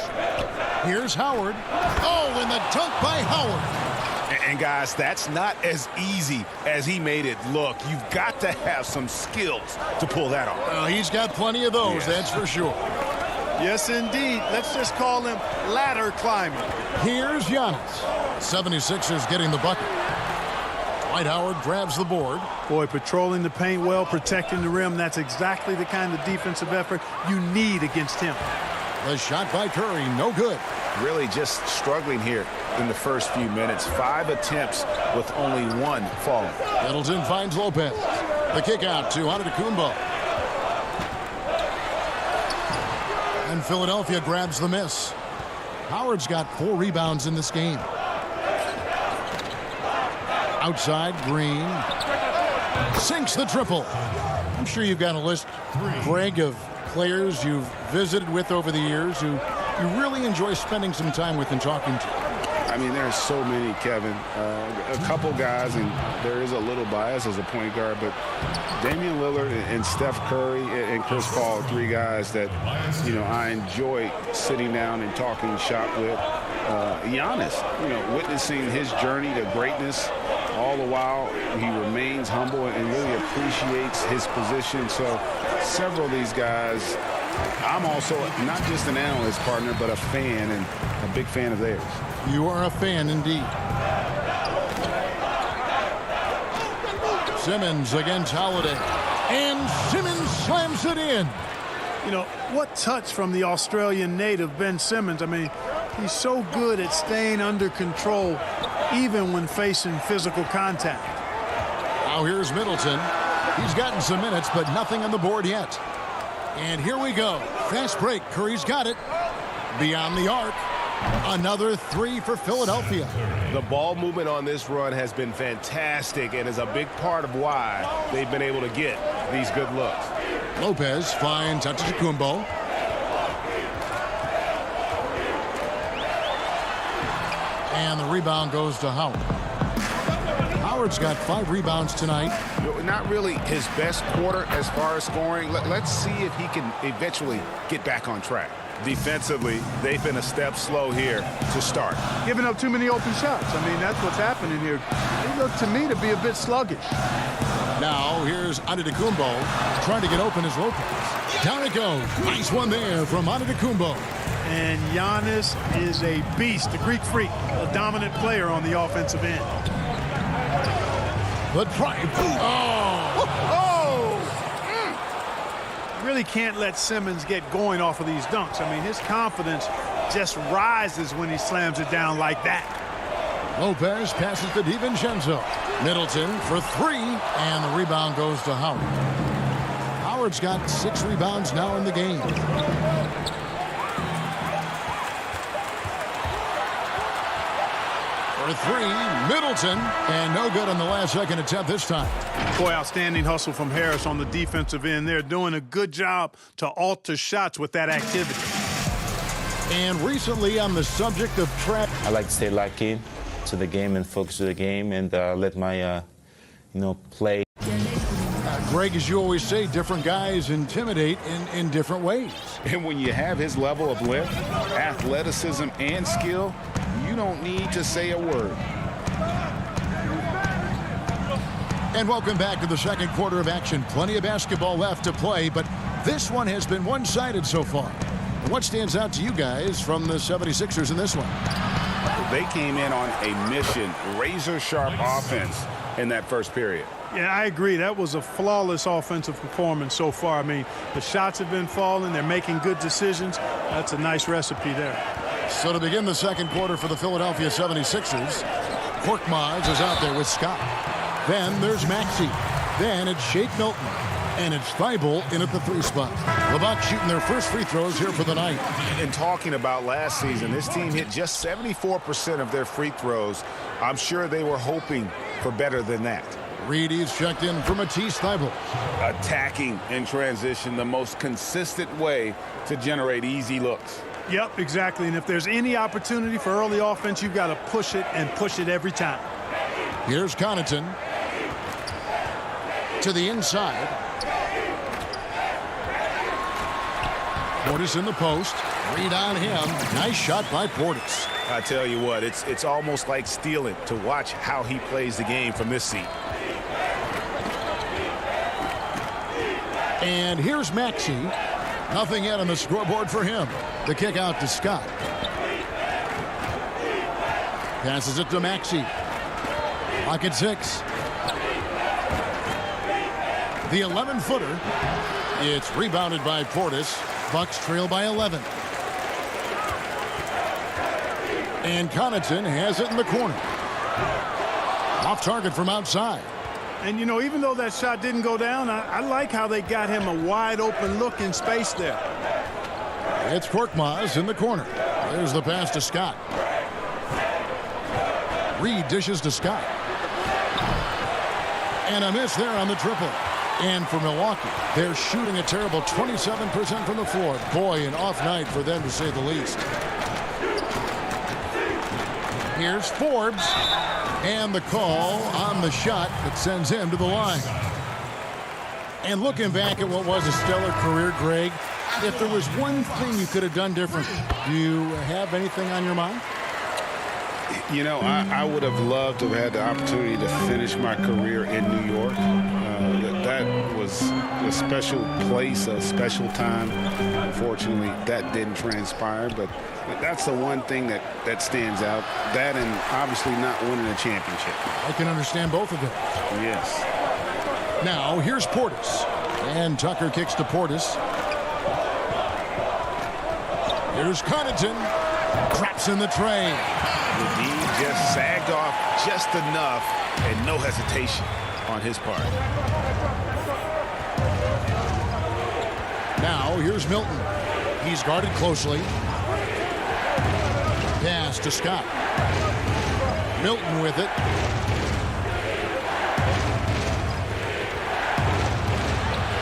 Here's Howard. Oh, and the dunk by Howard. And guys, that's not as easy as he made it look. You've got to have some skills to pull that off. He's got plenty of those, that's for sure. Yes, indeed. Let's just call him ladder climbing. Here's Giannis. 76ers getting the bucket. Dwight Howard grabs the board. Boy, patrolling the paint well, protecting the rim. That's exactly the kind of defensive effort you need against him. The shot by Curry, no good. Really just struggling here in the first few minutes. 5 attempts with only 1 falling. Middleton finds Lopez. The kick out to Antetokounmpo. And Philadelphia grabs the miss. Howard's got 4 rebounds in this game. Outside, Green sinks the triple. I'm sure you've got a list, Greg, of players you've visited with over the years who you really enjoy spending some time with and talking to. I mean, there's so many, Kevin. A couple guys, and there is a little bias as a point guard, but Damian Lillard and Steph Curry and Chris Paul, 3 guys that, you know, I enjoy sitting down and talking shop with. Giannis, you know, witnessing his journey to greatness. All the while, he remains humble and really appreciates his position. So several of these guys, I'm also not just an analyst partner, but a fan and a big fan of theirs. You are a fan indeed. Simmons against Holiday. And Simmons slams it in. You know, what touch from the Australian native, Ben Simmons. I mean, he's so good at staying under control even when facing physical contact. Now here's Middleton. He's gotten some minutes, but nothing on the board yet. And here we go. Fast break. Curry's got it. Beyond the arc. Another 3 for Philadelphia. The ball movement on this run has been fantastic and is a big part of why they've been able to get these good looks. Lopez finds Antetokounmpo. And the rebound goes to Howard. Howard's got 5 rebounds tonight. Not really his best quarter as far as scoring. Let's see if he can eventually get back on track. Defensively, they've been a step slow here to start. Giving up too many open shots. I mean, that's what's happening here. They look to me to be a bit sluggish. Now here's Antetokounmpo trying to get open as Lopez. Down it goes. Nice one there from Antetokounmpo. And Giannis is a beast, a Greek freak, a dominant player on the offensive end. The drive. Really can't let Simmons get going off of these dunks. I mean, his confidence just rises when he slams it down like that. Lopez passes to DiVincenzo. Middleton for 3, and the rebound goes to Howard. Howard's got 6 rebounds now in the game. For 3, Middleton, and no good on the last second attempt this time. Boy, outstanding hustle from Harris on the defensive end. They're doing a good job to alter shots with that activity. And recently on the subject of trap, I like to stay locked in to the game and focus to the game and let my, play. Greg, as you always say, different guys intimidate in different ways. And when you have his level of lift, athleticism, and skill, you don't need to say a word. And welcome back to the second quarter of action. Plenty of basketball left to play, but this one has been one-sided so far. What stands out to you guys from the 76ers in this one? They came in on a mission, razor-sharp offense in that first period. Yeah, I agree. That was a flawless offensive performance so far. I mean, the shots have been falling. They're making good decisions. That's a nice recipe there. So to begin the second quarter for the Philadelphia 76ers, Korkmaz is out there with Scott. Then there's Maxey. Then it's Shake Milton. And it's Thibault in at the 3 spot. The Bucks shooting their first free throws here for the night. And talking about last season, this team hit just 74% of their free throws. I'm sure they were hoping for better than that. Reedy's checked in for Matisse Thibault. Attacking in transition, the most consistent way to generate easy looks. Yep, exactly. And if there's any opportunity for early offense, you've got to push it and push it every time. Here's Connaughton to the inside. Portis in the post. Reed on him. Nice shot by Portis. I tell you what, it's almost like stealing to watch how he plays the game from this seat. And here's Maxey. Nothing yet on the scoreboard for him. The kick out to Scott. Passes it to Maxey. Clock at 6. The 11-footer. It's rebounded by Portis. Bucks trail by 11. And Connaughton has it in the corner. Off target from outside. And, you know, even though that shot didn't go down, I like how they got him a wide open look in space there. It's Korkmaz in the corner. There's the pass to Scott. Reed dishes to Scott. And a miss there on the triple. And for Milwaukee, they're shooting a terrible 27% from the floor. Boy, an off night for them, to say the least. Here's Forbes. And the call on the shot that sends him to the line. And looking back at what was a stellar career, Greg, if there was one thing you could have done different, do you have anything on your mind? You know, I would have loved to have had the opportunity to finish my career in New York. That was a special place, a special time. Unfortunately, that didn't transpire, but that's the one thing that stands out. That and obviously not winning a championship. I can understand both of them. Yes. Now, here's Portis. And Tucker kicks to Portis. Here's Connaughton. Drops in the tray. He just sagged off just enough and no hesitation on his part. Now here's Milton. He's guarded closely. Pass to Scott. Milton with it.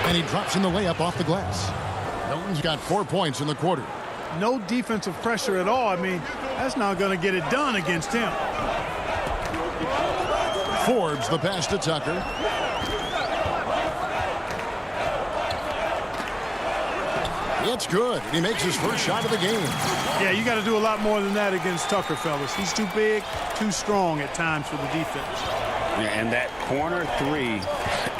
And he drops in the layup off the glass. Milton's got 4 points in the quarter. No defensive pressure at all. I mean, that's not going to get it done against him. Forbes the pass to Tucker. It's good. He makes his first shot of the game. Yeah, you got to do a lot more than that against Tucker, fellas. He's too big, too strong at times for the defense. Yeah, and that corner three,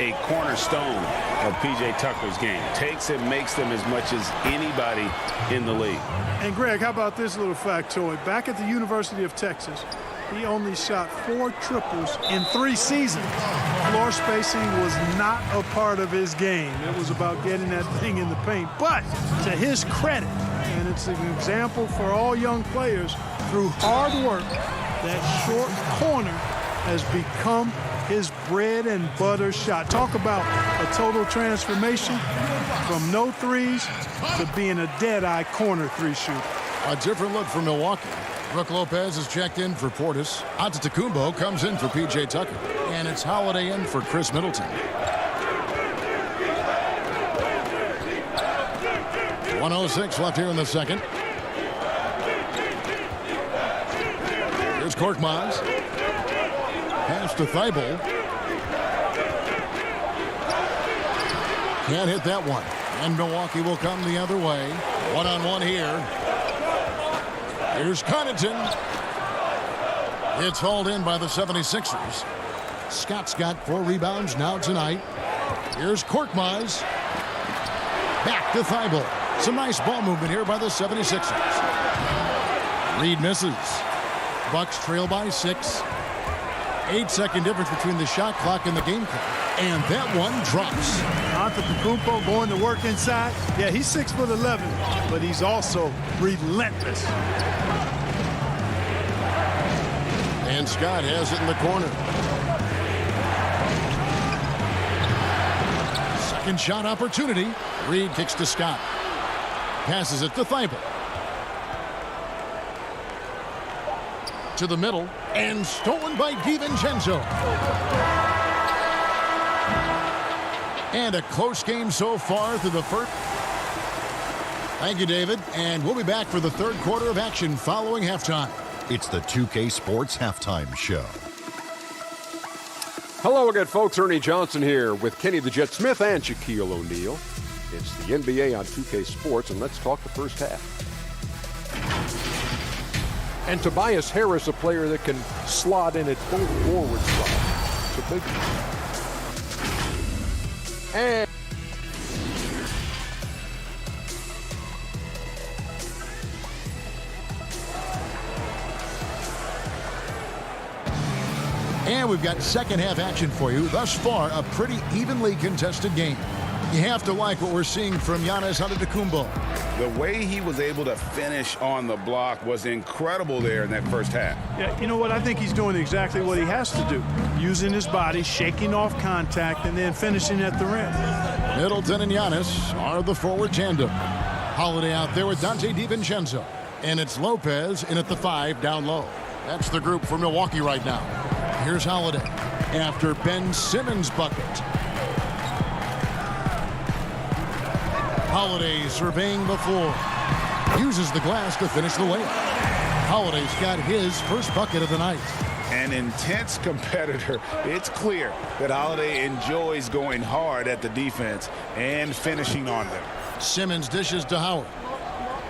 a cornerstone of P.J. Tucker's game. Takes it, makes them as much as anybody in the league. And, Greg, how about this little factoid? Back at the University of Texas, he only shot 4 triples in 3 seasons. Floor spacing was not a part of his game. It was about getting that thing in the paint. But to his credit, and it's an example for all young players, through hard work, that short corner has become his bread and butter shot. Talk about a total transformation from no threes to being a dead-eye corner 3 shooter. A different look for Milwaukee. Brook Lopez is checked in for Portis. Antetokounmpo comes in for P.J. Tucker. And it's Holiday in for Chris Middleton. 1:06 left here in the second. Here's Korkmaz. Pass to Thibault. Can't hit that one. And Milwaukee will come the other way. One-on-one here. Here's Connaughton. It's hauled in by the 76ers. Scott's got 4 rebounds now tonight. Here's Korkmaz. Back to Thibault. Some nice ball movement here by the 76ers. Reed misses. Bucks trail by 6. 8-second difference between the shot clock and the game clock. And that one drops. Antetokounmpo going to work inside. Yeah, he's 6'11", but he's also relentless. And Scott has it in the corner. Second shot opportunity. Reed kicks to Scott. Passes it to Thibault. To the middle. And stolen by DiVincenzo. And a close game so far through the first. Thank you, David. And we'll be back for the third quarter of action following halftime. It's the 2K Sports Halftime Show. Hello again, folks. Ernie Johnson here with Kenny the Jet Smith and Shaquille O'Neal. It's the NBA on 2K Sports, and let's talk the first half. And Tobias Harris, a player that can slot in at both forward slots. It's a big one. And we've got second half action for you. Thus far, a pretty evenly contested game. You have to like what we're seeing from Giannis Antetokounmpo. The way he was able to finish on the block was incredible there in that first half. Yeah, you know what? I think he's doing exactly what he has to do. Using his body, shaking off contact, and then finishing at the rim. Middleton and Giannis are the forward tandem. Holiday out there with Dante DiVincenzo. And it's Lopez in at the 5 down low. That's the group for Milwaukee right now. Here's Holiday after Ben Simmons' bucket. Holiday surveying the floor. Uses the glass to finish the layup. Holiday's got his first bucket of the night. An intense competitor. It's clear that Holiday enjoys going hard at the defense and finishing on them. Simmons dishes to Howard.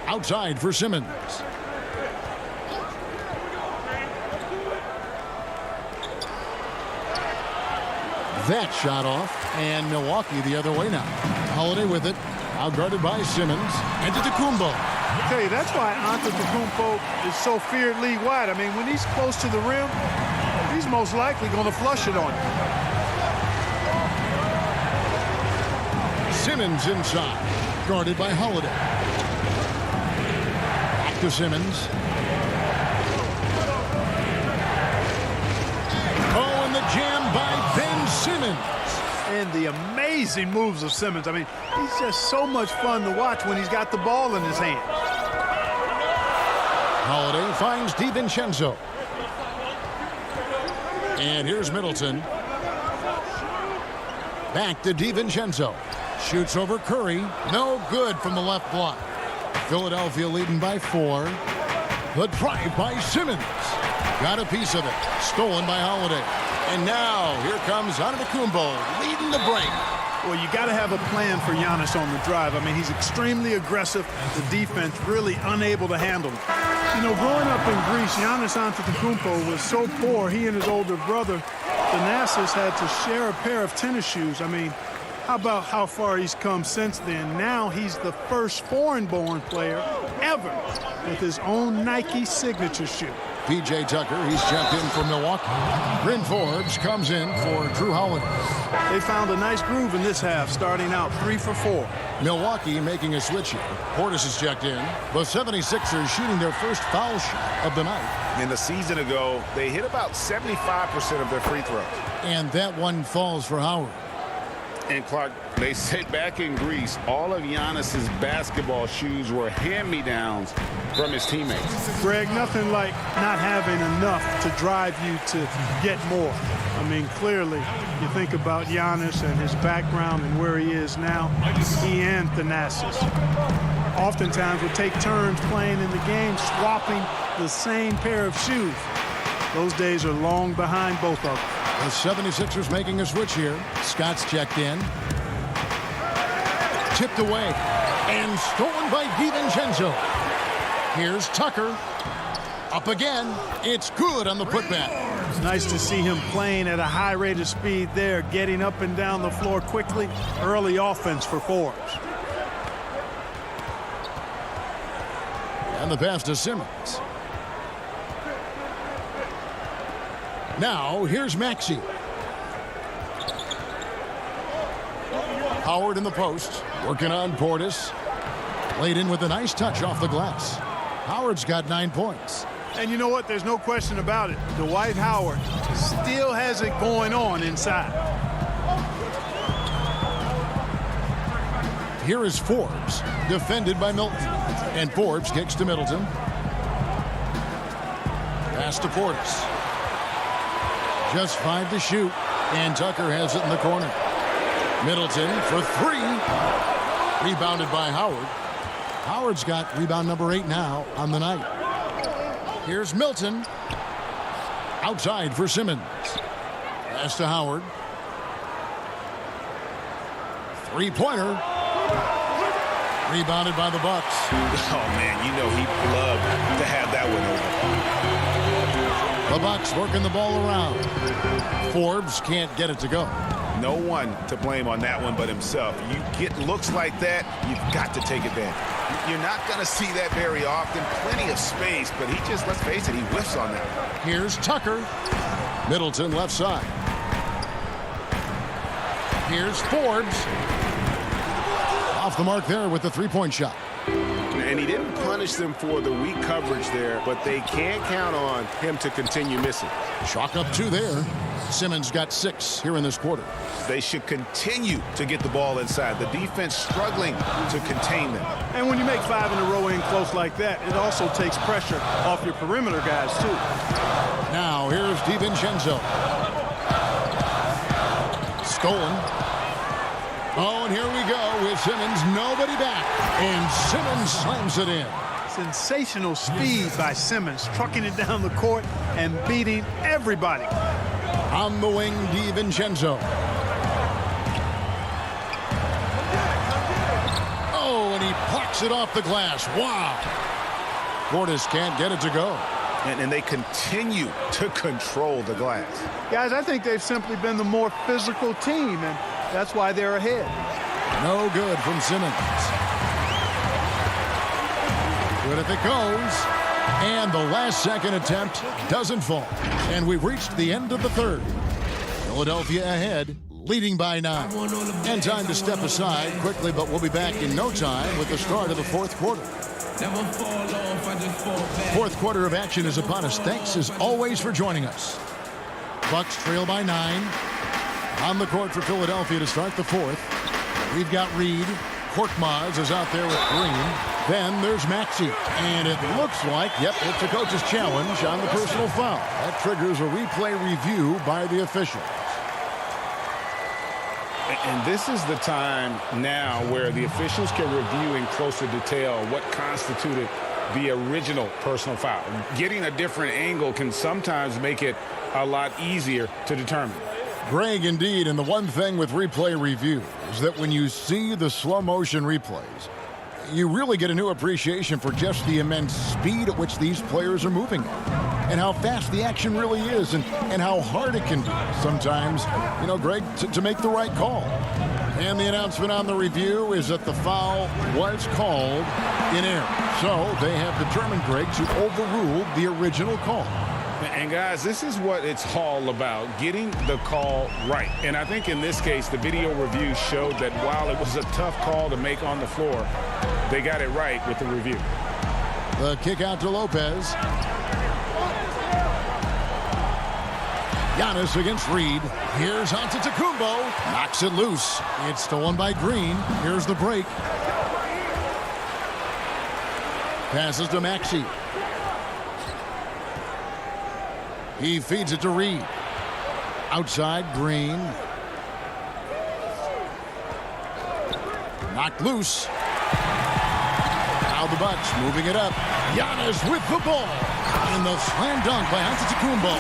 Outside for Simmons. That shot off, and Milwaukee the other way now. Holiday with it. Outguarded by Simmons. Antetokounmpo. I tell you, that's why Antetokounmpo is so feared league wide. I mean, when he's close to the rim, he's most likely going to flush it on you. Simmons inside. Guarded by Holiday. Back to Simmons. Oh, and the jam by Ben Simmons. And the amazing moves of Simmons. I mean, he's just so much fun to watch when he's got the ball in his hand. Holiday finds DiVincenzo. And here's Middleton. Back to DiVincenzo. Shoots over Curry. No good from the left block. Philadelphia leading by 4. The drive by Simmons. Got a piece of it. Stolen by Holiday. And now, here comes Antetokounmpo leading the break. Well, you got to have a plan for Giannis on the drive. I mean, he's extremely aggressive. The defense really unable to handle him. You know, growing up in Greece, Giannis Antetokounmpo was so poor, he and his older brother, Thanasis, had to share a pair of tennis shoes. I mean, how about how far he's come since then? Now he's the first foreign-born player ever with his own Nike signature shoe. P.J. Tucker, he's checked in for Milwaukee. Bryn Forbes comes in for Drew Holiday. They found a nice groove in this half, starting out 3 for 4. Milwaukee making a switch here. Portis is checked in. The 76ers shooting their first foul shot of the night. In the season ago, they hit about 75% of their free throws. And that one falls for Howard. And Clark, they say back in Greece, all of Giannis's basketball shoes were hand-me-downs from his teammates. Greg, nothing like not having enough to drive you to get more. I mean, clearly, you think about Giannis and his background and where he is now, he and Thanasis oftentimes would take turns playing in the game, swapping the same pair of shoes. Those days are long behind both of them. The 76ers making a switch here. Scott's checked in. Tipped away. And stolen by DiVincenzo. Here's Tucker. Up again. It's good on the putback. It's nice to see him playing at a high rate of speed there, getting up and down the floor quickly. Early offense for Forbes. And the pass to Simmons. Now, here's Maxey. Howard in the post, working on Portis. Laid in with a nice touch off the glass. Howard's got 9 points. And you know what? There's no question about it. Dwight Howard still has it going on inside. Here is Forbes, defended by Milton. And Forbes kicks to Middleton. Pass to Portis. Just 5 to shoot. And Tucker has it in the corner. Middleton for 3. Rebounded by Howard. Howard's got rebound number 8 now on the night. Here's Milton. Outside for Simmons. Pass to Howard. 3-pointer. Rebounded by the Bucks. Oh, man, you know he'd love to have that one over. The Bucks working the ball around. Forbes can't get it to go. No one to blame on that one but himself. You get looks like that, you've got to take advantage. You're not going to see that very often. Plenty of space, but he just, let's face it, he whiffs on that. Here's Tucker. Middleton left side. Here's Forbes. Off the mark there with the 3-point shot. And he didn't punish them for the weak coverage there, but they can't count on him to continue missing. Chalk up 2 there. Simmons got 6 here in this quarter. They should continue to get the ball inside. The defense struggling to contain them. And when you make 5 in a row in close like that, it also takes pressure off your perimeter guys, too. Now, here's DiVincenzo. Stolen. Oh, and here we go with Simmons. Nobody back. And Simmons slams it in. Sensational speed by Simmons, trucking it down the court and beating everybody. On the wing, DiVincenzo. Oh, and he plucks it off the glass. Wow. Portis can't get it to go. And they continue to control the glass. Guys, I think they've simply been the more physical team, and that's why they're ahead. No good from Simmons. Good if it goes. And the last second attempt doesn't fall. And we've reached the end of the third. Philadelphia ahead, leading by 9. And time to step aside quickly, but we'll be back in no time with the start of the fourth quarter. Fourth quarter of action is upon us. Thanks as always for joining us. Bucks trail by 9. On the court for Philadelphia to start the fourth. We've got Reed. Korkmaz is out there with Green. Then there's Maxey. And it looks like, yep, it's a coach's challenge on the personal foul. That triggers a replay review by the officials. And this is the time now where the officials can review in closer detail what constituted the original personal foul. Getting a different angle can sometimes make it a lot easier to determine. Greg, indeed, and the one thing with replay review is that when you see the slow motion replays, you really get a new appreciation for just the immense speed at which these players are moving at, and how fast the action really is, and how hard it can be sometimes, you know, Greg, to make the right call. And the announcement on the review is that the foul was called in error. So they have determined, Greg, to overrule the original call. And guys, this is what it's all about, getting the call right. And I think in this case, the video review showed that while it was a tough call to make on the floor, they got it right with the review. The kick out to Lopez. Giannis against Reed. Here's Antetokounmpo. Knocks it loose. It's stolen by Green. Here's the break. Passes to Maxey. He feeds it to Reed. Outside, Green. Knocked loose. Now the Bucks moving it up. Giannis with the ball. And the slam dunk by Antetokounmpo.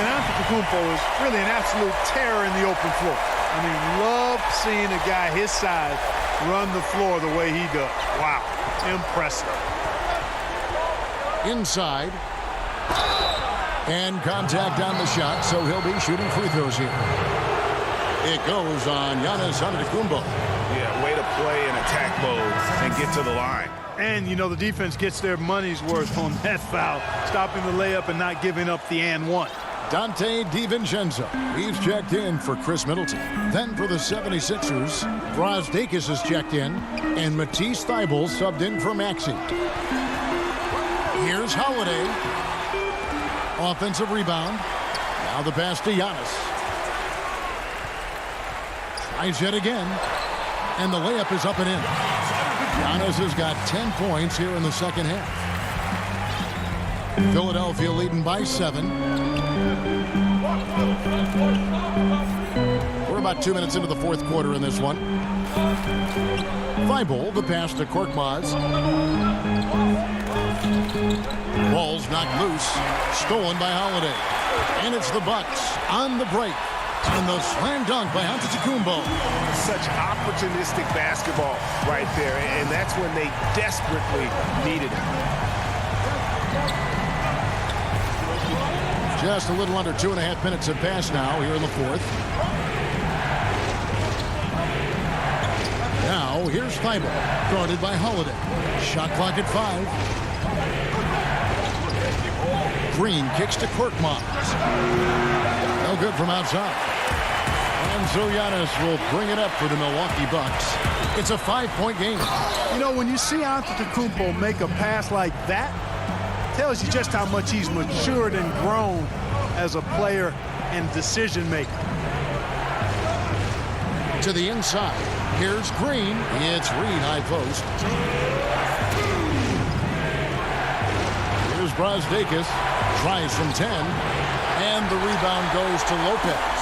And Antetokounmpo is really an absolute terror in the open floor. I mean, love seeing a guy his size run the floor the way he does. Wow, impressive. Inside. And contact on the shot, so he'll be shooting free throws here. It goes on Giannis Antetokounmpo. Yeah, way to play in attack mode and get to the line. And, you know, the defense gets their money's worth on that foul, stopping the layup and not giving up the and one. Dante DiVincenzo. He's checked in for Chris Middleton. Then for the 76ers, Brazdeikis is checked in, and Matisse Thybulle subbed in for Maxey. Here's Holiday. Offensive rebound. Now the pass to Giannis. Tries yet again. And the layup is up and in. Giannis has got 10 points here in the second half. Philadelphia leading by 7. We're about 2 minutes into the fourth quarter in this one. Thybulle, the pass to Korkmaz. Ball's knocked loose. Stolen by Holiday. And it's the Bucks on the break. And the slam dunk by Antetokounmpo. Such opportunistic basketball right there. And that's when they desperately needed it. Just a little under 2.5 minutes have passed now here in the fourth. Now here's Thybulle, guarded by Holiday. Shot clock at 5. Green kicks to Korkmaz. No good from outside. And so Giannis will bring it up for the Milwaukee Bucks. It's a 5-point game. You know, when you see Antetokounmpo make a pass like that, it tells you just how much he's matured and grown as a player and decision maker. To the inside. Here's Green. It's Reed high post. Here's Brazdeikis. Tries from 10. And the rebound goes to Lopez.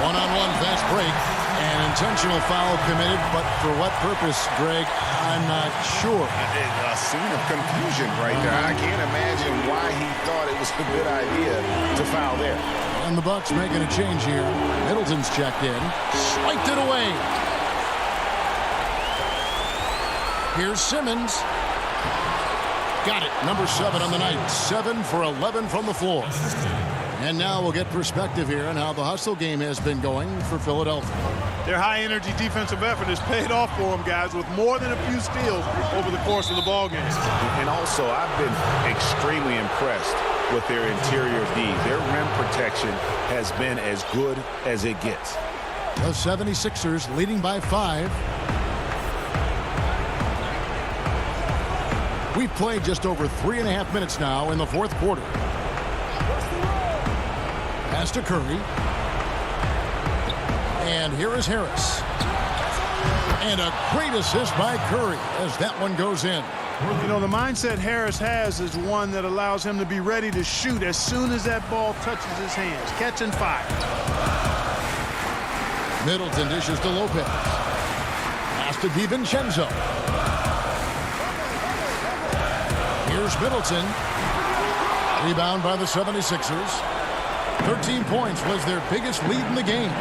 One-on-one fast break. An intentional foul committed, but for what purpose, Greg? I'm not sure. A scene of confusion right there. I can't imagine why he thought it was a good idea to foul there. And the Bucks making a change here. Middleton's checked in. Swiped it away. Here's Simmons. Got it. Number 7 on the night. 7 for 11 from the floor. And now we'll get perspective here on how the hustle game has been going for Philadelphia. Their high-energy defensive effort has paid off for them, guys, with more than a few steals over the course of the ballgame. And also, I've been extremely impressed with their interior D. Their rim protection has been as good as it gets. The 76ers leading by 5. We've played just over 3.5 minutes now in the fourth quarter. Pass to Curry. And here is Harris. And a great assist by Curry as that one goes in. You know, the mindset Harris has is one that allows him to be ready to shoot as soon as that ball touches his hands. Catch and fire. Middleton dishes to Lopez. Pass to DiVincenzo. Here's Middleton. Rebound by the 76ers. 13 points was their biggest lead in the game.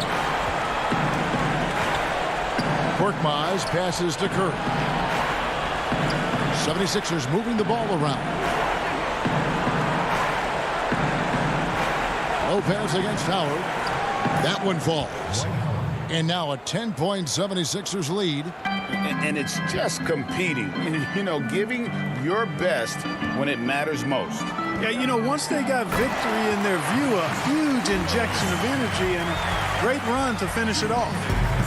Korkmaz passes to Curry. 76ers moving the ball around. Lopez against Howard. That one falls. And now a 10-point 76ers lead. And it's just competing. You know, giving your best when it matters most. Yeah, you know, once they got victory in their view, a huge injection of energy and a great run to finish it off.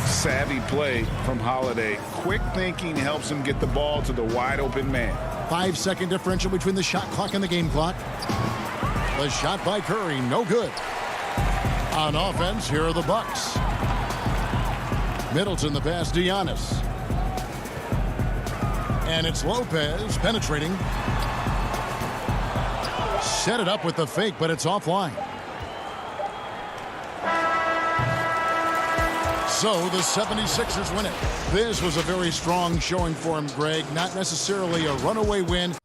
Savvy play from Holiday. Quick thinking helps him get the ball to the wide open man. 5-second differential between the shot clock and the game clock. The shot by Curry, no good. On offense, here are the Bucks. Middleton, the pass to Giannis. And it's Lopez penetrating. Set it up with the fake, but it's offline. So the 76ers win it. This was a very strong showing for him, Greg. Not necessarily a runaway win.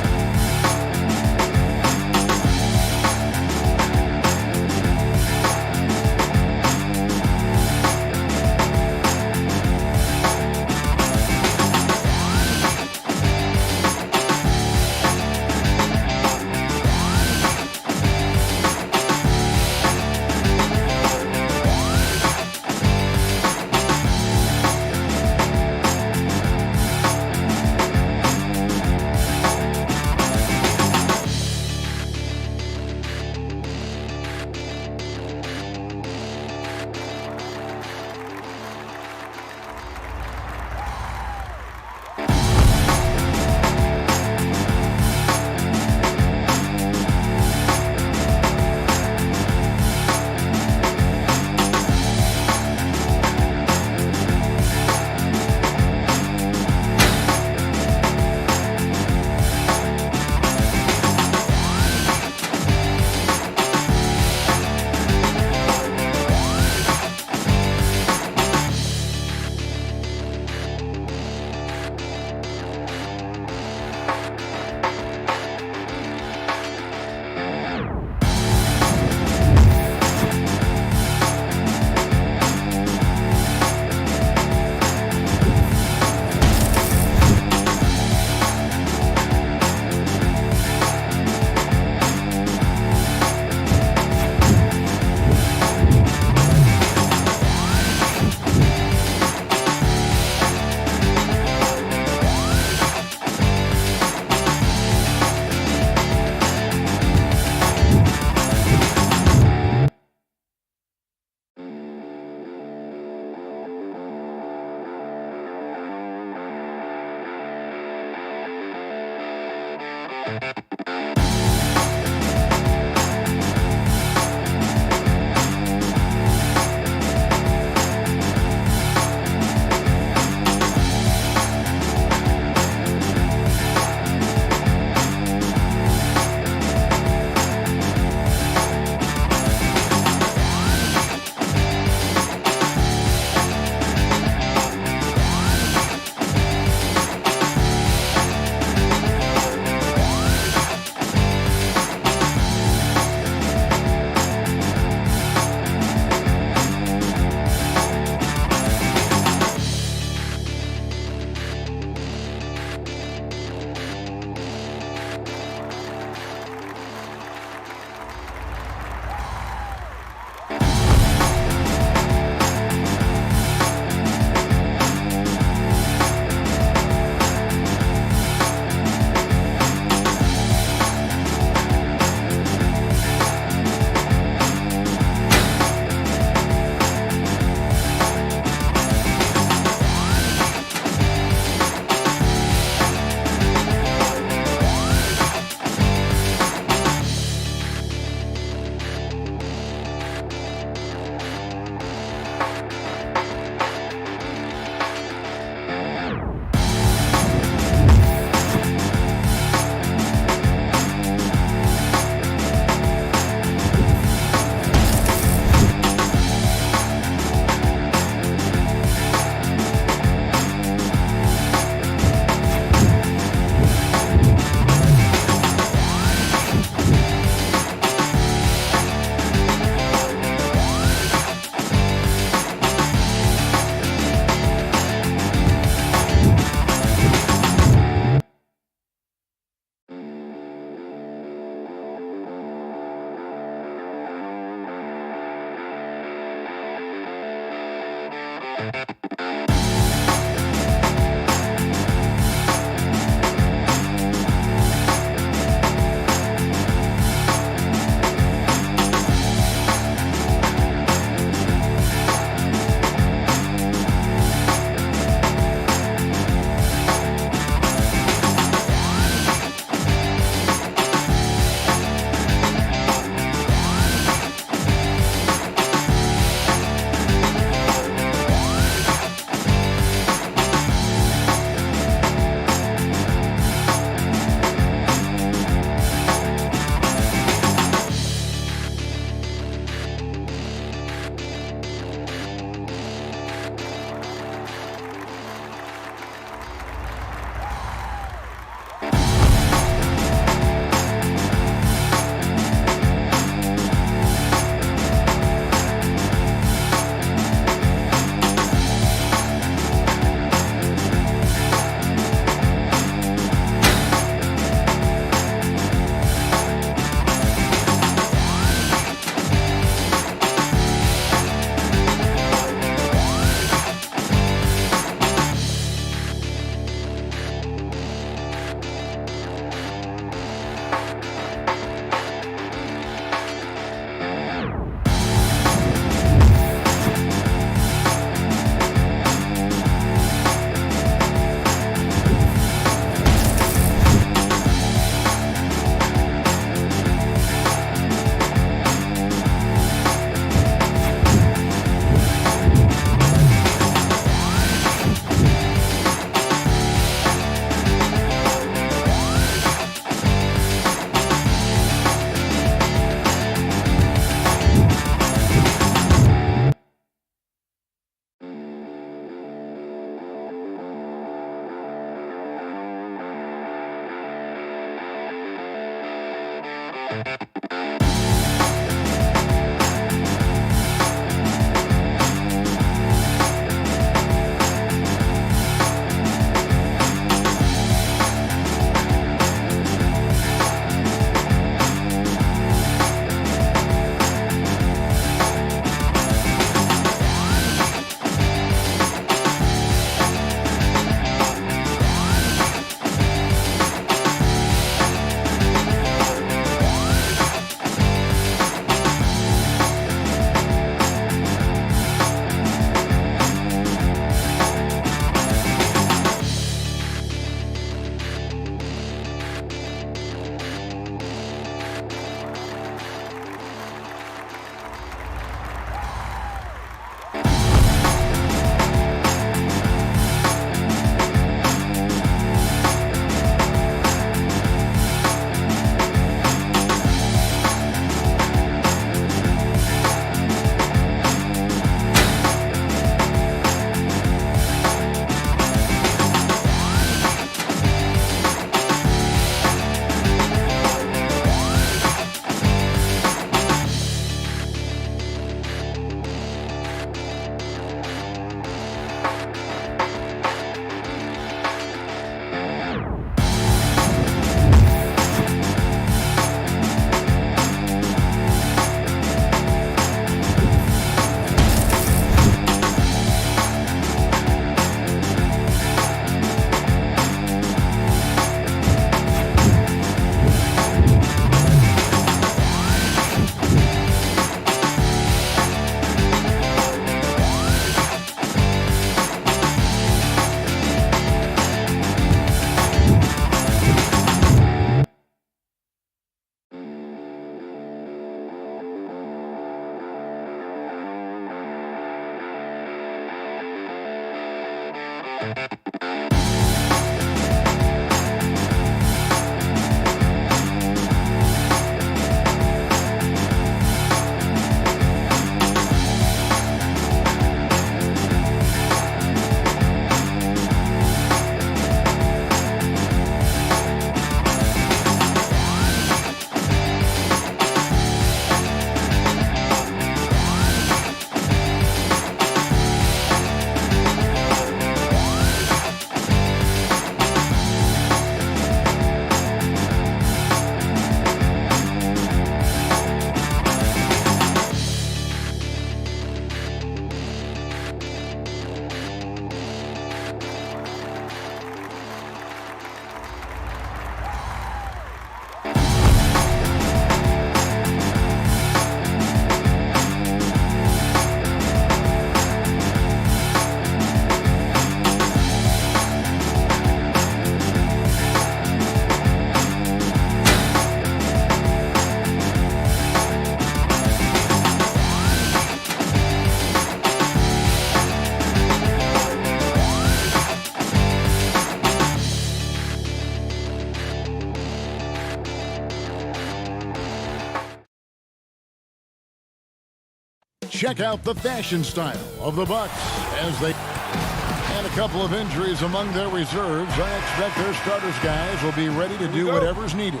Check out the fashion style of the Bucks as they and a couple of injuries among their reserves. I expect their starters guys will be ready to do whatever's needed.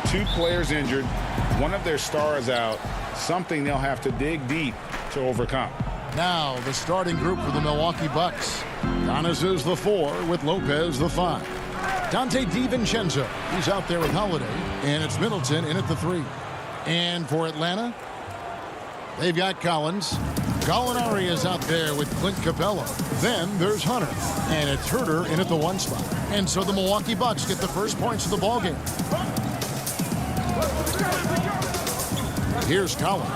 2 players injured, one of their stars out, something they'll have to dig deep to overcome. Now the starting group for the Milwaukee Bucks. Giannis is the 4 with Lopez the 5. Dante DiVincenzo, he's out there with Holiday, and it's Middleton in at the 3. And for Atlanta, they've got Collins. Gallinari is out there with Clint Capella. Then there's Hunter. And it's Herter in at the 1 spot. And so the Milwaukee Bucks get the first points of the ballgame. Here's Collins.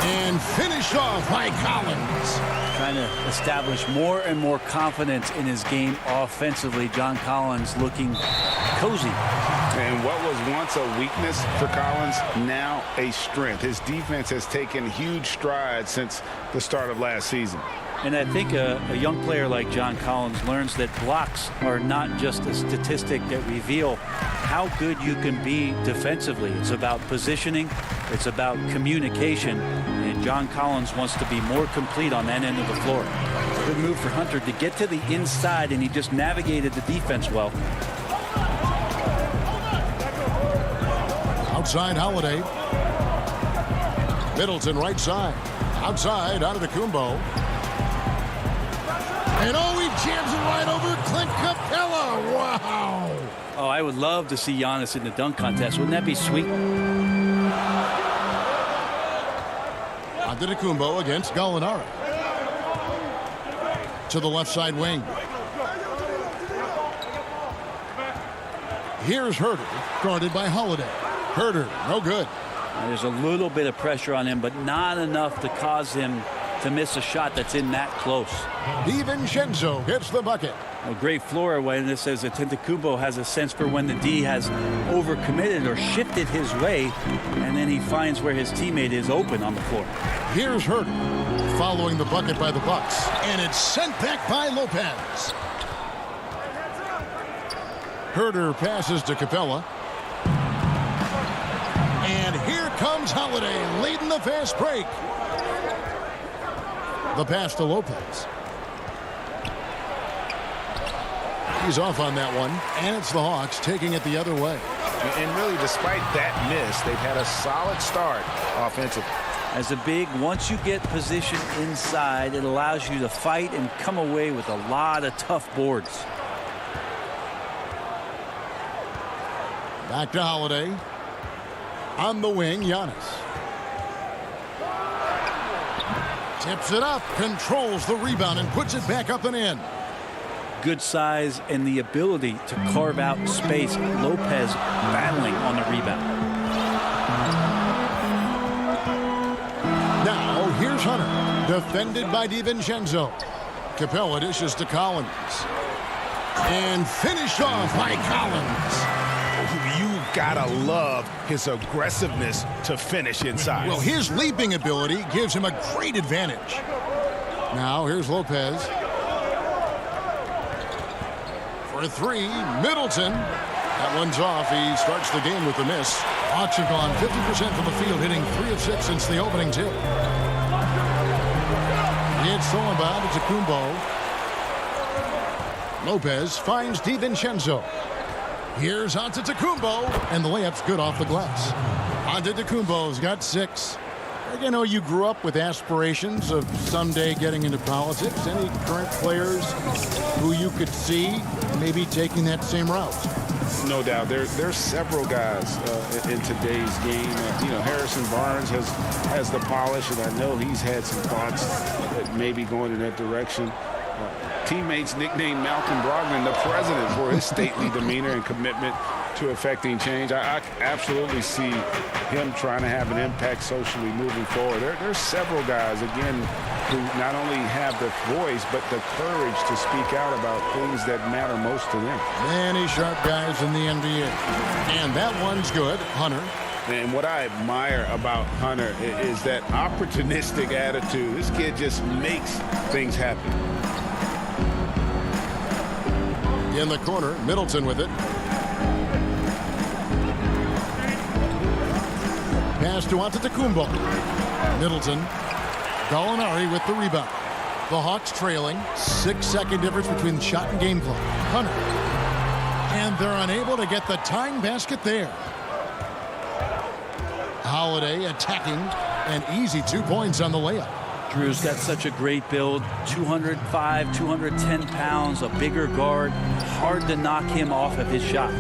And finished off by Collins. Trying to establish more and more confidence in his game offensively. John Collins looking cozy. And what was once a weakness for Collins, now a strength. His defense has taken huge strides since the start of last season. And I think a young player like John Collins learns that blocks are not just a statistic that reveal how good you can be defensively. It's about positioning. It's about communication. And John Collins wants to be more complete on that end of the floor. Good move for Hunter to get to the inside, and he just navigated the defense well. Outside Holiday. Middleton right side. Outside Antetokounmpo. And oh, he jams it right over Clint Capella. Wow. Oh, I would love to see Giannis in the dunk contest. Wouldn't that be sweet? Antetokounmpo against Gallinari. To the left side wing. Here's Herter, guarded by Holiday. Herter, no good. There's a little bit of pressure on him, but not enough to cause him to miss a shot that's in that close. DiVincenzo gets the bucket. A great floor awareness as Antetokounmpo has a sense for when the D has overcommitted or shifted his way, and then he finds where his teammate is open on the floor. Here's Herter, following the bucket by the Bucks, and it's sent back by Lopez. Herter passes to Capella. And here comes Holiday leading the fast break. The pass to Lopez. He's off on that one, and it's the Hawks taking it the other way. And really, despite that miss, they've had a solid start offensively. As a big, once you get position inside, it allows you to fight and come away with a lot of tough boards. Back to Holiday. On the wing, Giannis. Tips it up, controls the rebound, and puts it back up and in. Good size and the ability to carve out space. Lopez battling on the rebound. Now, here's Hunter, defended by DiVincenzo. Capella dishes to Collins. And finished off by Collins. You gotta love his aggressiveness to finish inside. Well, his leaping ability gives him a great advantage. Now, here's Lopez. For three, Middleton. That one's off. He starts the game with a miss. Hawks have gone 50% from the field, hitting 3 of 6 since the opening tip. It's stolen by Antetokounmpo. Lopez finds DiVincenzo. Here's Antetokounmpo, and the layup's good off the glass. Antetokounmpo's got 6. I know you grew up with aspirations of someday getting into politics. Any current players who you could see maybe taking that same route? No doubt. There's several guys in today's game. Harrison Barnes has the polish, and I know he's had some thoughts that maybe going in that direction. Teammates nicknamed Malcolm Brogdon the president for his stately demeanor and commitment to affecting change. I absolutely see him trying to have an impact socially moving forward. There's several guys, again, who not only have the voice, but the courage to speak out about things that matter most to them. Many sharp guys in the NBA. And that one's good. Hunter. And what I admire about Hunter is that opportunistic attitude. This kid just makes things happen. In the corner, Middleton with it. Pass to Antetokounmpo. Middleton. Gallinari with the rebound. The Hawks trailing. 6-second difference between shot and game clock. Hunter. And they're unable to get the tying basket there. Holiday attacking. An easy 2 points on the layup. Drew's got such a great build. 205, 210 pounds, a bigger guard. Hard to knock him off of his shot.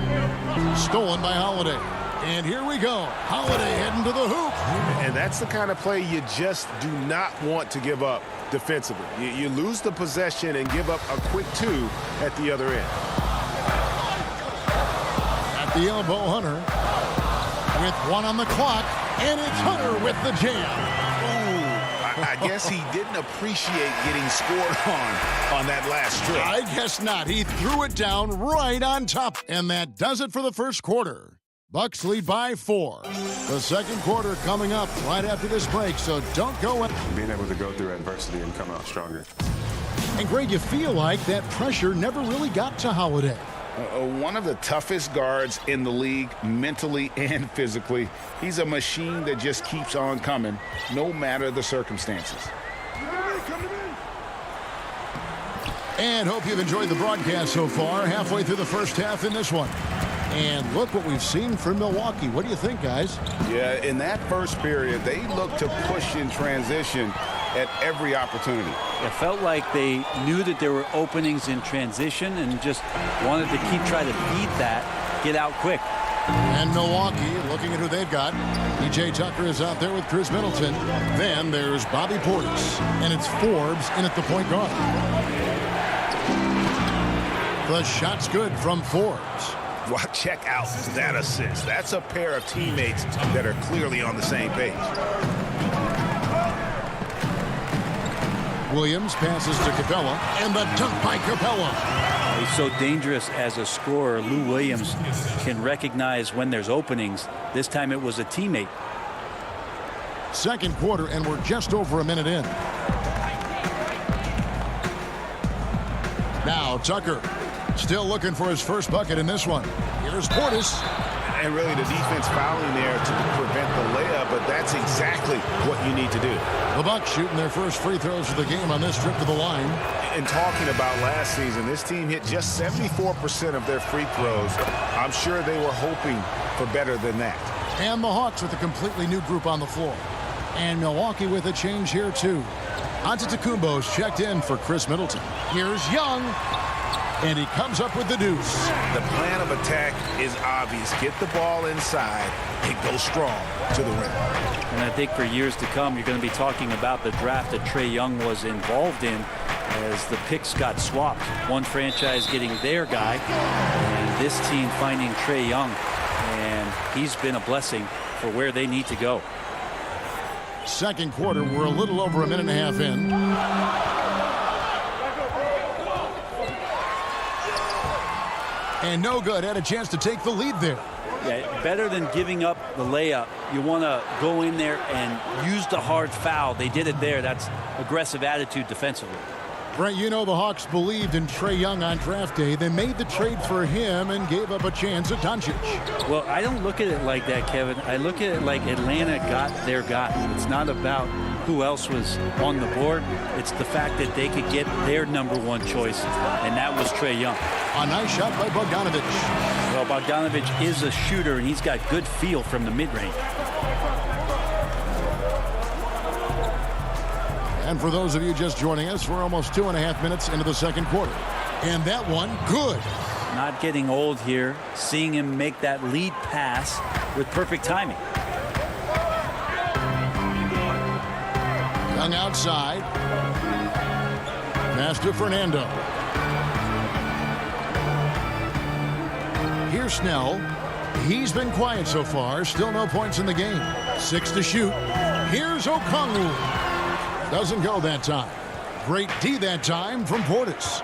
Stolen by Holiday. And here we go. Holiday heading to the hoop. And that's the kind of play you just do not want to give up defensively. You lose the possession and give up a quick 2 at the other end. At the elbow, Hunter. With 1 on the clock. And it's Hunter with the jam. I guess he didn't appreciate getting scored on that last trip. I guess not. He threw it down right on top. And that does it for the first quarter. Bucks lead by 4. The second quarter coming up right after this break, so don't go. Being able to go through adversity and come out stronger. And Greg, you feel like that pressure never really got to Holiday. One of the toughest guards in the league, mentally and physically. He's a machine that just keeps on coming, no matter the circumstances. And hope you've enjoyed the broadcast so far. Halfway through the first half in this one. And look what we've seen from Milwaukee. What do you think, guys? Yeah, in that first period, they looked to push in transition at every opportunity. It felt like they knew that there were openings in transition and just wanted to keep trying to feed that, get out quick. And Milwaukee, looking at who they've got. P.J. Tucker is out there with Chris Middleton. Then there's Bobby Portis. And it's Forbes in at the point guard. The shot's good from Forbes. Well, check out that assist. That's a pair of teammates that are clearly on the same page. Williams passes to Capella, and the dunk by Capella. He's so dangerous as a scorer. Lou Williams can recognize when there's openings. This time it was a teammate. Second quarter, and we're just over a minute in. Now Tucker. Still looking for his first bucket in this one. Here's Portis. And really the defense fouling there to prevent the layup, but that's exactly what you need to do. The Bucks shooting their first free throws of the game on this trip to the line. And talking about last season, this team hit just 74% of their free throws. I'm sure they were hoping for better than that. And the Hawks with a completely new group on the floor. And Milwaukee with a change here too. Antetokounmpo's checked in for Chris Middleton. Here's Young. And he comes up with the deuce. The plan of attack is obvious. Get the ball inside and go strong to the rim. And I think for years to come, you're going to be talking about the draft that Trae Young was involved in as the picks got swapped. One franchise getting their guy, and this team finding Trae Young. And he's been a blessing for where they need to go. Second quarter, we're a little over a minute and a half in. And no good. Had a chance to take the lead there. Yeah, better than giving up the layup. You want to go in there and use the hard foul. They did it there. That's aggressive attitude defensively. Brent, you know the Hawks believed in Trae Young on draft day. They made the trade for him and gave up a chance at Doncic. Well, I don't look at it like that, Kevin. I look at it like Atlanta got their guy. It's not about who else was on the board. It's the fact that they could get their #1 choice, and that was Trae Young. A nice shot by Bogdanovic. Well, Bogdanovic is a shooter, and he's got good feel from the mid-range. And for those of you just joining us, we're almost 2.5 minutes into the second quarter. And that one, good. Not getting old here, seeing him make that lead pass with perfect timing. Young outside. Pass to Fernando. Here's Snell. He's been quiet so far. Still no points in the game. 6 to shoot. Here's Okongwu. Doesn't go that time. Great D that time from Portis.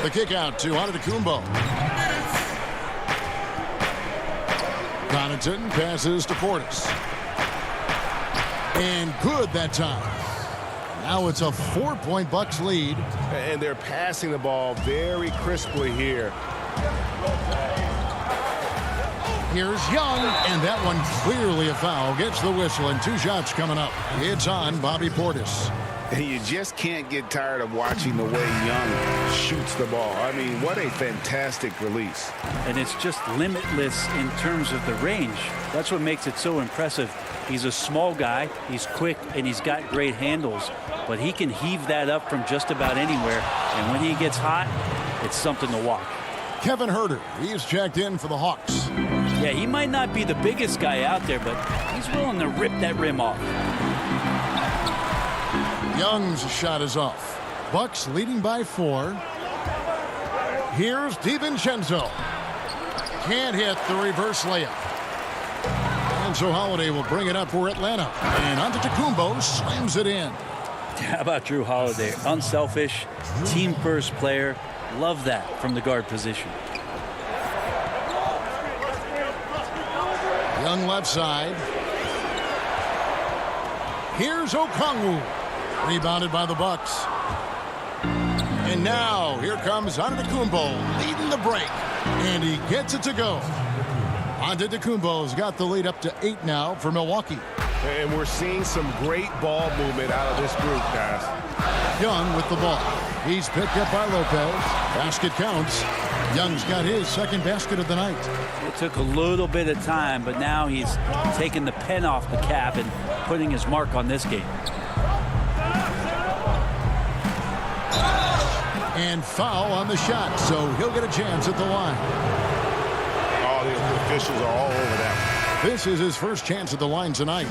The kick out to Antetokounmpo. Connaughton passes to Portis. And good that time. Now it's a 4-point Bucks lead. And they're passing the ball very crisply here. Here's Young, and that one clearly a foul. Gets the whistle, and 2 shots coming up. It's on Bobby Portis. And you just can't get tired of watching the way Young shoots the ball. I mean, what a fantastic release. And it's just limitless in terms of the range. That's what makes it so impressive. He's a small guy, he's quick, and he's got great handles. But he can heave that up from just about anywhere. And when he gets hot, it's something to watch. Kevin Huerter, he's checked in for the Hawks. Yeah, he might not be the biggest guy out there, but he's willing to rip that rim off. Young's shot is off. Bucks leading by 4. Here's DiVincenzo. Can't hit the reverse layup. And so Holiday will bring it up for Atlanta. And Antetokounmpo slams it in. How about Drew Holiday? Unselfish, team-first player. Love that from the guard position. Young left side. Here's Okongwu. Rebounded by the Bucks. And now here comes Antetokounmpo leading the break. And he gets it to go. Antetokounmpo's got the lead up to 8 now for Milwaukee. And we're seeing some great ball movement out of this group, guys. Young with the ball. He's picked up by Lopez. Basket counts. Young's got his second basket of the night. It took a little bit of time, but now he's taking the pen off the cap and putting his mark on this game. And foul on the shot, so he'll get a chance at the line. All the officials are all over that. This is his first chance at the line tonight.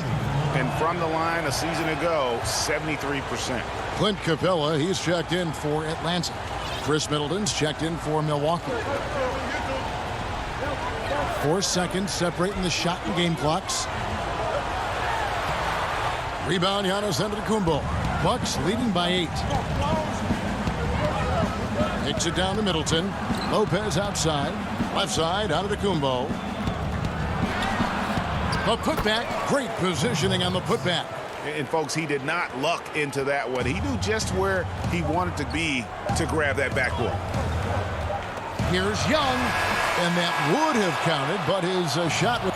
And from the line a season ago, 73%. Clint Capella, he's checked in for Atlanta. Chris Middleton's checked in for Milwaukee. 4 seconds separating the shot and game clocks. Rebound, Giannis Antetokounmpo. Bucks leading by 8. Takes it down to Middleton. Lopez outside. Left side, Antetokounmpo. The putback. Great positioning on the putback. And, folks, he did not luck into that one. He knew just where he wanted to be to grab that backboard. Here's Young, and that would have counted, but his shot was...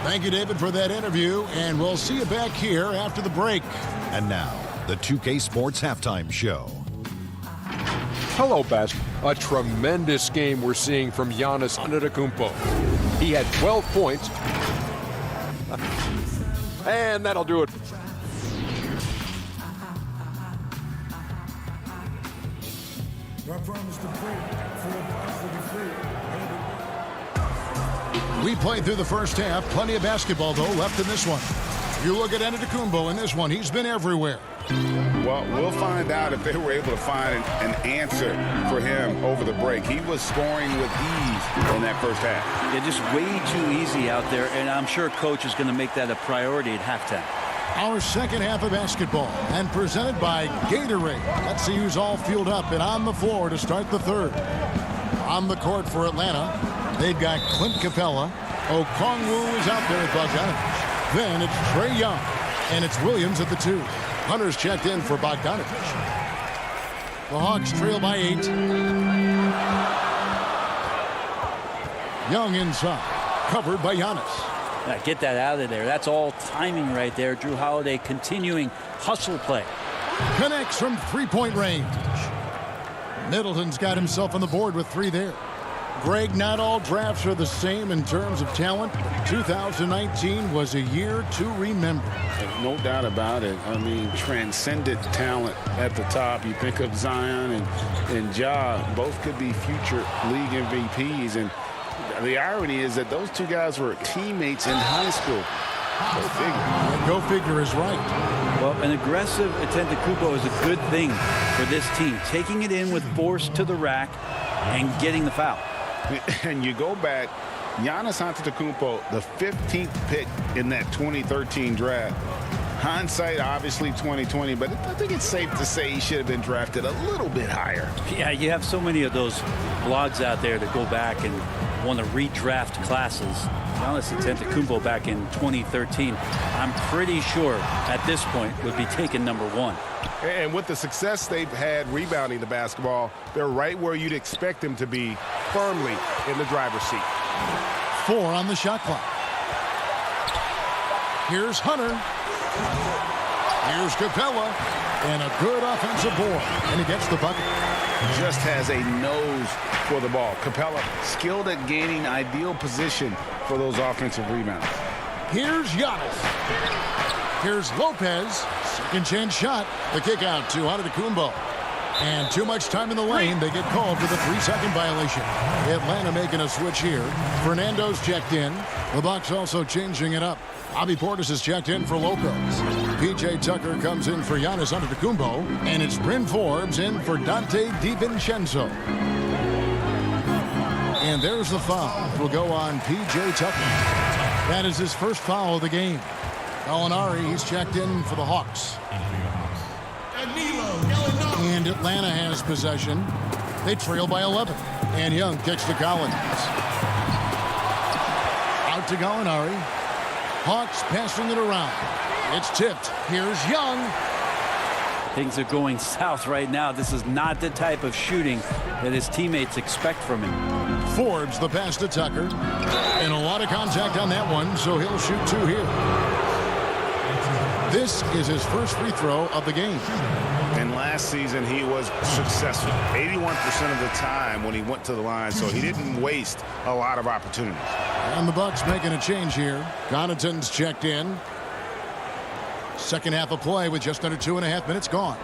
Thank you, David, for that interview, and we'll see you back here after the break. And now, the 2K Sports Halftime Show. Hello, Best. A tremendous game we're seeing from Giannis Antetokounmpo. He had 12 points. And that'll do it. We played through the first half. Plenty of basketball, though, left in this one. You look at Antetokounmpo in this one. He's been everywhere. Well, we'll find out if they were able to find an answer for him over the break. He was scoring with ease in that first half. Yeah, just way too easy out there, and I'm sure coach is going to make that a priority at halftime. Our second half of basketball, and presented by Gatorade. Let's see who's all fueled up and on the floor to start the third. On the court for Atlanta, they've got Clint Capella. Okongwu is out there at Bogdanovic. Then it's Trae Young, and it's Williams at the 2. Hunter's checked in for Bogdanovich. The Hawks trail by 8. Young inside, covered by Giannis. Yeah, get that out of there. That's all timing right there. Drew Holiday continuing hustle play. Connects from three-point range. Middleton's got himself on the board with 3 there. Greg, not all drafts are the same in terms of talent. 2019 was a year to remember. No doubt about it. I mean, transcendent talent at the top. You think of Zion and Ja, both could be future league MVPs. And the irony is that those two guys were teammates in high school. Go figure. Yeah, go figure is right. Well, an aggressive Antetokounmpo is a good thing for this team. Taking it in with force to the rack and getting the foul. And you go back, Giannis Antetokounmpo, the 15th pick in that 2013 draft. Hindsight, obviously 2020, but I think it's safe to say he should have been drafted a little bit higher. Yeah, you have so many of those blogs out there that go back and want to redraft classes. Giannis Antetokounmpo back in 2013, I'm pretty sure at this point would be taken #1. And with the success they've had rebounding the basketball, they're right where you'd expect them to be, firmly in the driver's seat. 4 on the shot clock. Here's Hunter. Here's Capella. And a good offensive board. And he gets the bucket. Just has a nose for the ball. Capella skilled at gaining ideal position for those offensive rebounds. Here's Giannis. Here's Lopez. Second chance shot. The kick out to Antetokounmpo. And too much time in the lane. They get called for the 3-second violation. Atlanta making a switch here. Fernando's checked in. The Bucks also changing it up. Bobby Portis is checked in for Lopez. P.J. Tucker comes in for Giannis Antetokounmpo. And it's Bryn Forbes in for Dante DiVincenzo. And there's the foul. It will go on P.J. Tucker. That is his first foul of the game. Gallinari, he's checked in for the Hawks. And Atlanta has possession. They trail by 11. And Young kicks to Collins. Out to Gallinari. Hawks passing it around. It's tipped. Here's Young. Things are going south right now. This is not the type of shooting that his teammates expect from him. Forbes the pass to Tucker. And a lot of contact on that one, so he'll shoot 2 here. This is his first free throw of the game. And last season he was successful 81% of the time when he went to the line, so he didn't waste a lot of opportunities. And the Bucks making a change here. Connaughton's checked in. Second half of play with just under 2.5 minutes gone.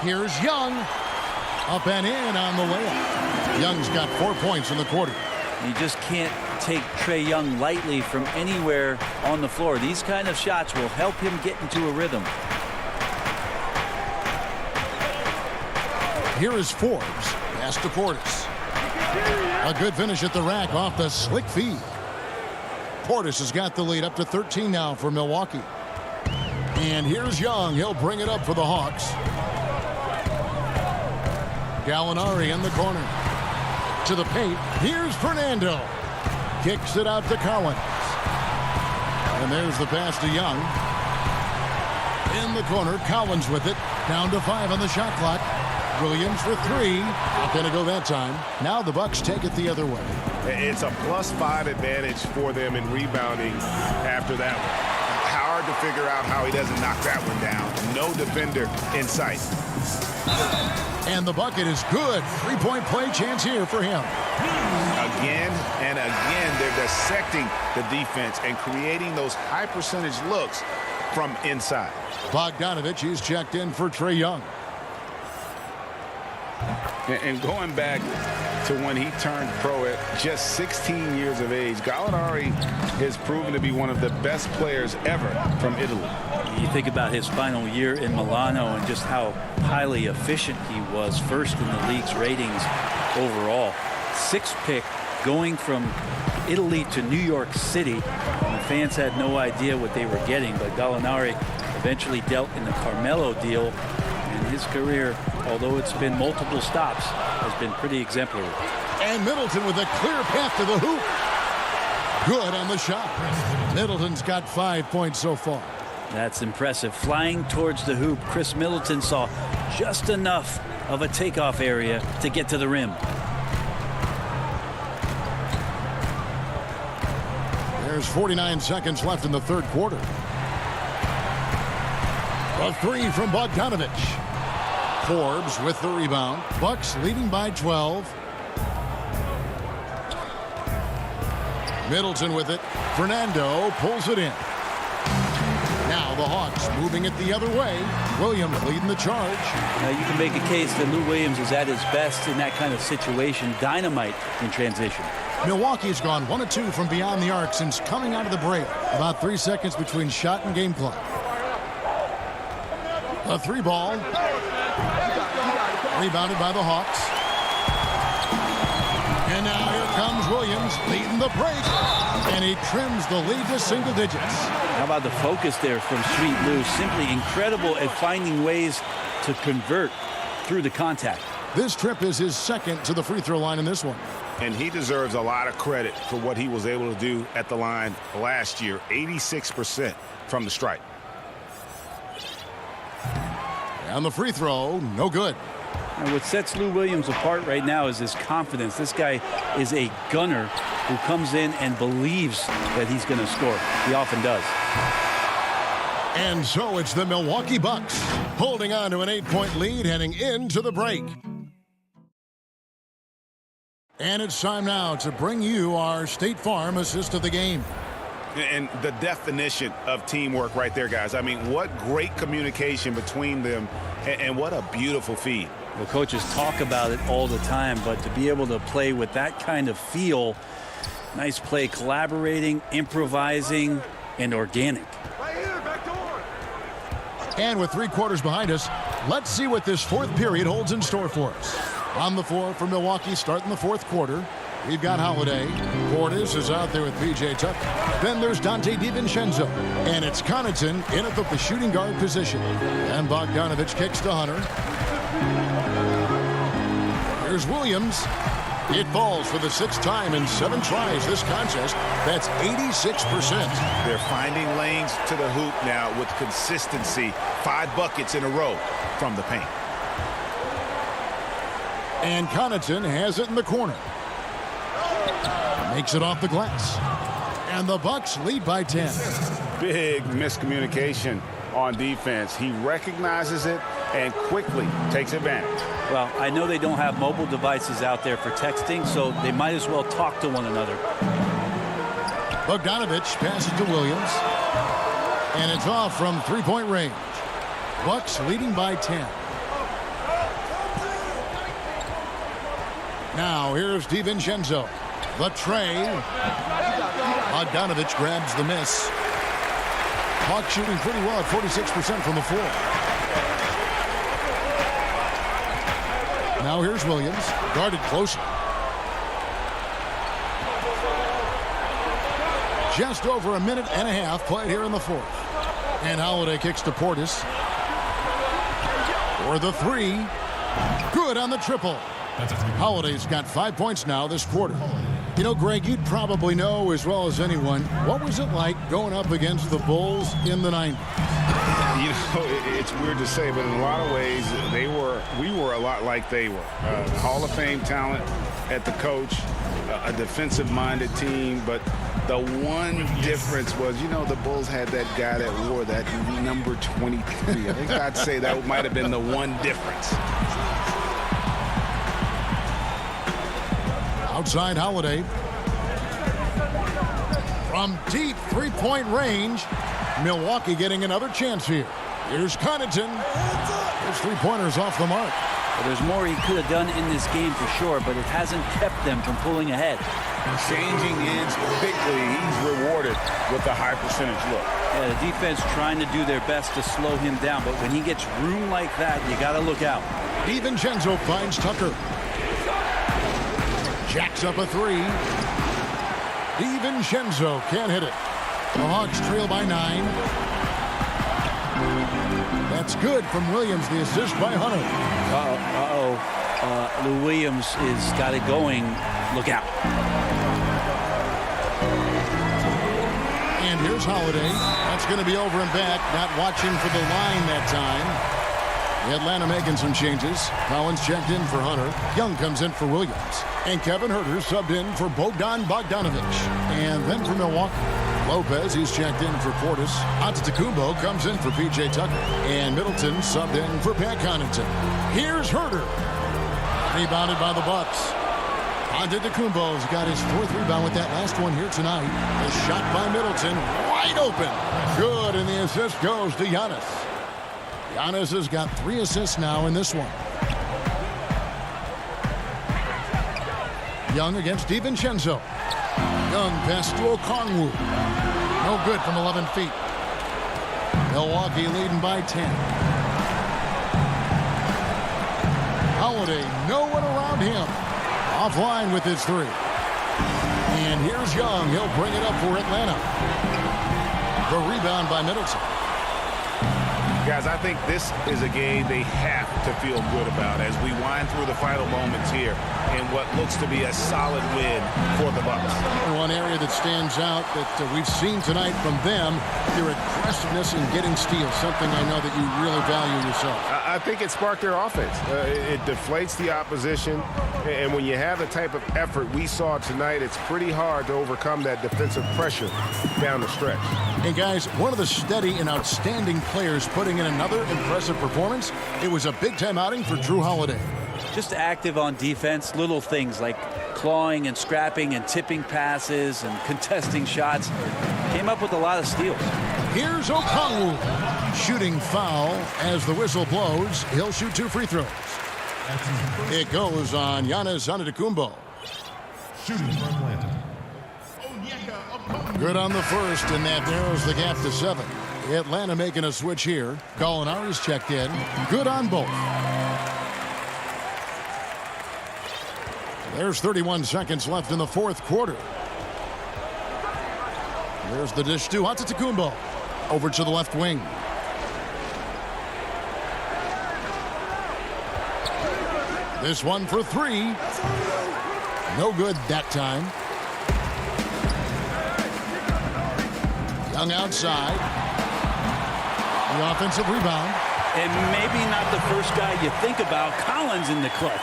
Here's Young. Up and in on the layup. Young's got 4 points in the quarter. You just can't take Trae Young lightly from anywhere on the floor. These kind of shots will help him get into a rhythm. Here is Forbes. Pass to Portis. A good finish at the rack off the slick feed. Portis has got the lead up to 13 now for Milwaukee. And here's Young. He'll bring it up for the Hawks. Gallinari in the corner. To the paint. Here's Fernando. Kicks it out to Collins. And there's the pass to Young. In the corner, Collins with it. Down to 5 on the shot clock. Williams for 3. Not going to go that time. Now the Bucks take it the other way. It's a +5 advantage for them in rebounding after that one. Hard to figure out how he doesn't knock that one down. No defender in sight. And the bucket is good. 3-point play chance here for him. Again and again, they're dissecting the defense and creating those high percentage looks from inside. Bogdanovich is checked in for Trae Young. And going back to when he turned pro at just 16 years of age, Gallinari has proven to be one of the best players ever from Italy. You think about his final year in Milano and just how highly efficient he was, first in the league's ratings overall. 6th pick going from Italy to New York City. And the fans had no idea what they were getting, but Gallinari eventually dealt in the Carmelo deal. And his career, although it's been multiple stops, has been pretty exemplary. And Middleton with a clear path to the hoop. Good on the shot. Middleton's got 5 points so far. That's impressive. Flying towards the hoop, Chris Middleton saw just enough of a takeoff area to get to the rim. There's 49 seconds left in the third quarter. A three from Bogdanovich. Forbes with the rebound. Bucks leading by 12. Middleton with it. Fernando pulls it in. Now the Hawks moving it the other way. Williams leading the charge. Now you can make a case that Lou Williams is at his best in that kind of situation. Dynamite in transition. Milwaukee's gone 1 of 2 from beyond the arc since coming out of the break. About 3 seconds between shot and game clock. A three ball. Rebounded by the Hawks. And now here comes Williams leading the break. And he trims the lead to single digits. How about the focus there from Sweet Lou? Simply incredible at finding ways to convert through the contact. This trip is his second to the free throw line in this one. And he deserves a lot of credit for what he was able to do at the line last year. 86% from the stripe. And the free throw, no good. And what sets Lou Williams apart right now is his confidence. This guy is a gunner who comes in and believes that he's going to score. He often does. And so it's the Milwaukee Bucks holding on to an 8-point lead heading into the break. And it's time now to bring you our State Farm assist of the game. And the definition of teamwork right there, guys. I mean, what great communication between them, and what a beautiful feed. Well, coaches talk about it all the time, but to be able to play with that kind of feel, nice play, collaborating, improvising, and organic. And with 3 quarters behind us, let's see what this fourth period holds in store for us. On the floor for Milwaukee starting the fourth quarter. We've got Holiday. Portis is out there with P.J. Tucker. Then there's Dante DiVincenzo. And it's Connaughton in at the shooting guard position. And Bogdanovich kicks to Hunter. Here's Williams. It falls for the 6th time in 7 tries this contest. That's 86%. They're finding lanes to the hoop now with consistency. 5 buckets in a row from the paint. And Connaughton has it in the corner. Makes it off the glass. And the Bucks lead by 10. Big miscommunication on defense. He recognizes it and quickly takes advantage. Well, I know they don't have mobile devices out there for texting, so they might as well talk to one another. Bogdanovich passes to Williams. And it's off from 3-point range. Bucks leading by 10. Now here's DiVincenzo. The tray. Bogdanovich grabs the miss. Hawks shooting pretty well at 46% from the floor. Now here's Williams. Guarded closer. Just over a minute and a half played here in the fourth. And Holiday kicks to Portis. For the 3. Good on the triple. Holiday's got 5 points now this quarter. You know, Greg, you'd probably know as well as anyone, what was it like going up against the Bulls in the 90s? You know, it's weird to say, but in a lot of ways, we were a lot like they were. Hall of Fame talent at the coach, a defensive-minded team, but the one difference was, you know, the Bulls had that guy that wore that number 23. I think I'd say that might have been the one difference. Outside Holiday. From deep 3-point range, Milwaukee getting another chance here. Here's Connaughton. His 3-pointer's off the mark. Well, there's more he could have done in this game for sure, but it hasn't kept them from pulling ahead. Changing ends quickly. He's rewarded with a high percentage look. Yeah, the defense trying to do their best to slow him down, but when he gets room like that, you got to look out. DiVincenzo finds Tucker. Jacks up a 3. DiVincenzo can't hit it. The Hawks trail by 9. That's good from Williams, the assist by Hunter. Lou Williams has got it going. Look out. And And here's Holiday. That's going to be over and back. Not watching for the line that time. Atlanta making some changes. Collins checked in for Hunter. Young comes in for Williams. And Kevin Huerter subbed in for Bogdan Bogdanovic. And then for Milwaukee, Lopez, he's checked in for Portis. Antetokounmpo comes in for P.J. Tucker. And Middleton subbed in for Pat Connaughton. Here's Huerter. Rebounded by the Bucks. Antetokounmpo's got his 4th rebound with that last one here tonight. A shot by Middleton. Wide open. Good, and the assist goes to Giannis. Giannis has got 3 assists now in this one. Young against DiVincenzo. Young pass to Okongwu. No good from 11 feet. Milwaukee leading by 10. Holiday, no one around him. Offline with his 3. And here's Young. He'll bring it up for Atlanta. The rebound by Middleton. Guys, I think this is a game they have to feel good about as we wind through the final moments here in what looks to be a solid win for the Bucks. One area that stands out that we've seen tonight from them, their aggressiveness in getting steals, something I know that you really value yourself. I think it sparked their offense. It deflates the opposition, and when you have the type of effort we saw tonight, it's pretty hard to overcome that defensive pressure down the stretch. And guys, one of the steady and outstanding players putting in another impressive performance, it was a big-time outing for Drew Holiday. Just active on defense, little things like clawing and scrapping and tipping passes and contesting shots. Came up with a lot of steals. Here's Okongwu. Shooting foul as the whistle blows. He'll shoot 2 free throws. It goes on Giannis Antetokounmpo. Shooting for Atlanta. Good on the first, and that narrows the gap to 7. Atlanta making a switch here. Gallinari's checked in. Good on both. There's 31 seconds left in the 4th quarter. There's the dish to Antetokounmpo. Over to the left wing. This one for 3. No good that time. Young outside. The offensive rebound. And maybe not the first guy you think about. Collins in the clutch.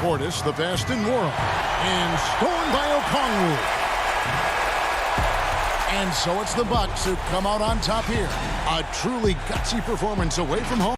Portis, the best in world. And stolen by Okongwu. And so it's the Bucks who come out on top here. A truly gutsy performance away from home.